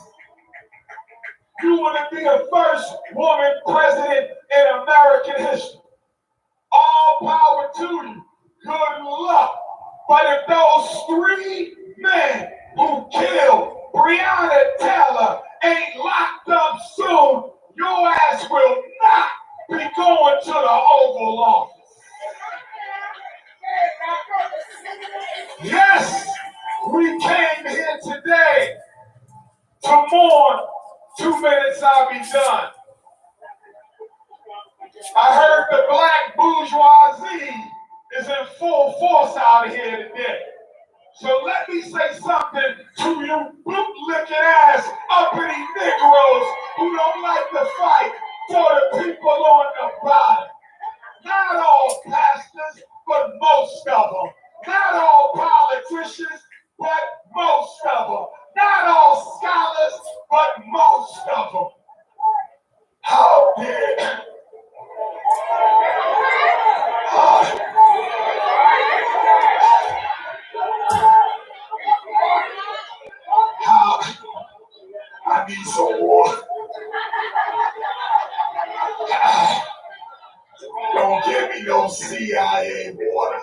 you want to be the first woman president in American history. All power to you. Good luck. But if those three men who killed Breonna Taylor ain't locked up soon, your ass will not be going to the Oval Office. Yes, we came here today to mourn. 2 minutes, I'll be done. I heard the black bourgeoisie is in full force out here today. So let me say something to you boot-licking ass uppity Negroes who don't like to fight for the people on the bottom. Not all pastors, but most of them. Not all politicians, but most of them. Not all scholars, but most of them. How dare I need some water. Don't give me no CIA water.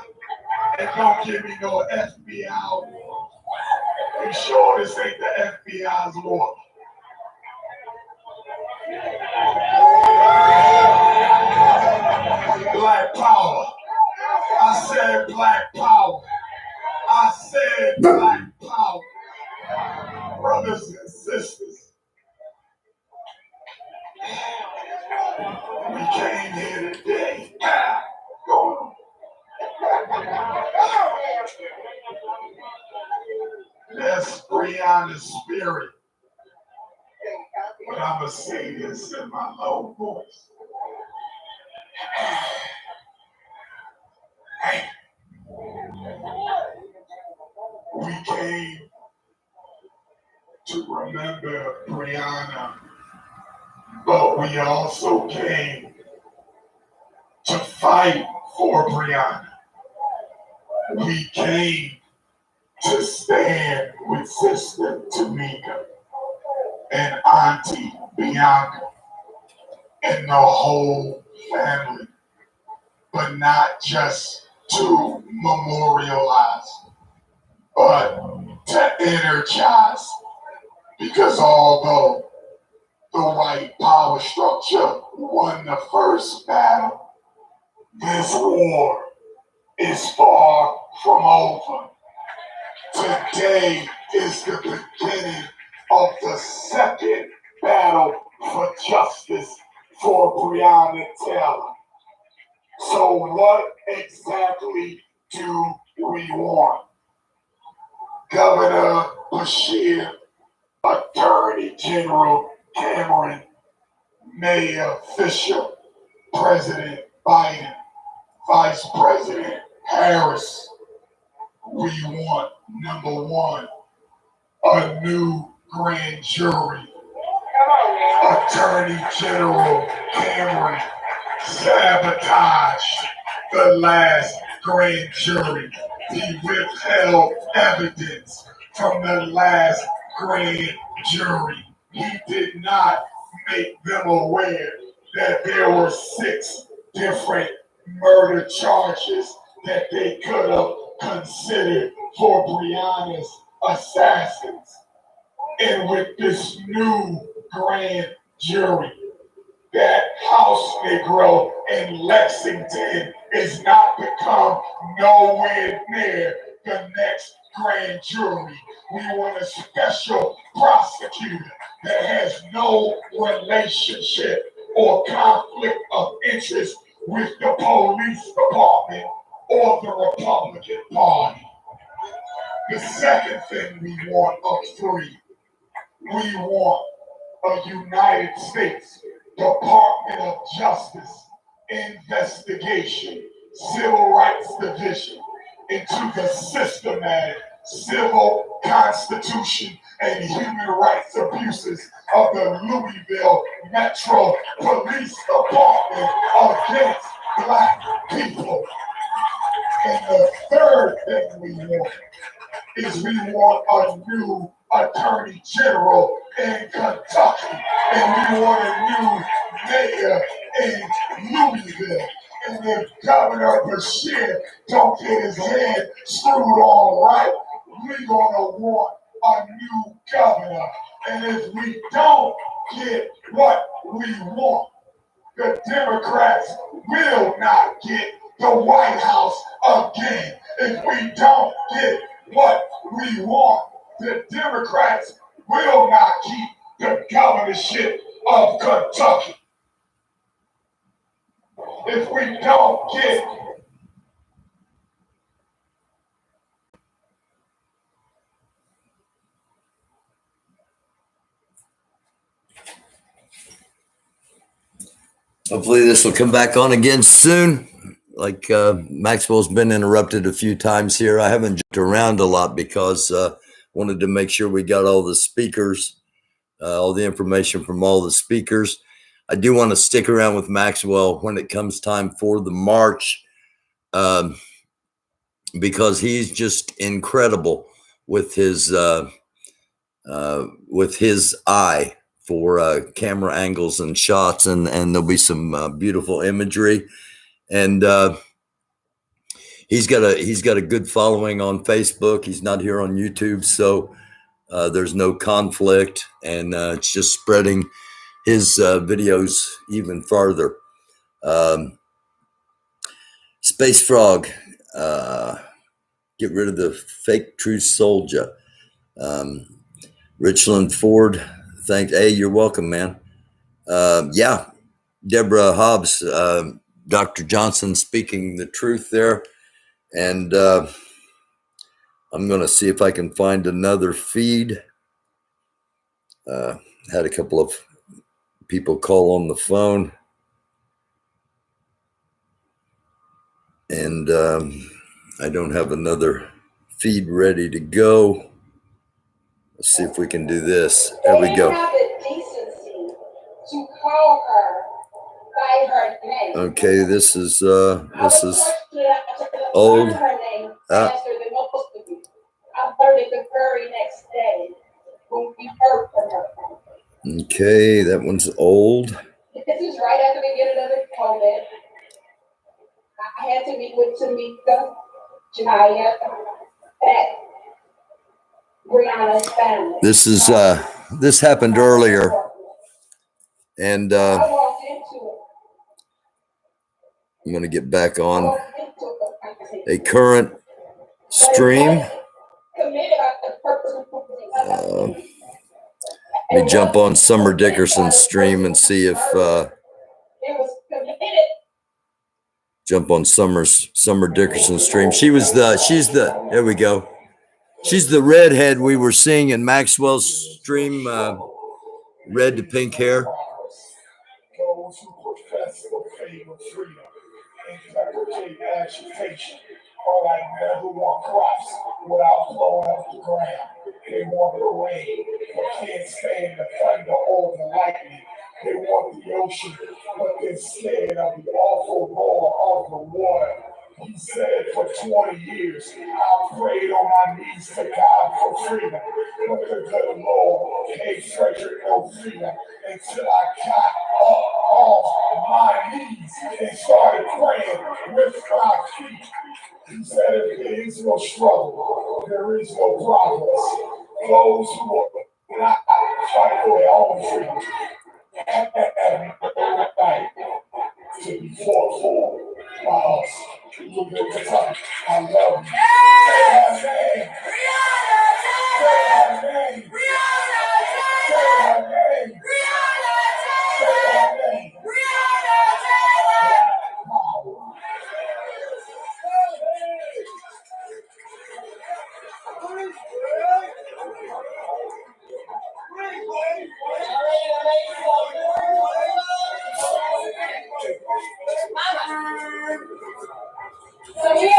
And don't give me no FBI water. You sure this ain't the FBI's water? Black power. I said black power. I said black power. Brothers and sisters, we came here today. Going on. That's Brianna's spirit. But I'm going to say this in my low voice. We came to remember Brianna, but we also came to fight for Brianna. We came to stand with Sister Tamika and Auntie Bianca and the whole family, but not just to memorialize, but to energize. Because although the white power structure won the first battle, this war is far from over. Today is the beginning of the second battle for justice for Breonna Taylor. So what exactly do we want? Governor Bashir, Attorney General Cameron, Mayor Fisher, President Biden, Vice President Harris. We want, number one, a new grand jury. Attorney General Cameron sabotaged the last grand jury. He withheld evidence from the last grand jury. He did not make them aware that there were 6 different murder charges that they could have considered for Brianna's assassins. And with this new grand jury, that House Negro in Lexington is not become nowhere near the next grand jury. We want a special prosecutor that has no relationship or conflict of interest with the police department or the Republican Party. The second thing we want of 3, we want a United States Department of Justice investigation, Civil Rights Division, into the systematic civil constitution and human rights abuses of the Louisville Metro Police Department against Black people. And the third thing we want is we want a new attorney general in Kentucky, and we want a new mayor in Louisville. And if Governor Bashir don't get his head screwed on right, we're gonna want a new governor. And if we don't get what we want, the Democrats will not get the White House again. If we don't get what we want, the Democrats will not keep the governorship of Kentucky. If we don't get Hopefully this will come back on again soon. Like Maxwell's been interrupted a few times here. I haven't jumped around a lot because wanted to make sure we got all the speakers, all the information from all the speakers. I do want to stick around with Maxwell when it comes time for the march, because he's just incredible with his eye for camera angles and shots, and there'll be some beautiful imagery. And he's got a good following on Facebook. He's not here on YouTube, so there's no conflict, and it's just spreading his videos even farther. Space Frog, get rid of the fake true soldier. Richland Ford, hey, you're welcome, man. Yeah, Deborah Hobbs, Dr. Johnson speaking the truth there. And I'm going to see if I can find another feed. Had a couple of people call on the phone. And I don't have another feed ready to go. Let's see if we can do this. There we go. Have the decency to call her by her name. Okay, this is old. I heard it the very next day when we heard from her. Okay, that one's old. This is right after the beginning of the COVID. I had to meet with Tamika, Jaya, at Brianna's family. This happened earlier, and I walked into it. I'm going to get back on a current stream. Let me jump on Summer Dickerson's stream and see if jump on Summer Dickerson's stream. She's the there we go. She's the redhead we were seeing in Maxwell's stream, red to pink hair. Those who profess the faith of freedom and fabricate agitation are like men who want crops without blowing up the ground. They want the rain, but can't stand the thunder or the lightning. They want the ocean, but they're scared of the awful roar of the water. He said for 20 years, I prayed on my knees to God for freedom, but the good Lord gave Frederick no freedom until I got up off my knees and started praying with my feet. He said if there is no struggle, there is no progress. Those who will not fight for their own freedom have no right to be fought for by us. Louisville Kentucky, I love you. Say her name. Brianna Taylor. Say her name. Brianna Taylor. Say her name. Brianna Taylor. Say her name. Brianna Taylor. So we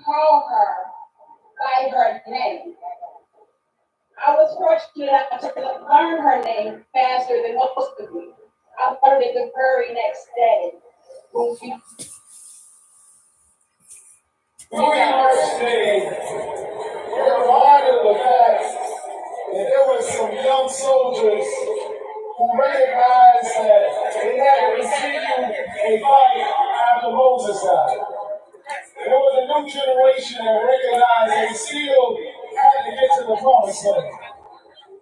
call her by her name. I was fortunate enough to learn her name faster than most of you. I learned it the very next day. We're reminded of the fact that there were some young soldiers who recognized that they had to continue a fight after Moses died. There was a new generation that recognized they still had to get to the promised land.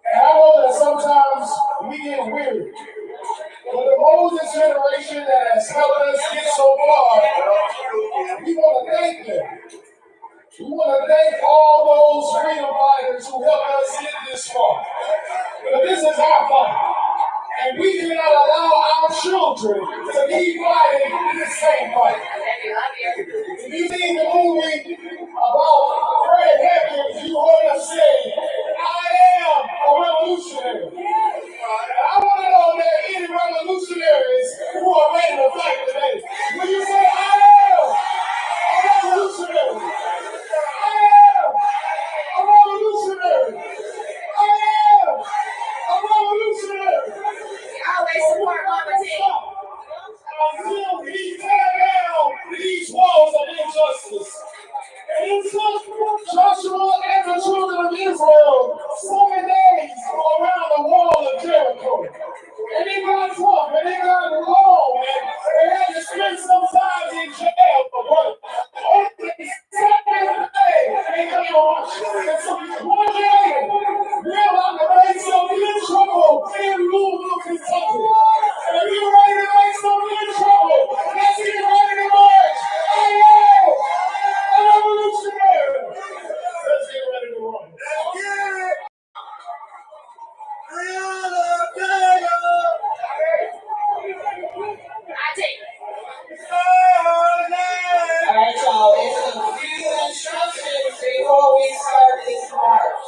And I know that sometimes we get weary. But the Moses generation that has helped us get so far, we want to thank them. We want to thank all those freedom fighters who helped us get this far. But this is our fight. And we cannot allow our children to keep fighting this same fight. If you seen the movie about Fred Hampton, you heard him say, I am a revolutionary. And I want to know if there are any revolutionaries who are ready to fight today. Will you say, I am a revolutionary? I am a revolutionary. I am a revolutionary. Always support Mama T. Until he tear down these walls of injustice. And it took Joshua and the children of Israel 7 days to go around the wall of Jericho. And it got tough, and it got long, and they had to spend some time in jail. But only 7 days they came on. And so one day, we're about to make some good trouble in Louisville, Kentucky. And if you're ready to make some good trouble, let's get ready to march. I am a revolutionary. Let's get ready to run. Breonna Taylor. I take it. All right, y'all. It's a few instructions before we start this march.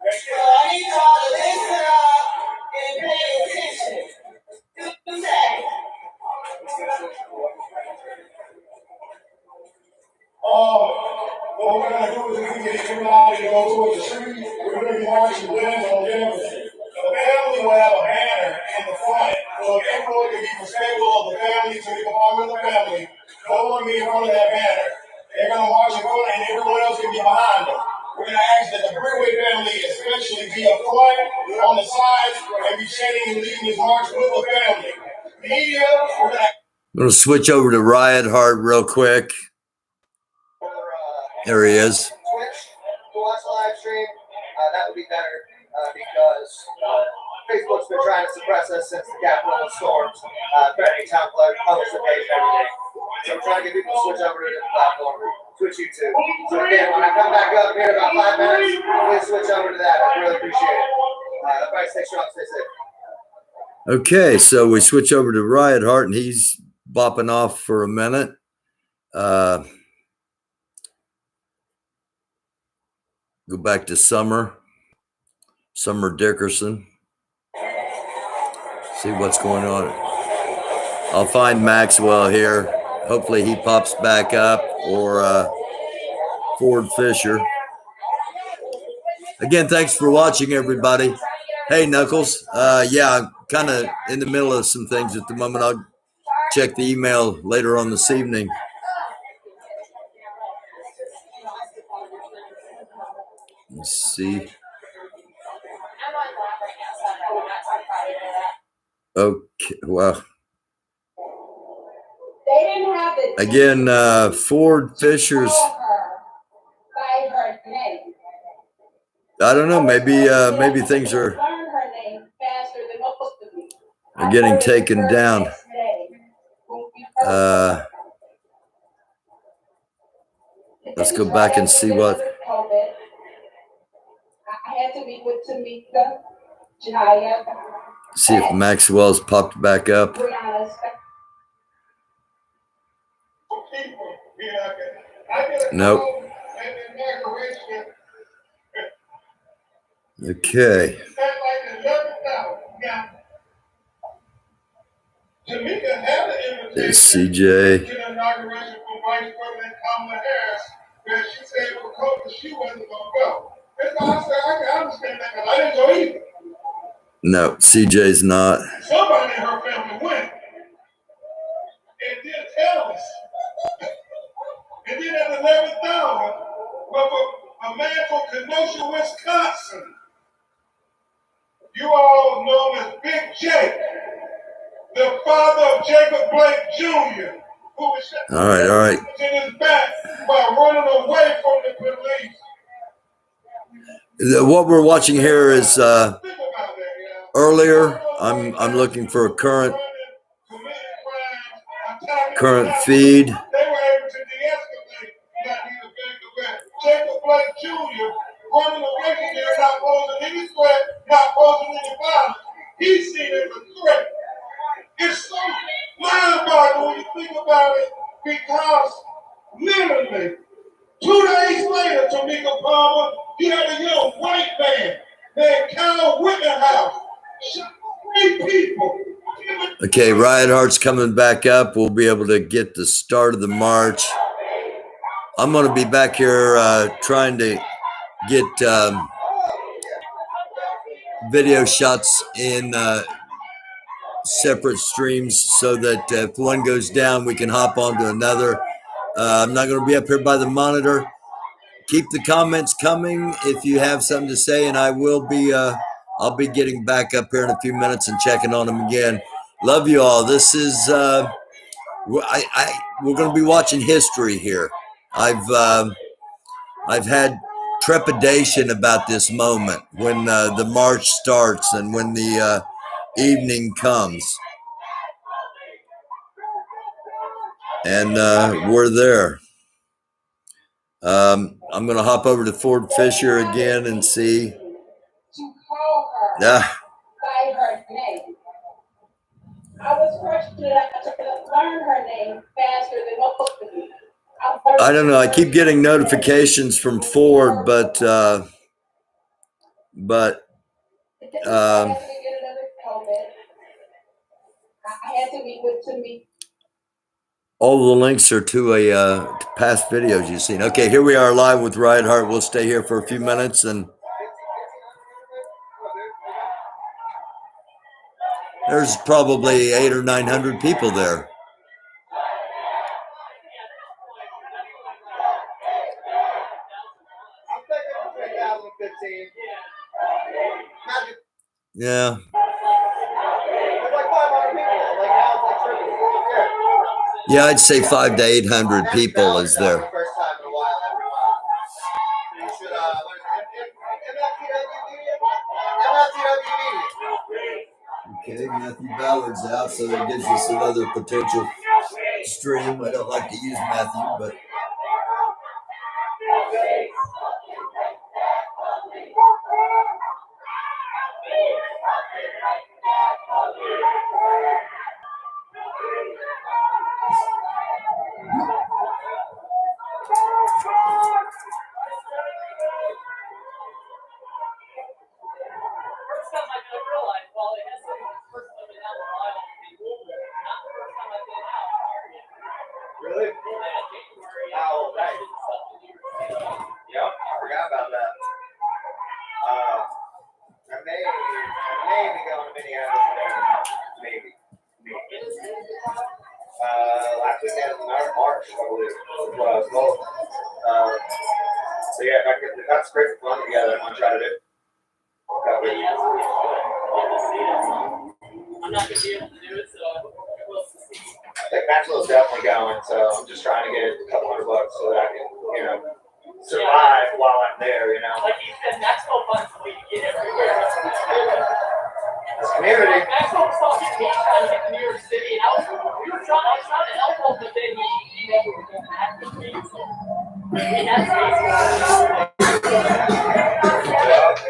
So I need y'all to listen up and pay attention. Do that. What we're going to do is we're going to get everybody to go towards the street. We're going to be marching with on Jefferson. The family will have a banner in the front, so if everyone can be respectful of the family, so they can honor the family, no one be in front of that banner. They're going to march in front, and everyone else can be behind them. We're going to ask that the Breonna family especially be up front, on the sides, and be chanting and leading this march with the family. Media, we're going to... I'm going to switch over to Riot Heart real quick. There he is. Twitch to watch the live stream, that would be better because Facebook's been trying to suppress us since the Capitol storms, threatening town clerk, publish the page every day. So we're trying to get people to switch over to a different platform, Twitch YouTube. So again, when I come back up here in about 5 minutes, please switch over to that. I really appreciate it. Everybody stay strong, stay safe. Okay, so we switch over to Riot Heart, and he's bopping off for a minute. Go back to Summer Dickerson. See what's going on. I'll find Maxwell here. Hopefully he pops back up, or Ford Fisher. Again, thanks for watching, everybody. Hey, Knuckles. Yeah, I'm kind of in the middle of some things at the moment. I'll check the email later on this evening. Let's see. Okay, well. Again, Ford Fisher's. I don't know. Maybe things are getting taken down. Let's go back and see what. See if Maxwell's popped back up. Nope. Okay. There's CJ. wasn't gonna go. That's why I said I can understand that because I didn't go either. No, CJ's not. Somebody in her family went and didn't tell us. And then at 11,000, a man from Kenosha, Wisconsin, you all know him as Big Jake, the father of Jacob Blake Jr., who was shot All right. in his back while running away from the police. What we're watching here is Think about that, yeah. earlier. I'm looking for a current feed. They were able to de-escalate that event. Jacob Blake Jr. running away from there, not posing any threat, not posing any violence. He's seen as a threat. It's so mind-boggling when you think about it, because literally 2 days later, Tamika Palmer, you had a young white man named Kyle Wittenhouse shot 3 people. Okay, Riot Heart's coming back up. We'll be able to get the start of the march. I'm going to be back here trying to get video shots in separate streams so that if one goes down, we can hop onto another. I'm not going to be up here by the monitor. Keep the comments coming if you have something to say, and I will be. I'll be getting back up here in a few minutes and checking on them again. Love you all. This is we're going to be watching history here. I've had trepidation about this moment when the march starts and when the evening comes, and we're there. I'm going to hop over to Ford Fisher again and see. To call her by her name. I was fortunate enough to learn her name faster than most of you. I don't know. I keep getting notifications from Ford, but all the links are to a past videos you've seen. Okay, here we are live with Riot Heart. We'll stay here for a few minutes, and there's probably 800 or 900 people there. Yeah. Yeah, I'd say 500 to 800 people is there. Okay, Matthew Ballard's out, so that gives us another potential stream. I don't like to use Matthew, but Really? Oh, right. Yep, I forgot about that. I may be going to Minneapolis. Maybe. Last weekend in March, I believe, is what I was told. So yeah, if that's great fun together, I'm gonna try to do. I'm not gonna be able to do it, so we'll see. I think Maxwell's definitely going, so I'm just trying to get a couple $100 so that I can, survive while I'm there, Like he said, Maxwell funds the way you get everywhere. It's community. Maxwell was talking to me, trying to get to New York City, and I was trying to help him, but then he never was going to act with me, so we had to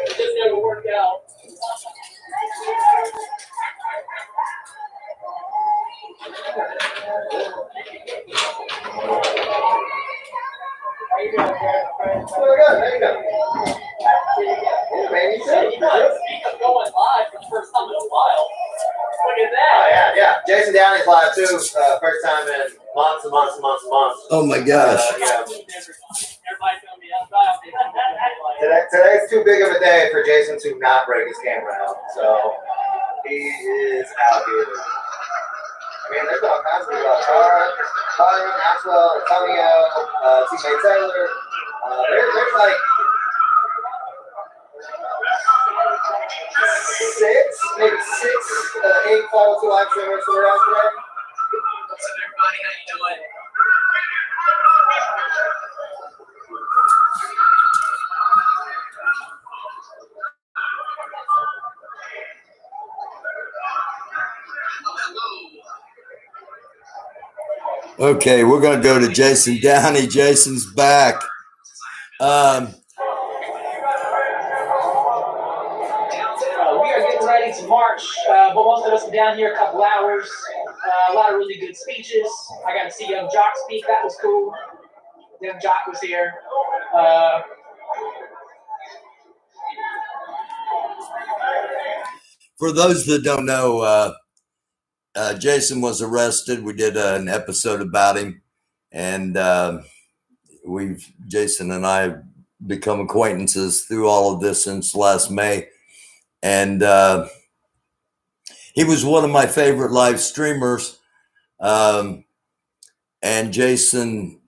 it just never worked out. There you go. He said he was. Speaking of going live for the first time in a while. Look at that. Oh, yeah. Jason Downey's live too. First time in months and months and months and months. oh my gosh. Yeah. Everybody's going to be outside. Today's too big of a day for Jason to not break his camera out, so he is out here. I mean, there's all kinds of people out Tara, Maxwell, Antonio, teammate Taylor. There's like maybe six, 8 502 live streamers who are out today. What's up, everybody? How you doing? Okay, we're going to go to Jason Downey. Jason's back. We are getting ready to march, but most of us are down here a couple hours. A lot of really good speeches. I got to see Young Jock speak. That was cool. Young Jock was here. For those that don't know, Jason was arrested. We did an episode about him, and Jason and I have become acquaintances through all of this since last May. And he was one of my favorite live streamers. And Jason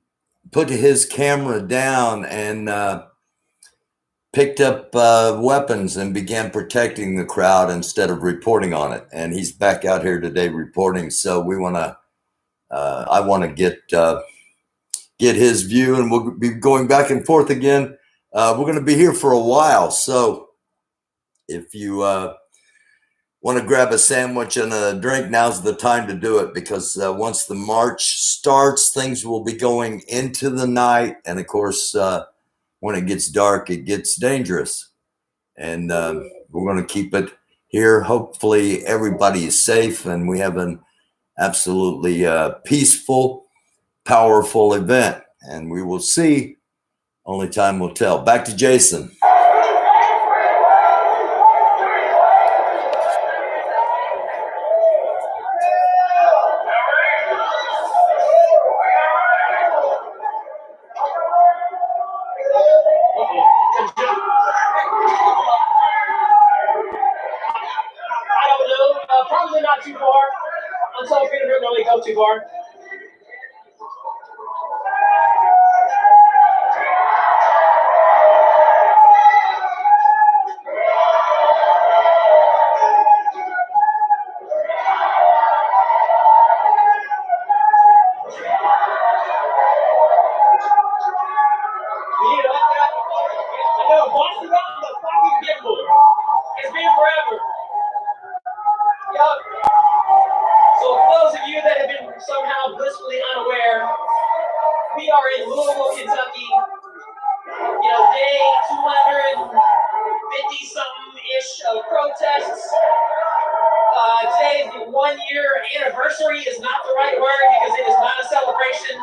put his camera down and picked up weapons and began protecting the crowd instead of reporting on it. And he's back out here today reporting. So we want to, I want to get his view, and we'll be going back and forth again. We're going to be here for a while. So if you want to grab a sandwich and a drink, now's the time to do it, because once the march starts, things will be going into the night. And of course, when it gets dark, it gets dangerous. And we're going to keep it here. Hopefully everybody is safe and we have an absolutely peaceful, powerful event. And we will see. Only time will tell. Back to Jason. Probably not too far. I'm telling people don't really go too far. I know Boston got the fucking gimbal. It's been forever. Yup. So for those of you that have been somehow blissfully unaware, we are in Louisville, Kentucky. You know, day 250-something-ish of protests. Today is the 1-year anniversary. Is not the right word because it is not a celebration.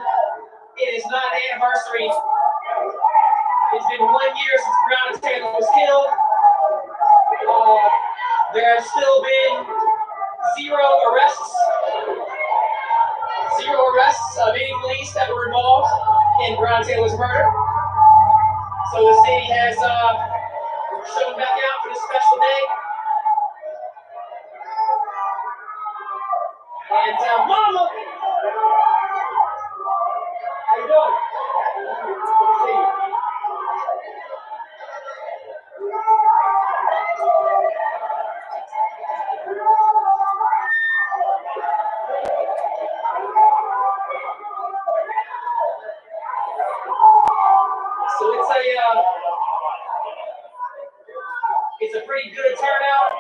It is not an anniversary. It's been 1 year since Breonna Taylor was killed. There have still been zero arrests of any police that were involved in Breonna Taylor's murder. So the city has shown back out for this special day. And Mama, how you doing? Good to see you. So it's a pretty good turnout.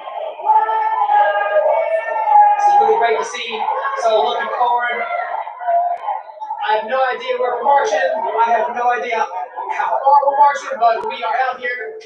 It's really great to see. So looking forward. I have no idea where we're marching. I have no idea how far we're marching, but we are out here.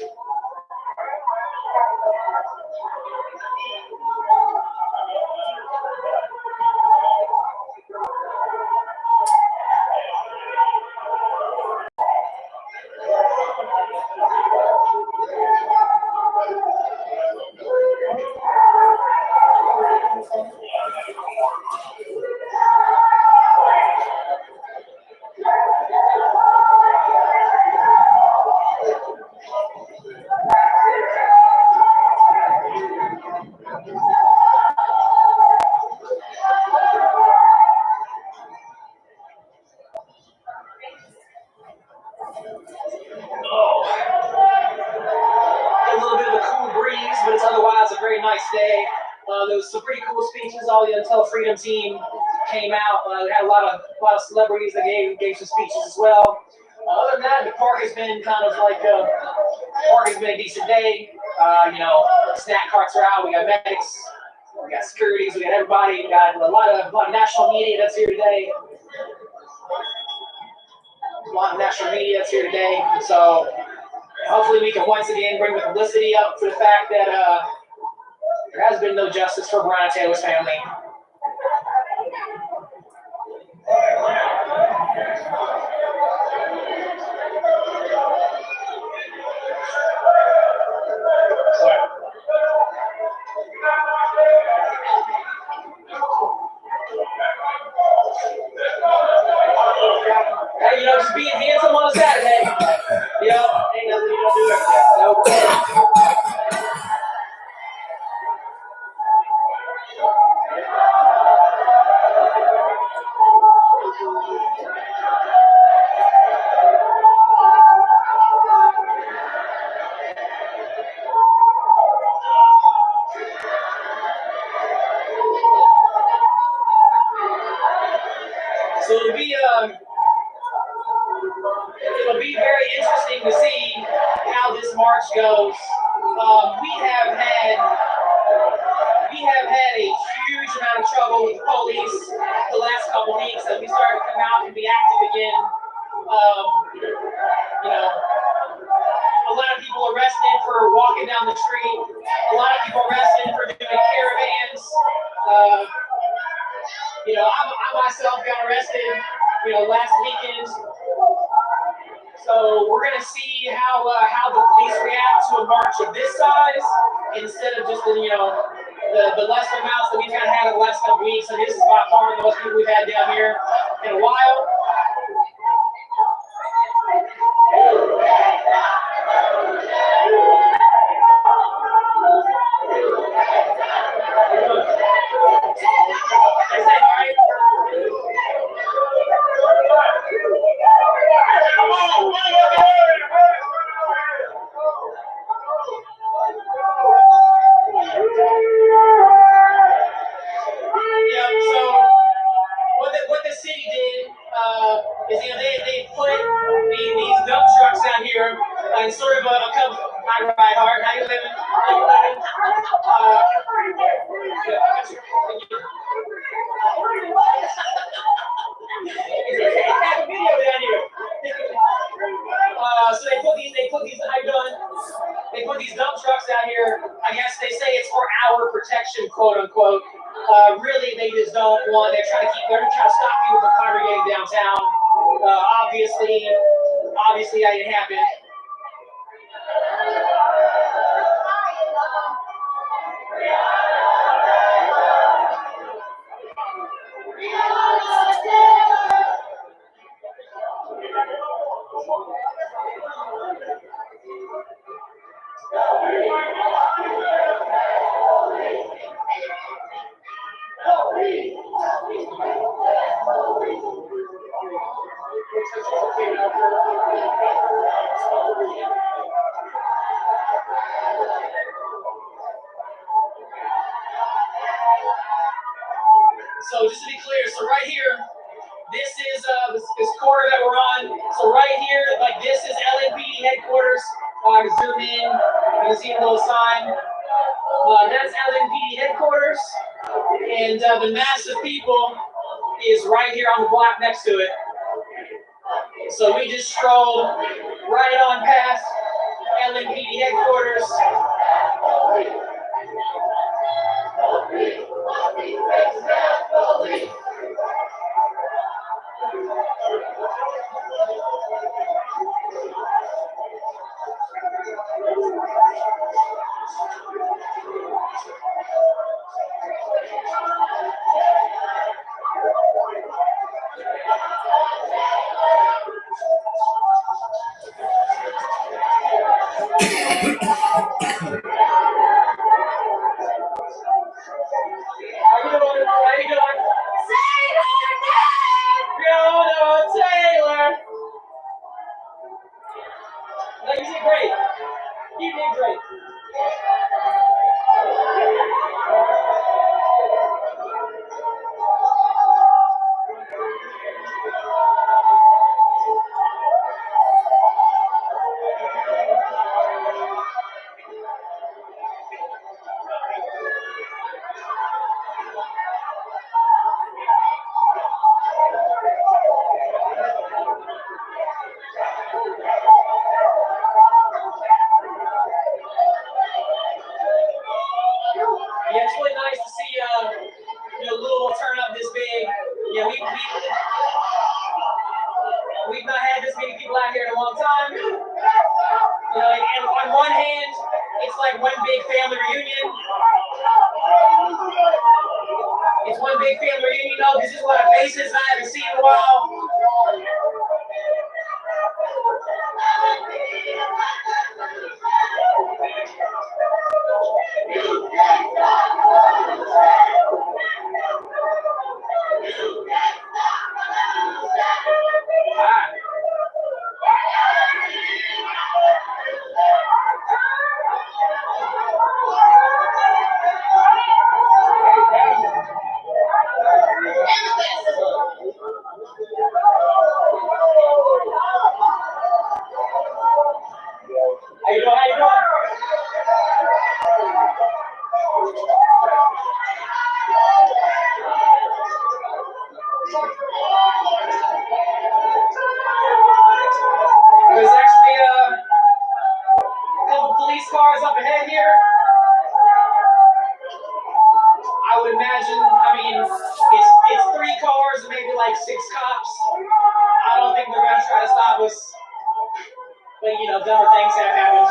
but it's otherwise a very nice day. There was some pretty cool speeches. All the Until Freedom team came out. We had a lot of celebrities that gave some speeches as well. Other than that, the park has been kind of like park has been a decent day. Snack carts are out. We got medics, we got securities, we got everybody. We got a lot of national media that's here today. So hopefully we can once again bring the publicity up for the fact that there has been no justice for Breonna Taylor's family. Hey, just being handsome on a Saturday. Ain't nothing you don't do. Nope. So it'll be very interesting to see how this march goes. We have had a huge amount of trouble with the police the last couple weeks, and we started to come out and be active again. A lot of people arrested for walking down the street. A lot of people arrested for doing caravans. I myself got arrested, last weekend. So we're gonna see how the police react to a march of this size instead of just the lesser amounts that we've kind of had in the last couple weeks. And this is by far the most people we've had down here in a while. What the city did is they put these dump trucks out here and sort of a couple. Hi, Hart. How you living? Have a video down here. So they put these. How you doing? They put these dump trucks out here. I guess they say it's for our protection, quote unquote. Really, they just don't want. They're trying to stop people from congregating downtown. Obviously, that didn't happen. So just to be clear, right here, this is this corner that we're on. So right here, like this is LNPD headquarters. I can zoom in. You can see a little sign. That's LNPD headquarters, and the mass of people is right here on the block next to it. So we just strolled right on past LNPD headquarters. Breonna Taylor. No, you did great. You did great. Yeah, it's really nice to see Louisville turn up this big. Yeah, we've not had this many people out here in a long time. And on one hand, it's like one big family reunion. It's one big family reunion. This is one of faces I haven't seen in a while. How you doing? There's actually a couple police cars up ahead here. I would imagine, it's 3 cars and maybe like 6 cops. I don't think they're going to try to stop us. But, dumber things have happened.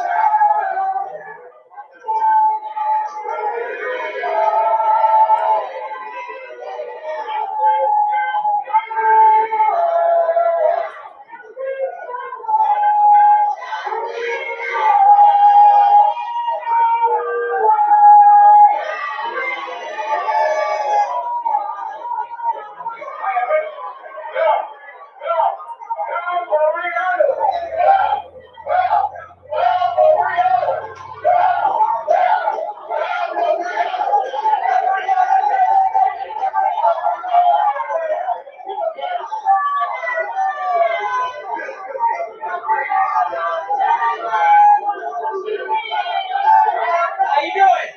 How you doing?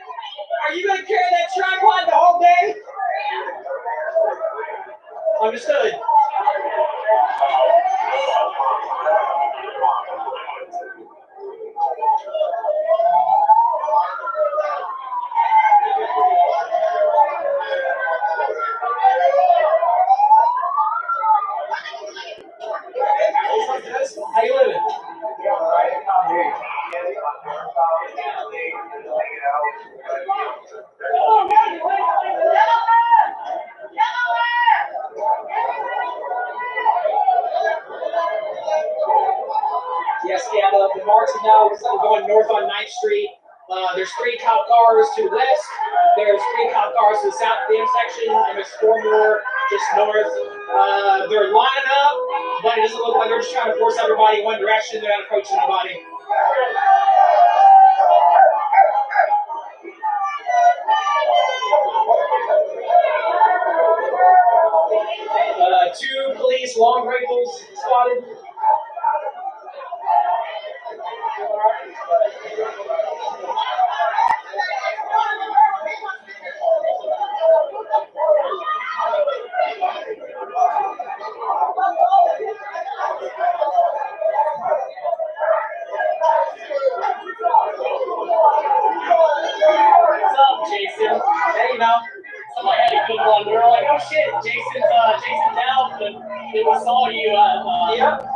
Are you going to carry that tripod the whole day? Understood. How you living? Yes, the march is now going north on 9th Street. There's 3 cop cars to the west. There's 3 cop cars to the south of the intersection, and there's 4 more just north. They're lining up, but it doesn't look like they're just trying to force everybody in one direction. They're not approaching nobody. 2 police long rifles spotted. What's up, Jason? Hey, somebody had a good one. We were like, oh shit, Jason's out, but we saw you.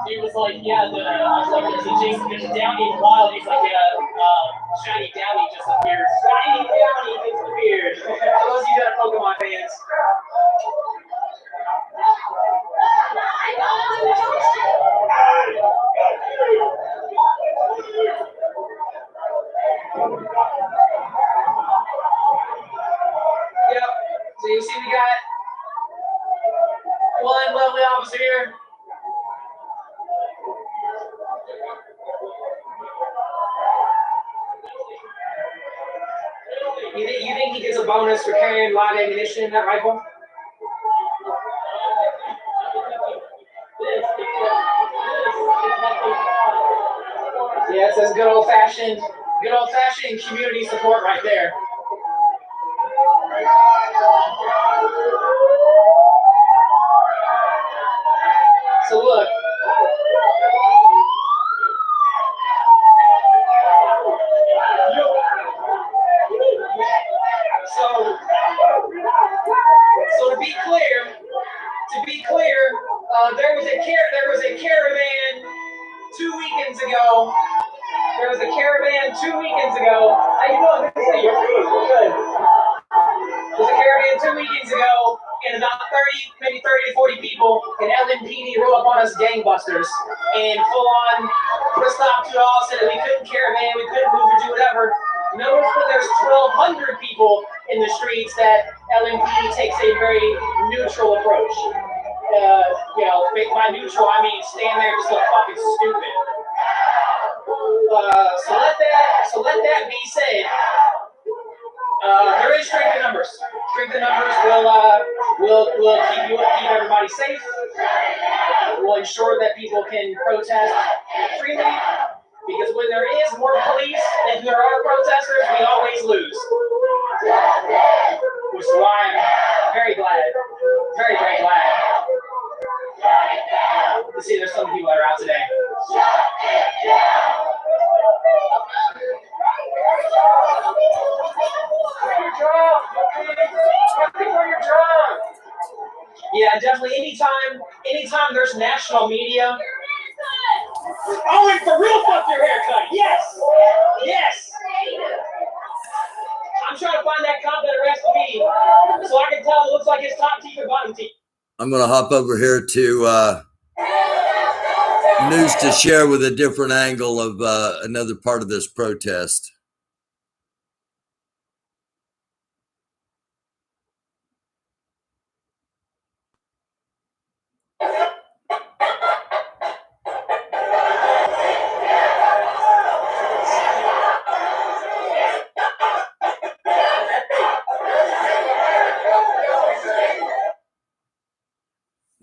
He was like, yeah, I was like, is it Jason? There's a Downey in the wild. He's like, yeah, Shiny Downey just appeared. Shiny Downey disappeared. For those of you that are Pokemon fans. Yep. So you see we got one lovely officer here. You think he gets a bonus for carrying live ammunition in that rifle? Yeah, it says good old fashioned community support right there. So look. So to be clear, there was a caravan 2 weekends ago. There was a caravan 2 weekends ago. How you doing? Good to see you. Good. There was a caravan 2 weekends ago, and about 30, maybe 30 to 40 people, and LMPD rolled up on us gangbusters and full on put a stop to it all, said that we couldn't caravan, we couldn't move or do whatever. Notice when there's 1,200 people in the streets that LMPD takes a very neutral approach. By neutral, I mean stand there just look fucking stupid. So let that be said. There is strength in numbers. Strength in numbers will keep everybody safe. Will ensure that people can protest freely. Because when there is more police than there are protesters, we always lose. Which is why I'm very glad, very, very glad to see there's some people that are out today. Yeah, definitely. Anytime there's national media. Oh, and for real, fuck your haircut. Yes. Yes. I'm trying to find that cop that arrested me, so I can tell it looks like his top teeth or bottom teeth. I'm going to hop over here to news to share with a different angle of another part of this protest.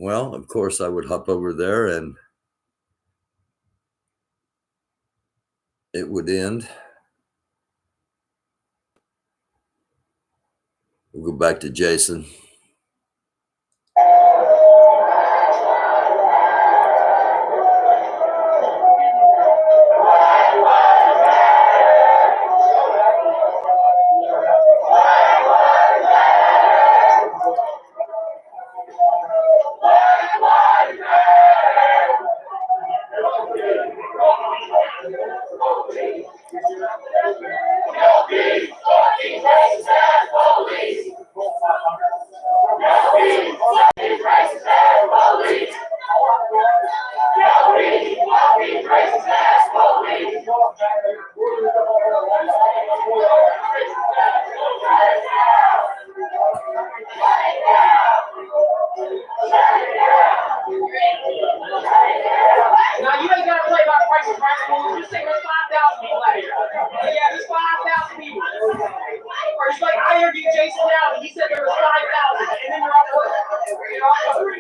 Well, of course, I would hop over there and it would end. We'll go back to Jason. Now you ain't gotta play by price of price rules. Just say there's 5,000 people out here. Yeah, there's 5,000 people. Or just like I interviewed Jason now and he said there was 5,000, and then you're off work. You're off work.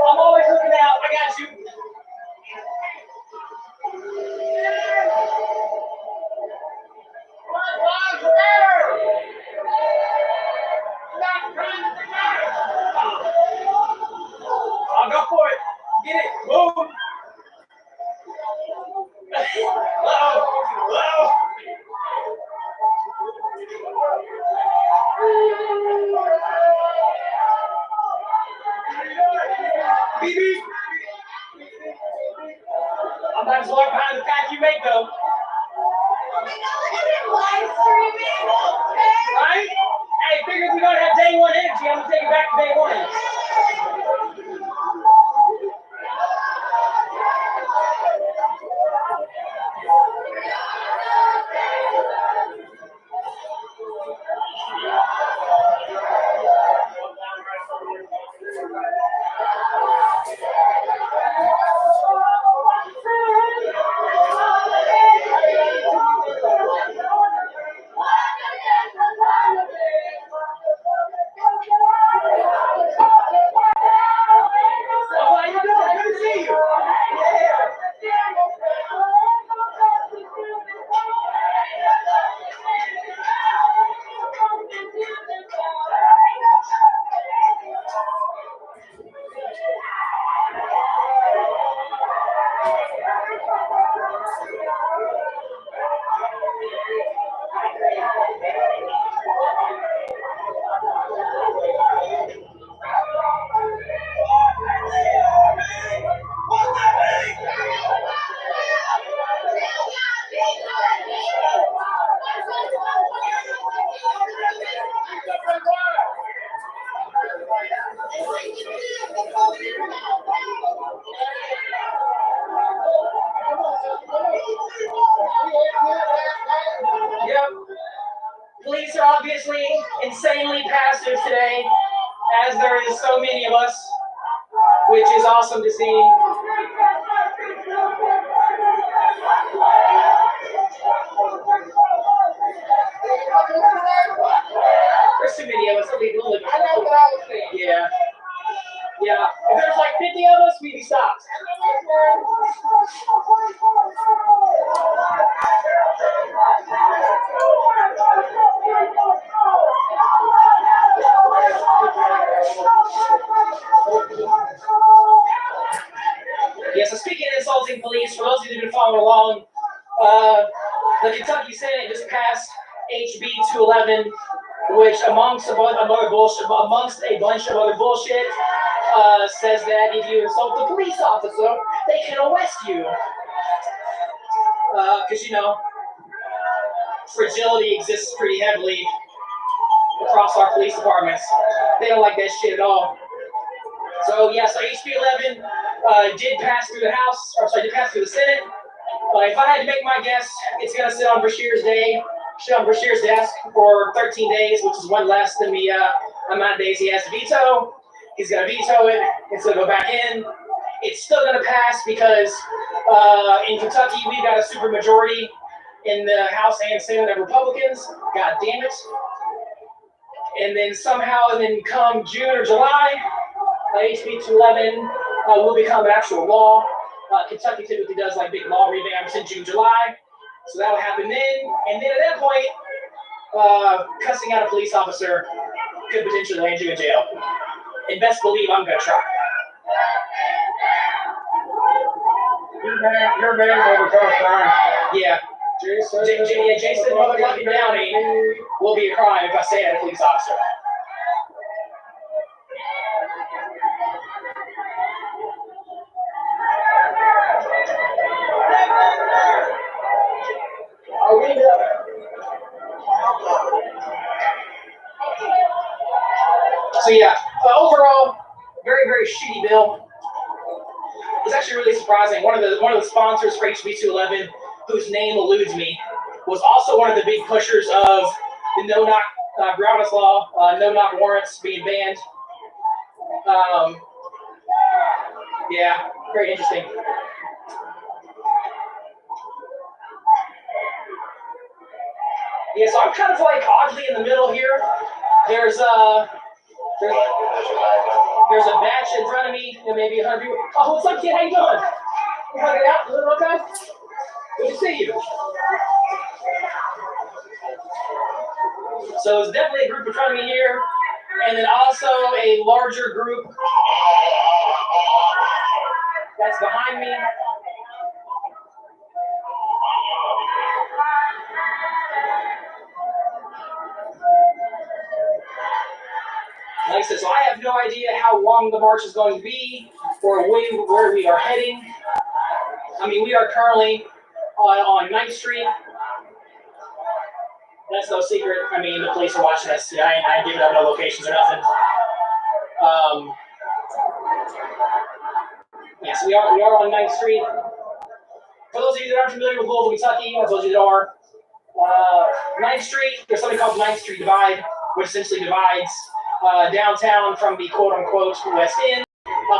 I'm always looking out. I got you. I'll go for it. Get it. Move. BB. I'm about to walk behind the pack you make, though. Right? Hey, figure we're gonna have day one energy. I'm gonna take it back to day one. Yep. Police are obviously insanely passive today, as there is so many of us, which is awesome to see. There's too many of us. We'll live. I know what I was saying. Yeah. Yeah. If there's like 50 of us, we'd be stopped. Yeah, so speaking of insulting police, for those of you who've been following along, the Kentucky Senate just passed HB 211, which amongst a bunch of other bullshit, says that if you insult the police officer, they can arrest you. Because, you know, fragility exists pretty heavily across our police departments. They don't like that shit at all. So, yeah, so HB 11 did pass through the House, or sorry, did pass through the Senate. If I had to make my guess, it's going to sit on Bashir's desk for 13 days, which is one less than the amount of days he has to veto. He's going to veto it. It's going to go back in. It's still going to pass because in Kentucky, we've got a super majority in the House and Senate of Republicans. God damn it. And then somehow, come June or July, HB 211 will become an actual law. Kentucky typically does like big law revamps in June, July. So that will happen then. And then at that point, cussing out a police officer could potentially land you in jail. And best believe I'm going to try. Your name will become a crime. Yeah. Jason motherfucking Downey will be a crime if I say it at a police officer. So yeah, but overall, very, very shitty bill. It's actually really surprising. One of the sponsors for HB 211, whose name eludes me, was also one of the big pushers of the no-knock Brianna's law, no-knock warrants being banned. Yeah, very interesting. Yeah, so I'm kind of like oddly in the middle here. There's a batch in front of me, and maybe 100 people. Oh, what's up, kid? How you doing? You hanging out? You doing okay? Good to see you. So there's definitely a group in front of me here, and then also a larger group that's behind me. Like I said, so I have no idea how long the march is going to be or where we are heading. I mean, we are currently on 9th Street. That's no secret. I mean, the police are watching us. Yeah, I ain't giving up no locations or nothing. Yes, we are on 9th Street. For those of you that aren't familiar with Louisville, Kentucky, I told you that are. 9th Street, there's something called the 9th Street Divide, which essentially divides downtown from the quote-unquote West End.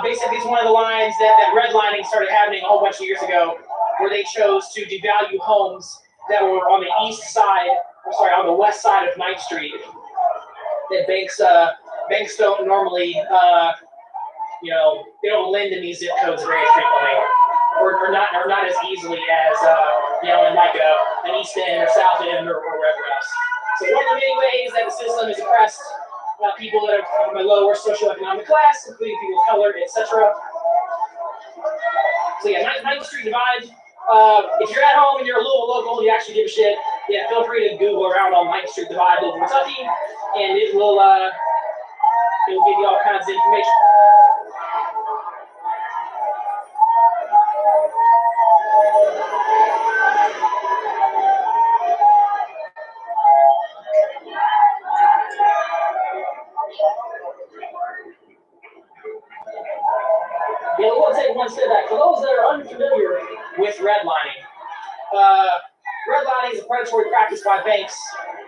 Basically, it's one of the lines that redlining started happening a whole bunch of years ago, where they chose to devalue homes that were on the on the west side of 9th Street. That banks don't normally, they don't lend in these zip codes very frequently, or not as easily as, in like an East End or South End or wherever else. So one of the many ways that the system is oppressed people that are from a lower socioeconomic class, including people of color, etc. So yeah, 9th Street divide. If you're at home and you're a Louisville local, you actually give a shit. Yeah, feel free to Google around on 9th Street divide, Louisville, Kentucky, and it will give you all kinds of information. Yeah, we want to take one step back. For those that are unfamiliar with redlining, redlining is a predatory practice by banks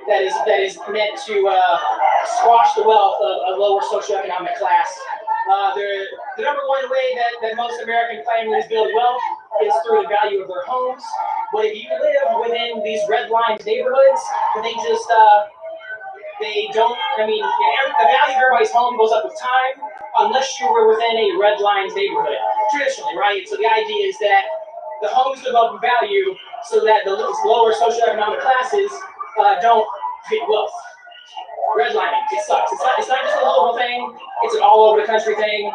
that is meant to squash the wealth of a lower socioeconomic class. The number one way that most American families build wealth is through the value of their homes. But if you live within these redlined neighborhoods, they just they don't. I mean, the value of everybody's home goes up with time, unless you were within a redlined neighborhood, traditionally, right? So the idea is that the homes go up in value so that the lower socioeconomic classes don't get wealth. Redlining, it sucks. It's not just a local thing, it's an all over the country thing.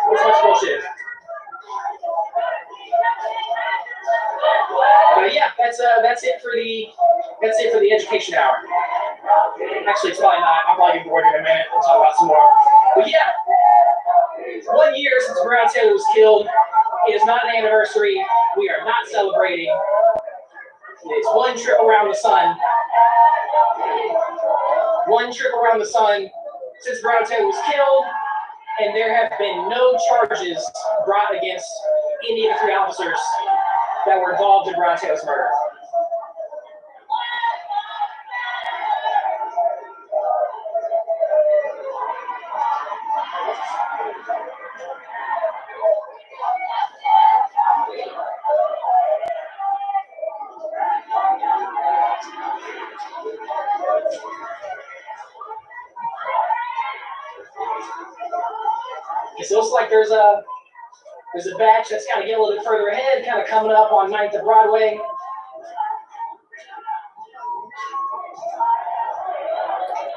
It's much bullshit. But yeah, that's it for the education hour. Actually, it's probably not. I'll probably get bored in a minute. We'll talk about some more. But yeah, 1 year since Breonna Taylor was killed. It is not an anniversary. We are not celebrating. It's one trip around the sun. One trip around the sun since Breonna Taylor was killed, and there have been no charges brought against any of the 3 officers that were involved in Breonna Taylor's murder. So it looks like there's a batch that's kind of getting a little bit further ahead, kind of coming up on 9th and Broadway.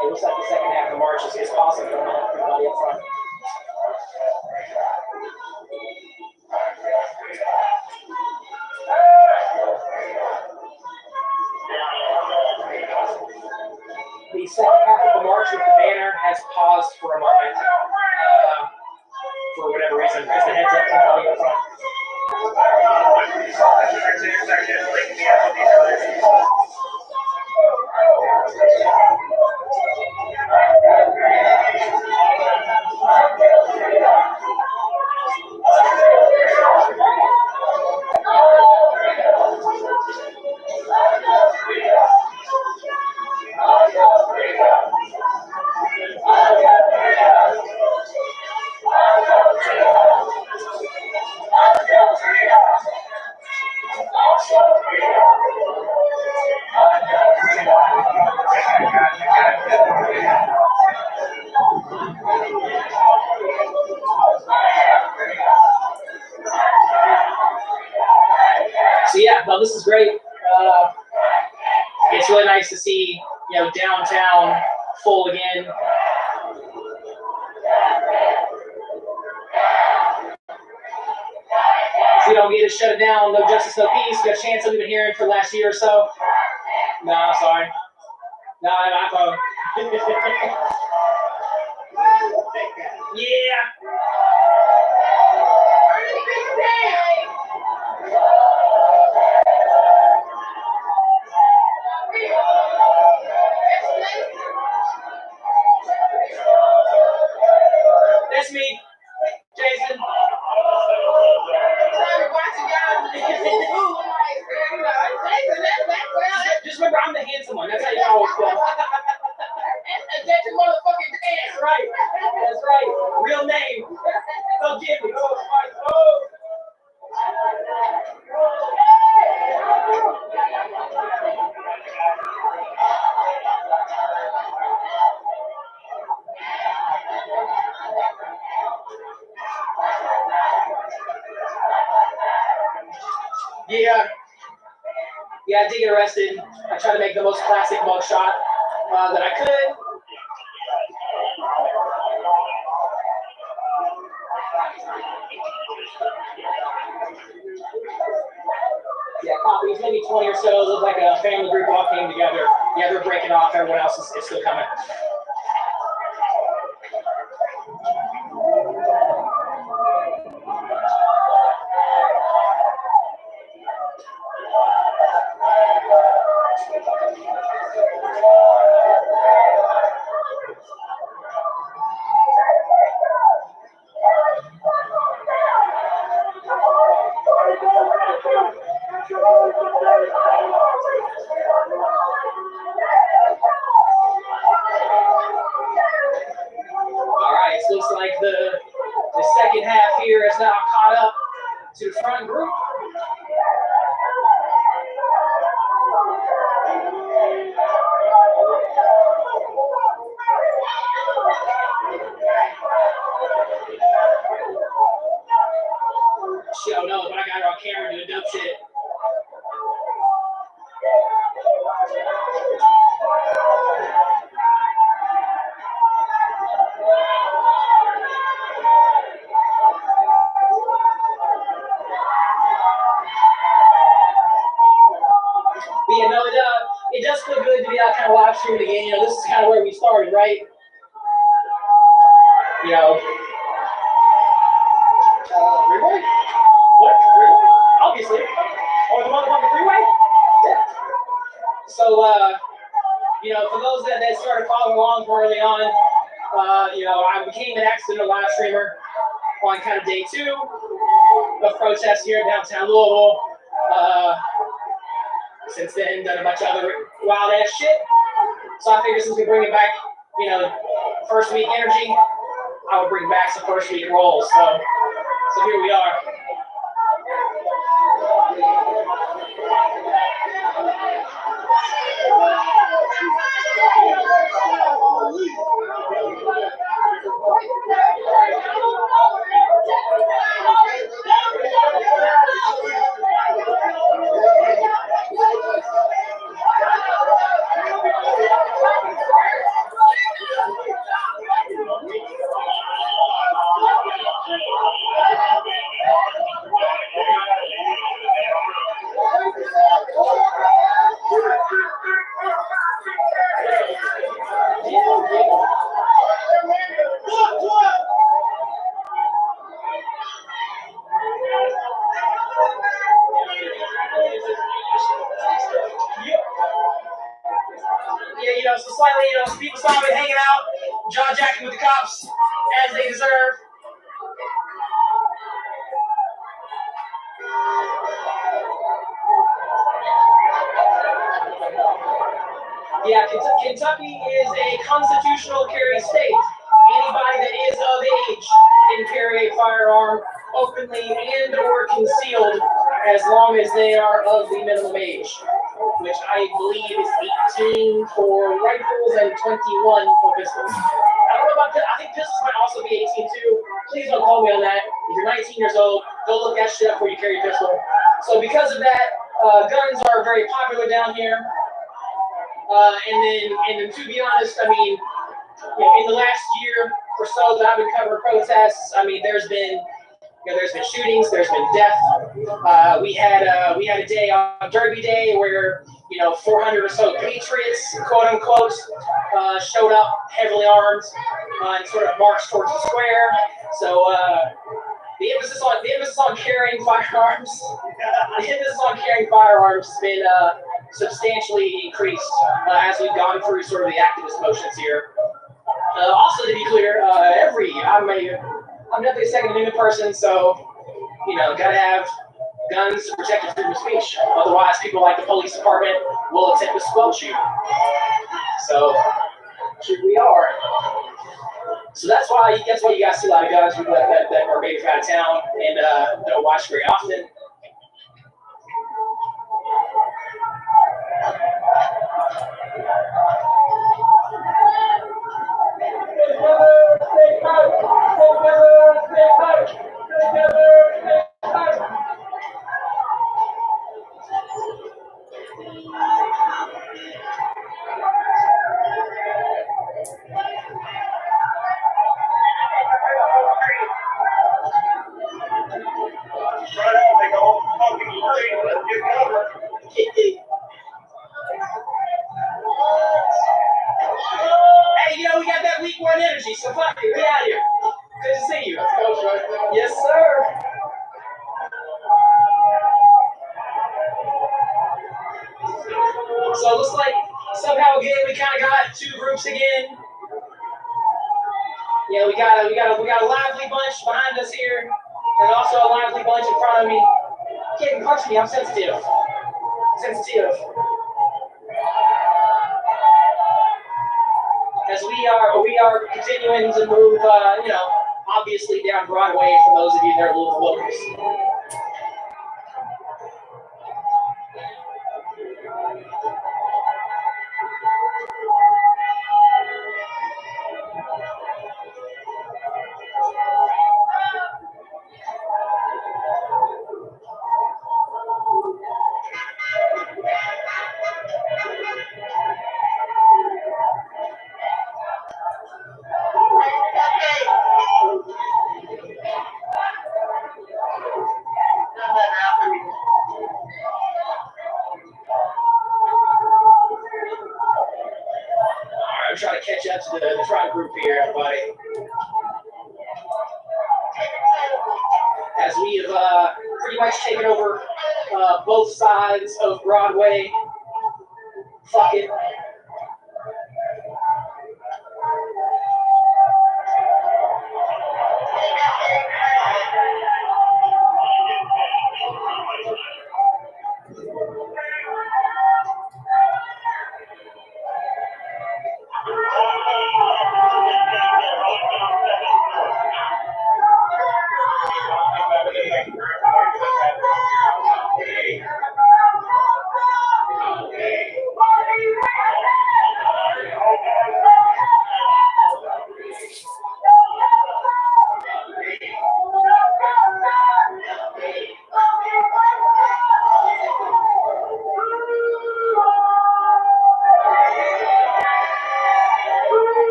It looks like the second half of the march is possible for everybody up front. The second half of the march with the banner has paused for a moment. For whatever reason, just a heads up to everybody up front. So yeah, no, this is great. It's really nice to see, downtown full again. So we don't get to shut it down. No justice, no peace. We got a chance that we've been hearing for the last year or so. No, sorry. No, I have an iPhone. Yeah. That's me, Jason. Just remember, I'm the handsome one. That's how you always feel. That's your motherfucking ass, right? That's right. Real name. Don't get me. Oh. Yeah, I did get arrested. I tried to make the most classic mugshot that I could. Yeah, copies, maybe 20 or so. It looked like a family group all came together. Yeah, they're breaking off. Everyone else is still coming. All right, so looks like the second half here is now caught up to the front group. She don't know, but I got her on camera doing dope shit. But yeah, no, it does feel good to be out kind of live streaming again. You know, this is kind of where we started, right? You know, freeway? What? Freeway? Obviously. Or the motherfucking freeway? Yeah. So, you know, for those that started following along early on, you know, I became an accidental live streamer on kind of day 2 of protests here in downtown Louisville. Since then, done a bunch of other wild ass shit. So I figured since we bring it back, you know, first week energy, I would bring back some first week roles. So here we are. Yeah, you know, so slightly, you know, people saw me hanging out, jaw jacking with the cops, as they deserve. Yeah, Kentucky is a constitutional carry state. Anybody that is of age can carry a firearm openly and or concealed as long as they are of the minimum age, which I believe is 18 for rifles and 21 for pistols. I don't know about I think pistols might also be 18 too. Please don't call me on that. If you're 19 years old, go look that shit up before you carry a pistol. So because of that, guns are very popular down here. And then to be honest, I mean, you know, in the last year or so that I've been covering protests, I mean, there's been shootings, there's been death. We had a day on Derby Day where, you know, 400 or so patriots, quote unquote, showed up heavily armed and sort of marched towards the square. So the emphasis on carrying firearms, has been substantially increased as we've gone through sort of the activist motions here. Also, to be clear, I'm definitely a Second Amendment person, so, you know, gotta have guns to protect your freedom of speech. Otherwise, people like the police department will attempt to squelch you. So here we are. So that's why you guys see a lot of guns that are maybe from out of town and don't watch very often. energy, so fuck it, we out here. Good to see you. Yes, sir. So it looks like somehow again we kind of got two groups again. Yeah, we got a lively bunch behind us here, and also a lively bunch in front of me. You can't punch me. I'm sensitive. As we are continuing to move, obviously down Broadway for those of you that are Louisville locals. I'm trying to catch up to the front group here, everybody. As we have pretty much taken over both sides of Broadway. Fuck it.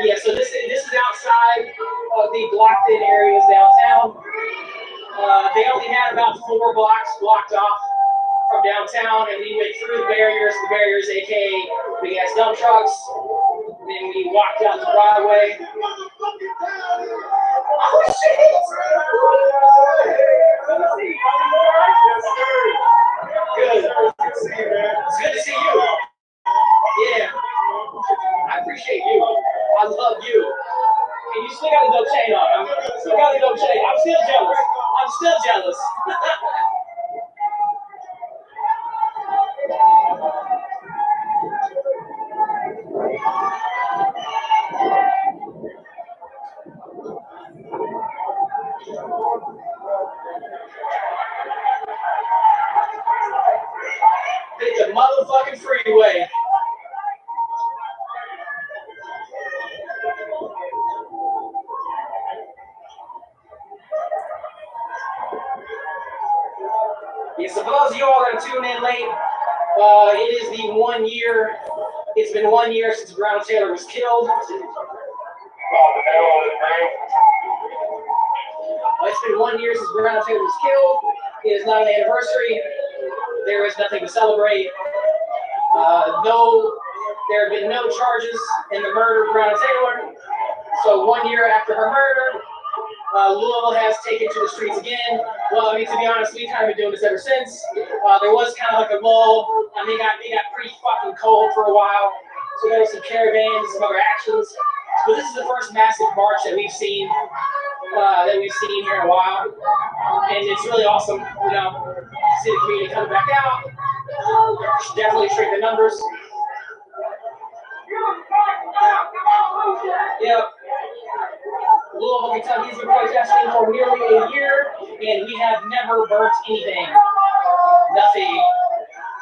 Yeah, so this is outside of the blocked-in areas downtown. They only had about 4 blocks blocked off from downtown, and we went through the barriers, aka big ass dump trucks. And then we walked down to Broadway. Oh shit! Good. It's good to see you. Yeah. I appreciate you. I love you. And you still got the dope chain on. I'm still jealous. I'm still jealous. Hit the motherfucking freeway. Yeah, so for those of you all that are tuning in late, it is the 1 year. It's been 1 year since Breonna Taylor was killed. It's been 1 year since Brianna Taylor was killed. It is not an anniversary. There is nothing to celebrate. There have been no charges in the murder of Breonna Taylor. So 1 year after her murder, Louisville has taken to the streets again. Well, I mean, to be honest, we've kind of been doing this ever since. There was kind of like a lull. I mean, it got pretty fucking cold for a while. So there were some caravans, some other actions. But this is the first massive march that we've seen here in a while. And it's really awesome, to see the community coming back out. Definitely shrink the numbers. Yep. Louisville, Kentucky has been protesting for nearly a year, and we have never burnt anything. Nothing.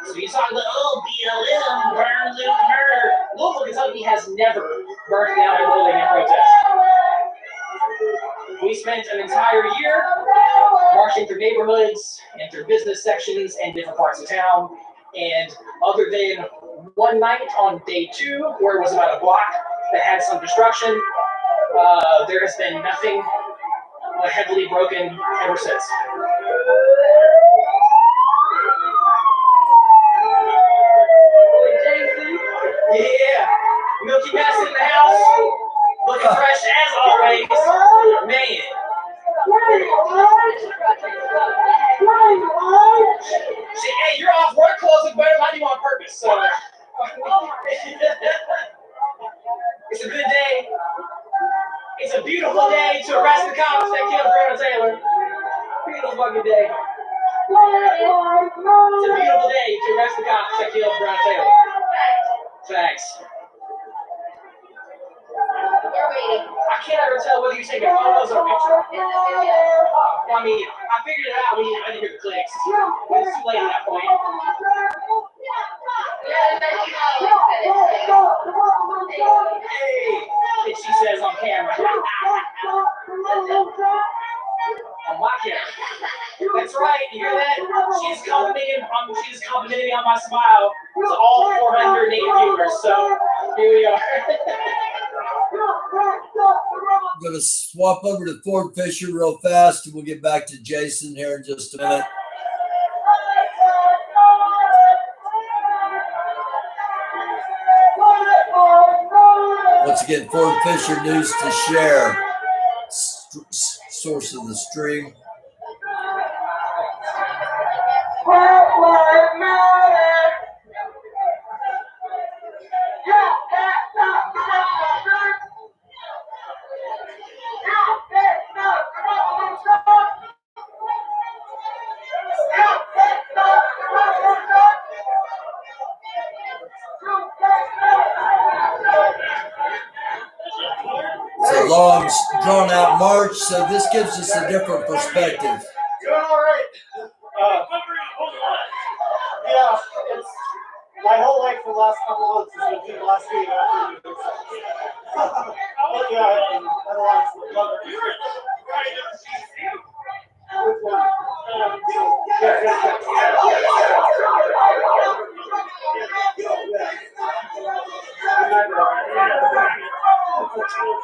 So you talk about, BLM, burn, loot, murder. Louisville, Kentucky has never burnt down a building in protest. We spent an entire year marching through neighborhoods and through business sections and different parts of town. And other than one night on day 2, where it was about a block that had some destruction, there has been nothing heavily broken ever since. Yeah, Milky Mass in the It's a good day. It's a beautiful day to arrest the cops that killed Breonna Taylor. Beautiful fucking day. It's a beautiful day to arrest the cops that killed Breonna Taylor. Facts. We're waiting. I can't ever tell whether you're taking photos or pictures. I mean, I figured it out when you hear the clicks. But it's too late at that point. Hey, and she says on camera. On my camera. That's right, you hear that? She's complimenting me on my smile to all 408 viewers. So here we are. I'm going to swap over to Ford Fisher real fast, and we'll get back to Jason here in just a minute. Once again, Ford Fisher News to share. Source of the stream. It's a long, drawn-out march, so this gives us a different perspective. Doing all right. Yeah, it's my whole life for the last couple of months has been doing the last week after you. Yeah, I had a lot of love it. Which one?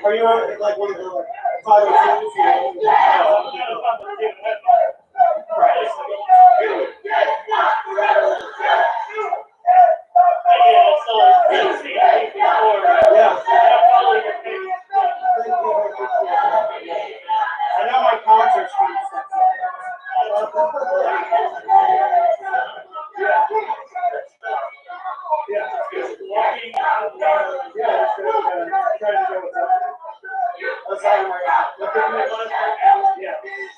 Are you on like one of the like 502s? I know my concert's fun.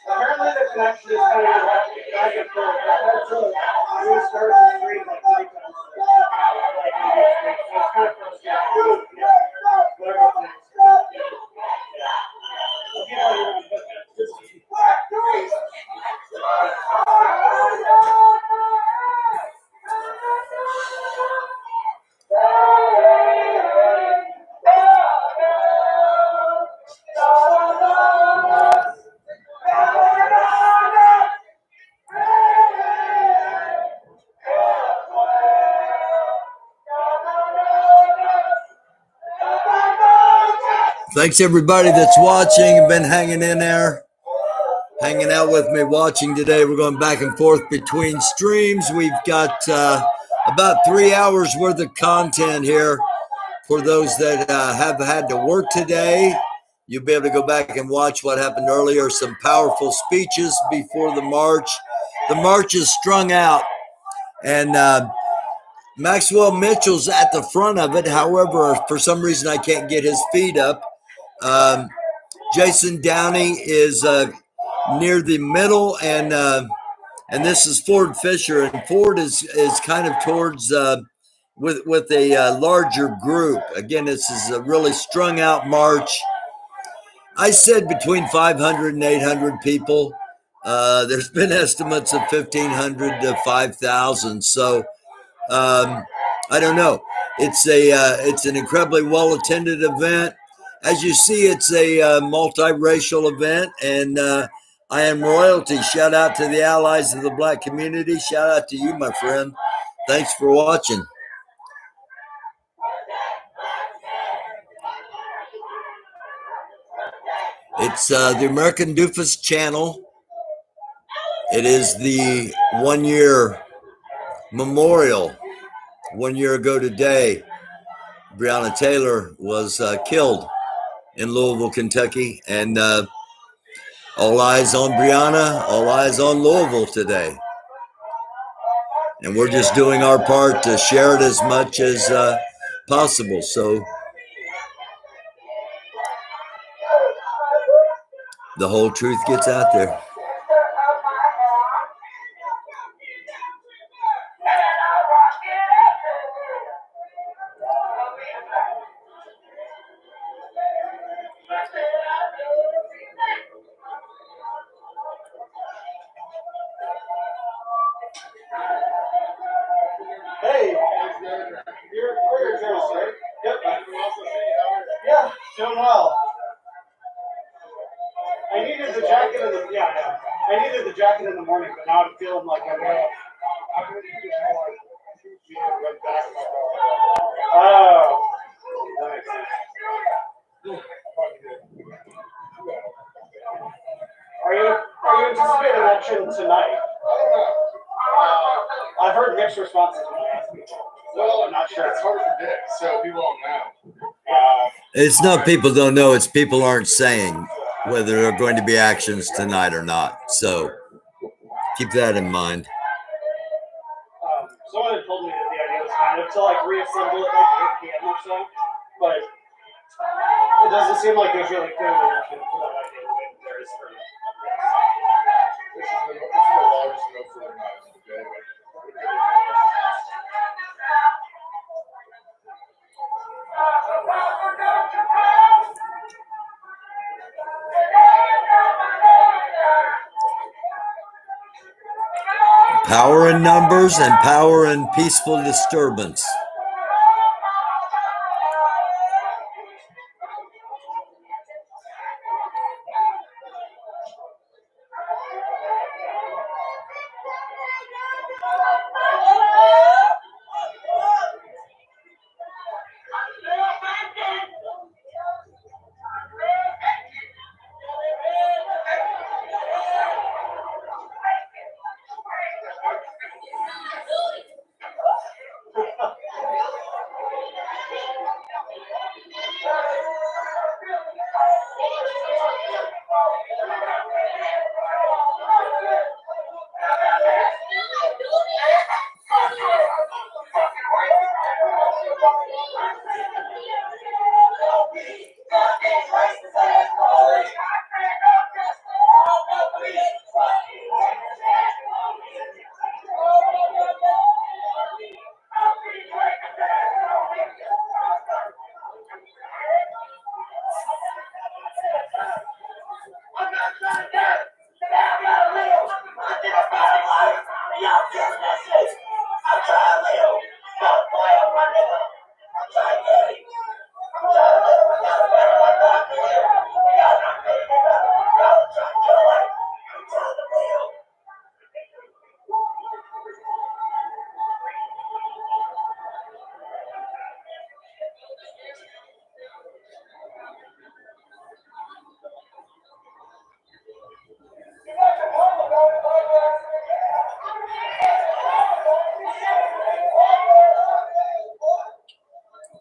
Apparently the connection is kind of back and forth. We started the stream like 3 times. So it's kind of frustrating. Whatever it takes. Thanks everybody that's watching and been hanging in there, hanging out with me, watching today. We're going back and forth between streams. We've got about 3 hours worth of content here for those that have had to work today. You'll be able to go back and watch what happened earlier, some powerful speeches before the march. The march is strung out, and Maxwell Mitchell's at the front of it. However, for some reason, I can't get his feed up. Jason Downey is near the middle, and this is Ford Fisher, and Ford is kind of towards with a larger group. Again, this is a really strung out march. I said between 500 and 800 people. There's been estimates of 1,500 to 5,000. So I don't know. It's an incredibly well attended event. As you see, it's a multiracial event, and I am royalty. Shout out to the allies of the Black community. Shout out to you, my friend. Thanks for watching. It's the American Doofus channel. It is the 1 year memorial. 1 year ago today, Breonna Taylor was killed in Louisville, Kentucky, and all eyes on Brianna, all eyes on Louisville today. And we're just doing our part to share it as much as possible. So the whole truth gets out there. Hey, you're right? Yep. Yeah, doing well. I needed the jacket in the I needed the jacket in the morning, but now I'm feeling like I'm going. Oh, that makes sense. Are you anticipating action tonight? I've heard mixed responses when I ask people. Well, I'm not sure. It's hard to predict, so people don't know. It's not people don't know, it's people aren't saying whether there are going to be actions tonight or not. So keep that in mind. Someone had told me that the idea was kind of to like reassemble it like 8 p.m. or so, but it doesn't seem like there's really clear reaction for that idea the way that there is for this. This is the largest no for the night of the day. Power in numbers and power in peaceful disturbance.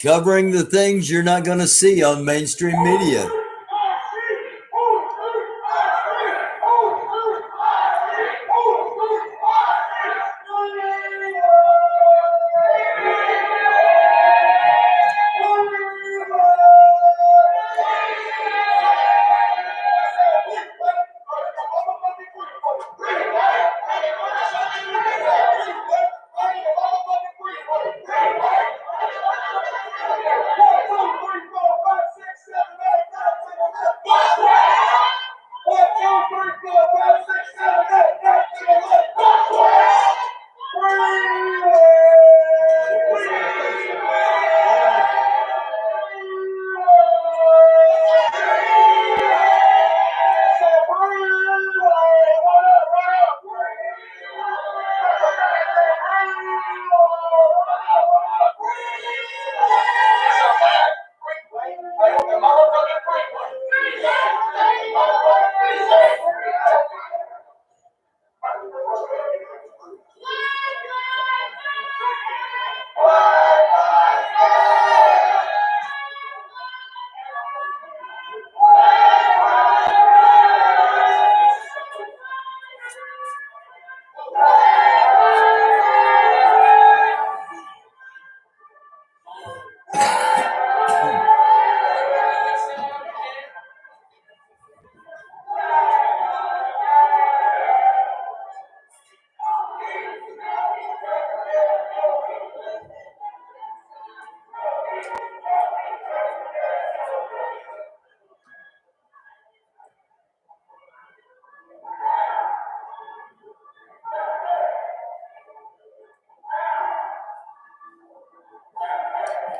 Covering the things you're not going to see on mainstream media.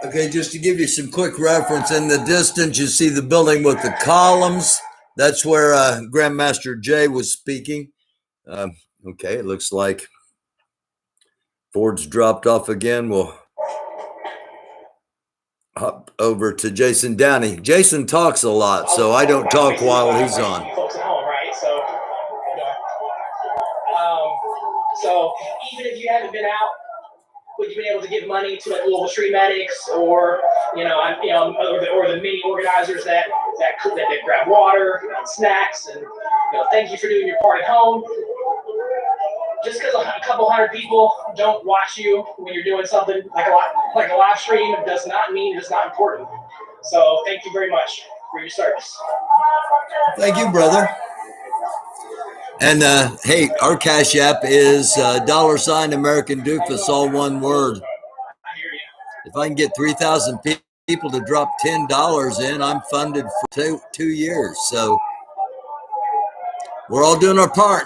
Okay, just to give you some quick reference, in the distance you see the building with the columns. That's where Grandmaster Jay was speaking. Okay, it looks like Ford's dropped off again. We'll hop over to Jason Downey. Jason talks a lot, so I don't talk while he's on. Folks at home, right? So even if you haven't been out, would you been able to give money to like Louisville Street Medics or or the many organizers that grab water and snacks and thank you for doing your part at home. Just because a couple hundred people don't watch you when you're doing something like a live stream does not mean it's not important. So thank you very much for your service. Thank you, brother. And hey, our Cash App is $ American Doofus, all one word. If I can get 3,000 people to drop $10 in, I'm funded for two years. So we're all doing our part.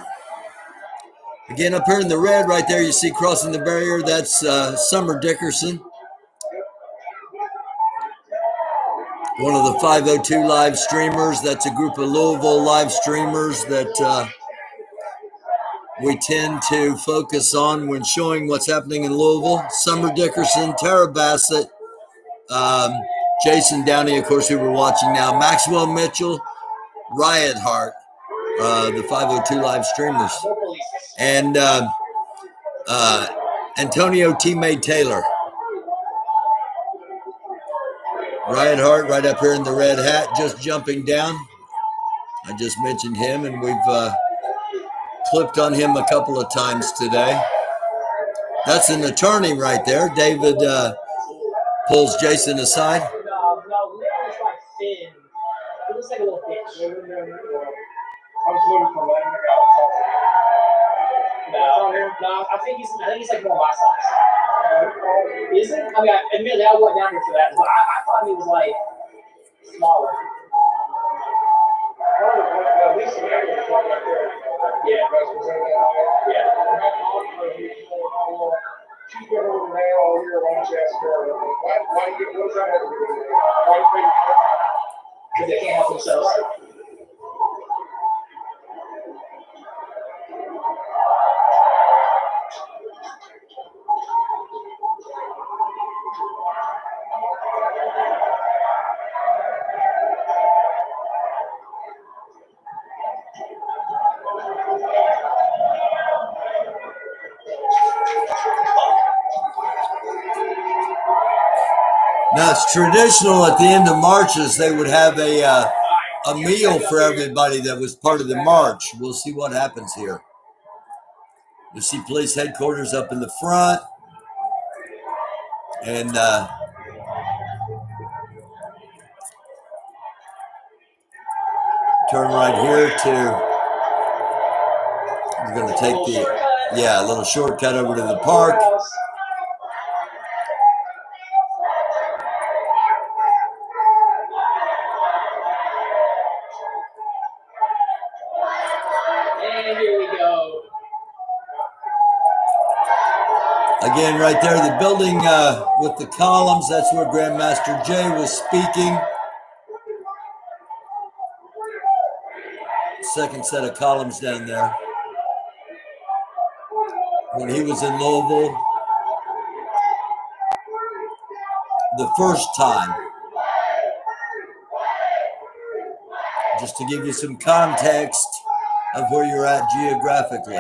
Again, up here in the red right there, you see crossing the barrier, that's Summer Dickerson, one of the 502 live streamers. That's a group of Louisville live streamers that we tend to focus on when showing what's happening in Louisville. Summer Dickerson, Tara Bassett, Jason Downey, of course, who we're watching now, Maxwell Mitchell, Riot Heart, the 502 live streamers, and Antonio Teammate Taylor. Riot Heart right up here in the red hat, just jumping down. I just mentioned him, and we've clipped on him a couple of times today. That's an attorney right there. David pulls Jason aside. No, it's like thin. It looks like a little fish. I was looking for letting the No, I think he's like more my size. Is it? I mean, admittedly, I went down here for that, but I thought he was like smaller. Yeah. Because they can't help themselves. Now, it's traditional at the end of marches, they would have a meal for everybody that was part of the march. We'll see what happens here. You see police headquarters up in the front. And turn right here we're going to take a little shortcut over to the park. And here we go. Again, right there, the building with the columns, that's where Grandmaster Jay was speaking. Second set of columns down there. When he was in Louisville, the first time. Just to give you some context of where you're at geographically.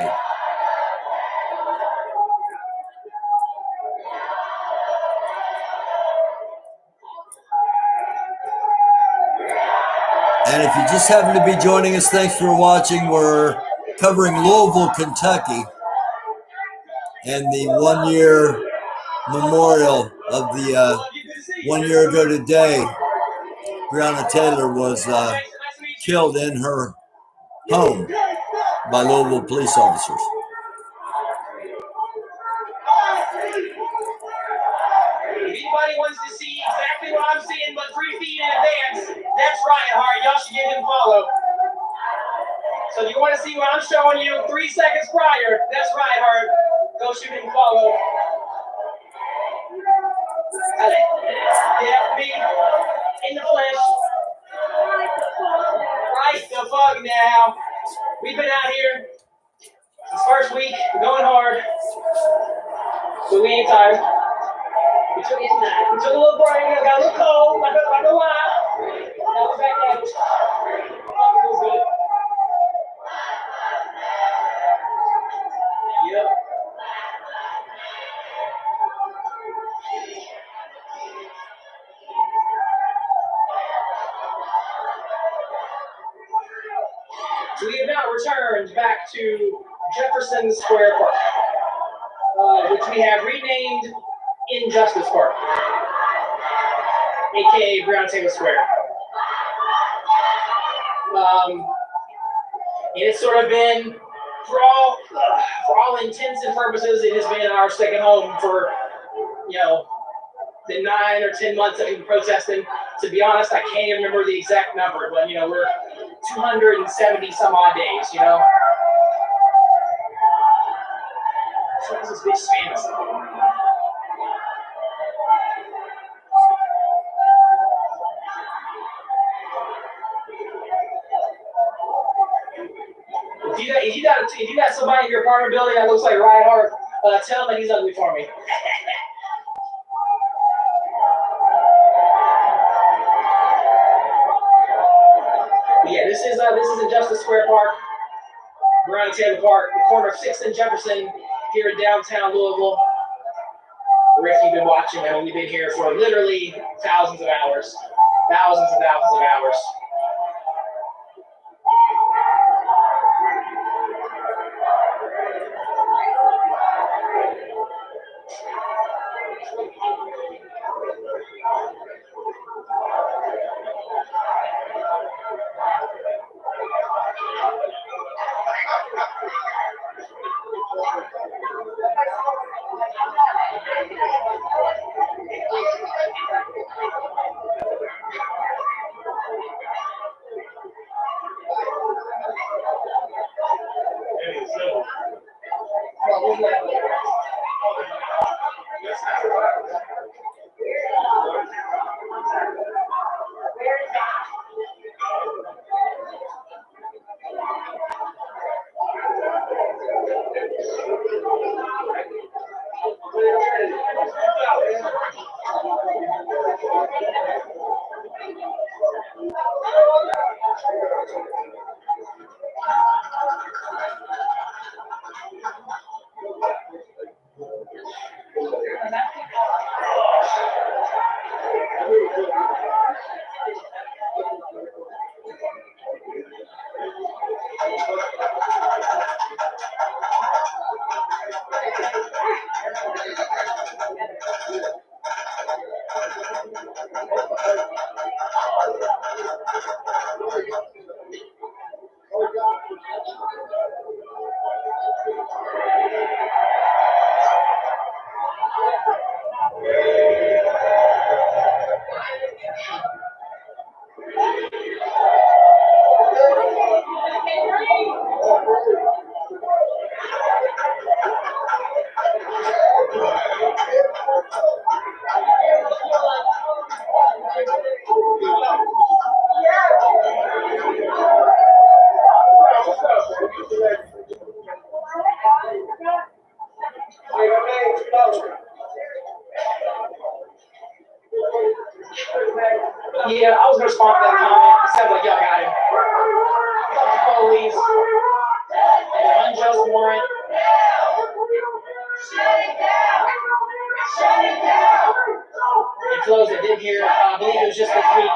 And if you just happen to be joining us, thanks for watching. We're covering Louisville, Kentucky, and the 1 year memorial of the 1 year ago today, Breonna Taylor was killed in her home by Louisville police officers. If anybody wants to see exactly what I'm seeing, but 3 feet in advance, that's Riot Heart. Y'all should give him a follow. So if you want to see what I'm showing you 3 seconds prior, that's Riot Heart. Go shoot him a follow. Yeah, me in the flesh. Right the fuck now. We've been out here this first week, we're going hard, but we ain't tired. We took a little break, got a little cold, I don't know why. Now we're back at it. Feels good. Yep. So we have now returned back to Jefferson Square Park, which we have renamed Injustice Park, aka Breonna Taylor Square. It's sort of been, for all intents and purposes, it has been our second home for, the 9 or 10 months that we've been protesting. To be honest, I can't even remember the exact number, but we're 270 some odd days, So this is big fantasy. If you got somebody in your apartment building that looks like Ryan Hart, tell him that he's ugly for me. Yeah, this is Injustice Square Park, Breonna Taylor Park, the corner of 6th and Jefferson here in downtown Louisville. Or if you've been watching, we've been here for literally thousands of hours. Thousands and thousands of hours. Yeah, I was gonna respond to that comment. It sounds like y'all got him. Fuck the police. An unjust warrant. And for those that didn't hear, I believe it was just this week,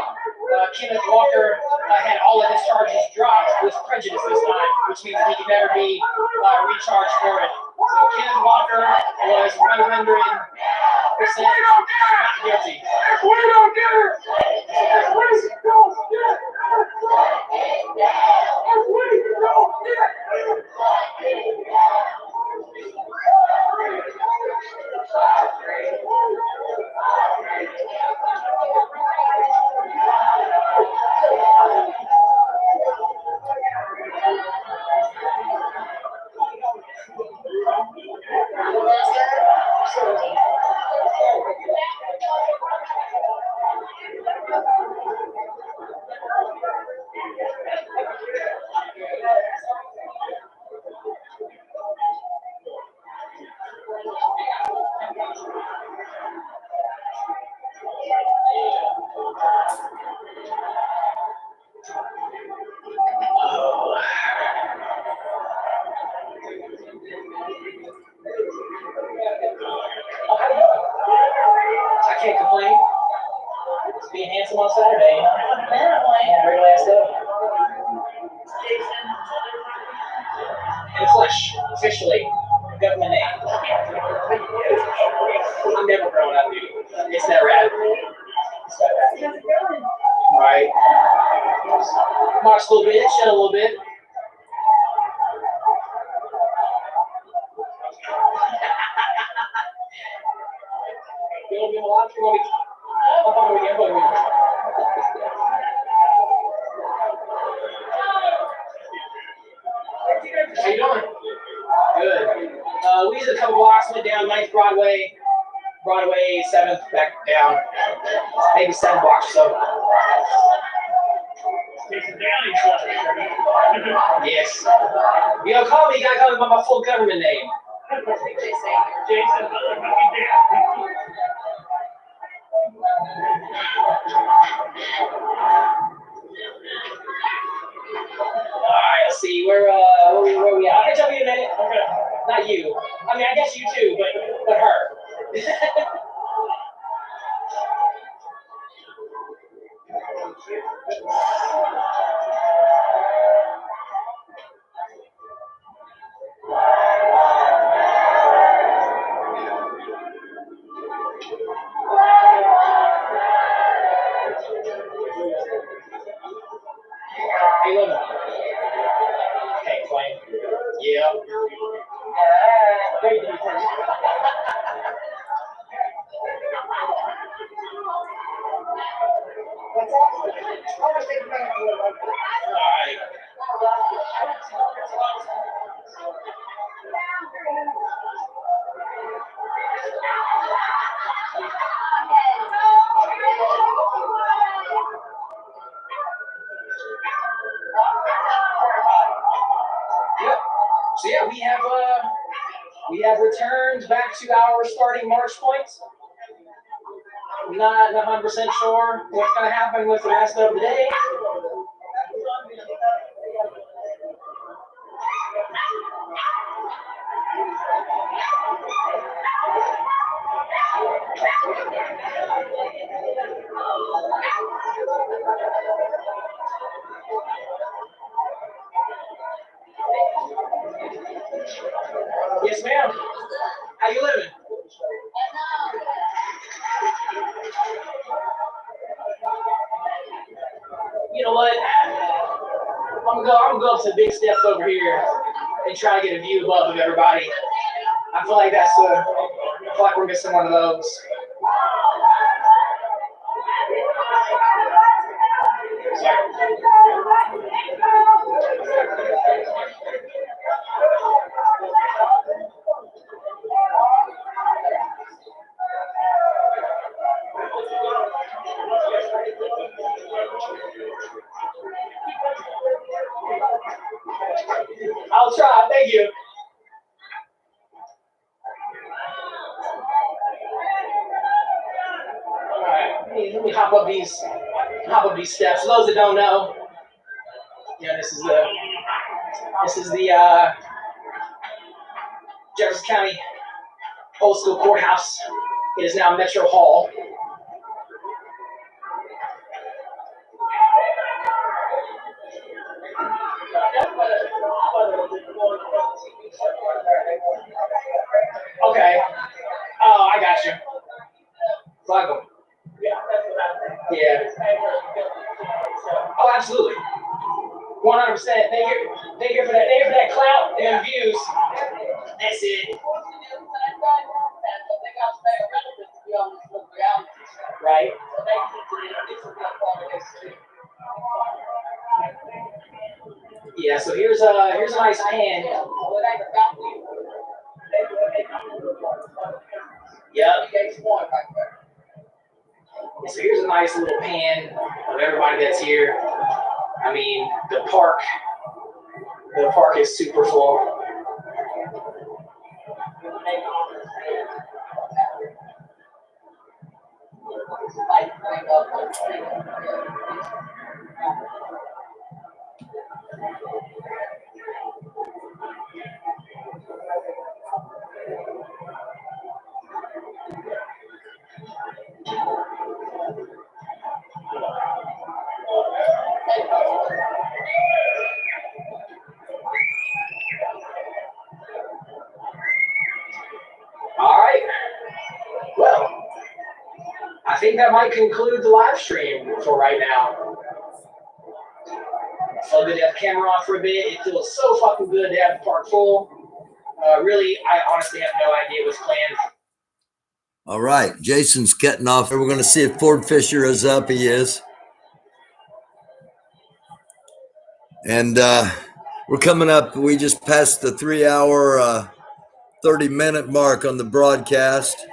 Kenneth Walker had all of his charges dropped with prejudice this time, which means that he could never be recharged for it. So Kenneth Walker was 100% not guilty. If we don't get it, if we don't get it, if we don't get March a little bit, chill a little bit. You want to be in the lobby? You want me? I'm fucking with you. I'm fucking with you. How you doing? Good. We did a couple blocks, went down 9th Broadway, 7th, back down, maybe 7 blocks or so. Yes. You don't call me, you gotta call me by my full government name. Jason. Alright, let's see, where we at? I'll catch up with you in a minute. Not you. I mean, I guess you too, but her. Hey, look. Hey, Clay. Yeah. Alright. Yep. So yeah, we have returned back to our starting march point. Not 100% sure what's going to happen with the rest of the day. Yes, ma'am. How you living? You know what? I'm gonna go up to the big steps over here and try to get a view above of everybody. I feel like we're missing one of those. I'll try. Thank you. All right. Let me hop up these steps. For those that don't know, this is the Jefferson County Old School Courthouse. It is now Metro Hall. Okay. Oh, I got you. Plug them. Yeah. Oh, absolutely. 100%. They here for that. They here for that clout and them views. That's it. Right. Yeah. So here's a nice pan. Yep. So here's a nice little pan of everybody that's here. I mean, the park is super full. All right. Well, I think that might conclude the live stream for right now. felt good to have the camera on for a bit. It feels so fucking good to have the park full. Really, I honestly have no idea what's planned. All right, Jason's cutting off. We're going to see if Ford Fisher is up. He is. And we're coming up. We just passed the 3 hour, 30-minute mark on the broadcast.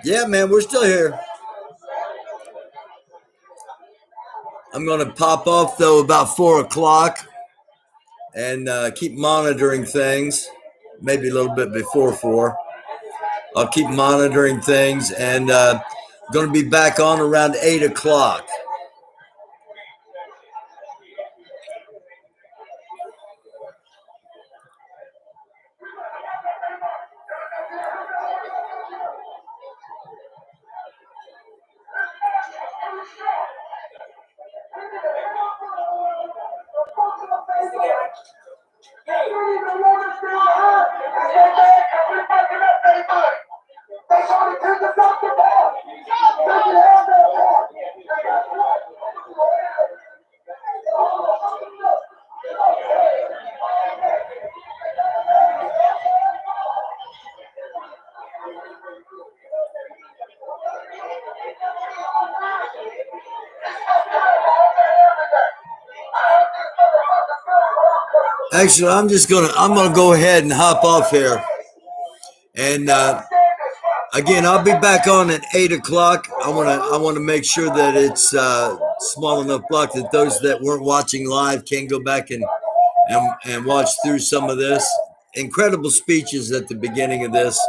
Yeah, man, we're still here. I'm going to pop off, though, about 4 o'clock and keep monitoring things, maybe a little bit before 4. I'll keep monitoring things and going to be back on around 8 o'clock. Actually, I'm gonna go ahead and hop off here. And again, I'll be back on at 8 o'clock. I want to make sure that it's small enough block that those that weren't watching live can go back and watch through some of this. Incredible speeches at the beginning of this.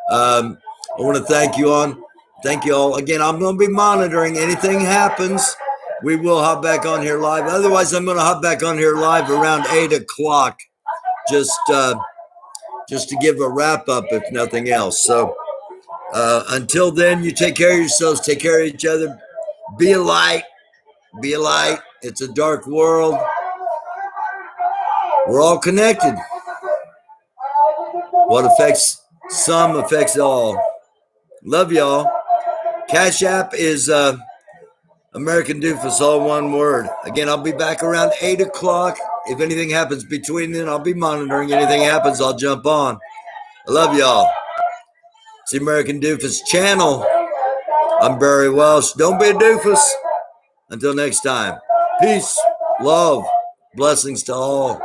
I want to thank you all. Again, I'm going to be monitoring. Anything happens, we will hop back on here live. Otherwise, I'm going to hop back on here live around 8 o'clock, just to give a wrap up, if nothing else. So until then, you take care of yourselves, take care of each other. Be a light. Be a light. It's a dark world. We're all connected. What affects some affects all. Love y'all. Cash App is American Doofus, all one word. Again, I'll be back around 8 o'clock. If anything happens between then, I'll be monitoring. Anything happens, I'll jump on. I love y'all. It's the American Doofus channel. I'm Barry Welsh. Don't be a doofus. Until next time. Peace, love, blessings to all.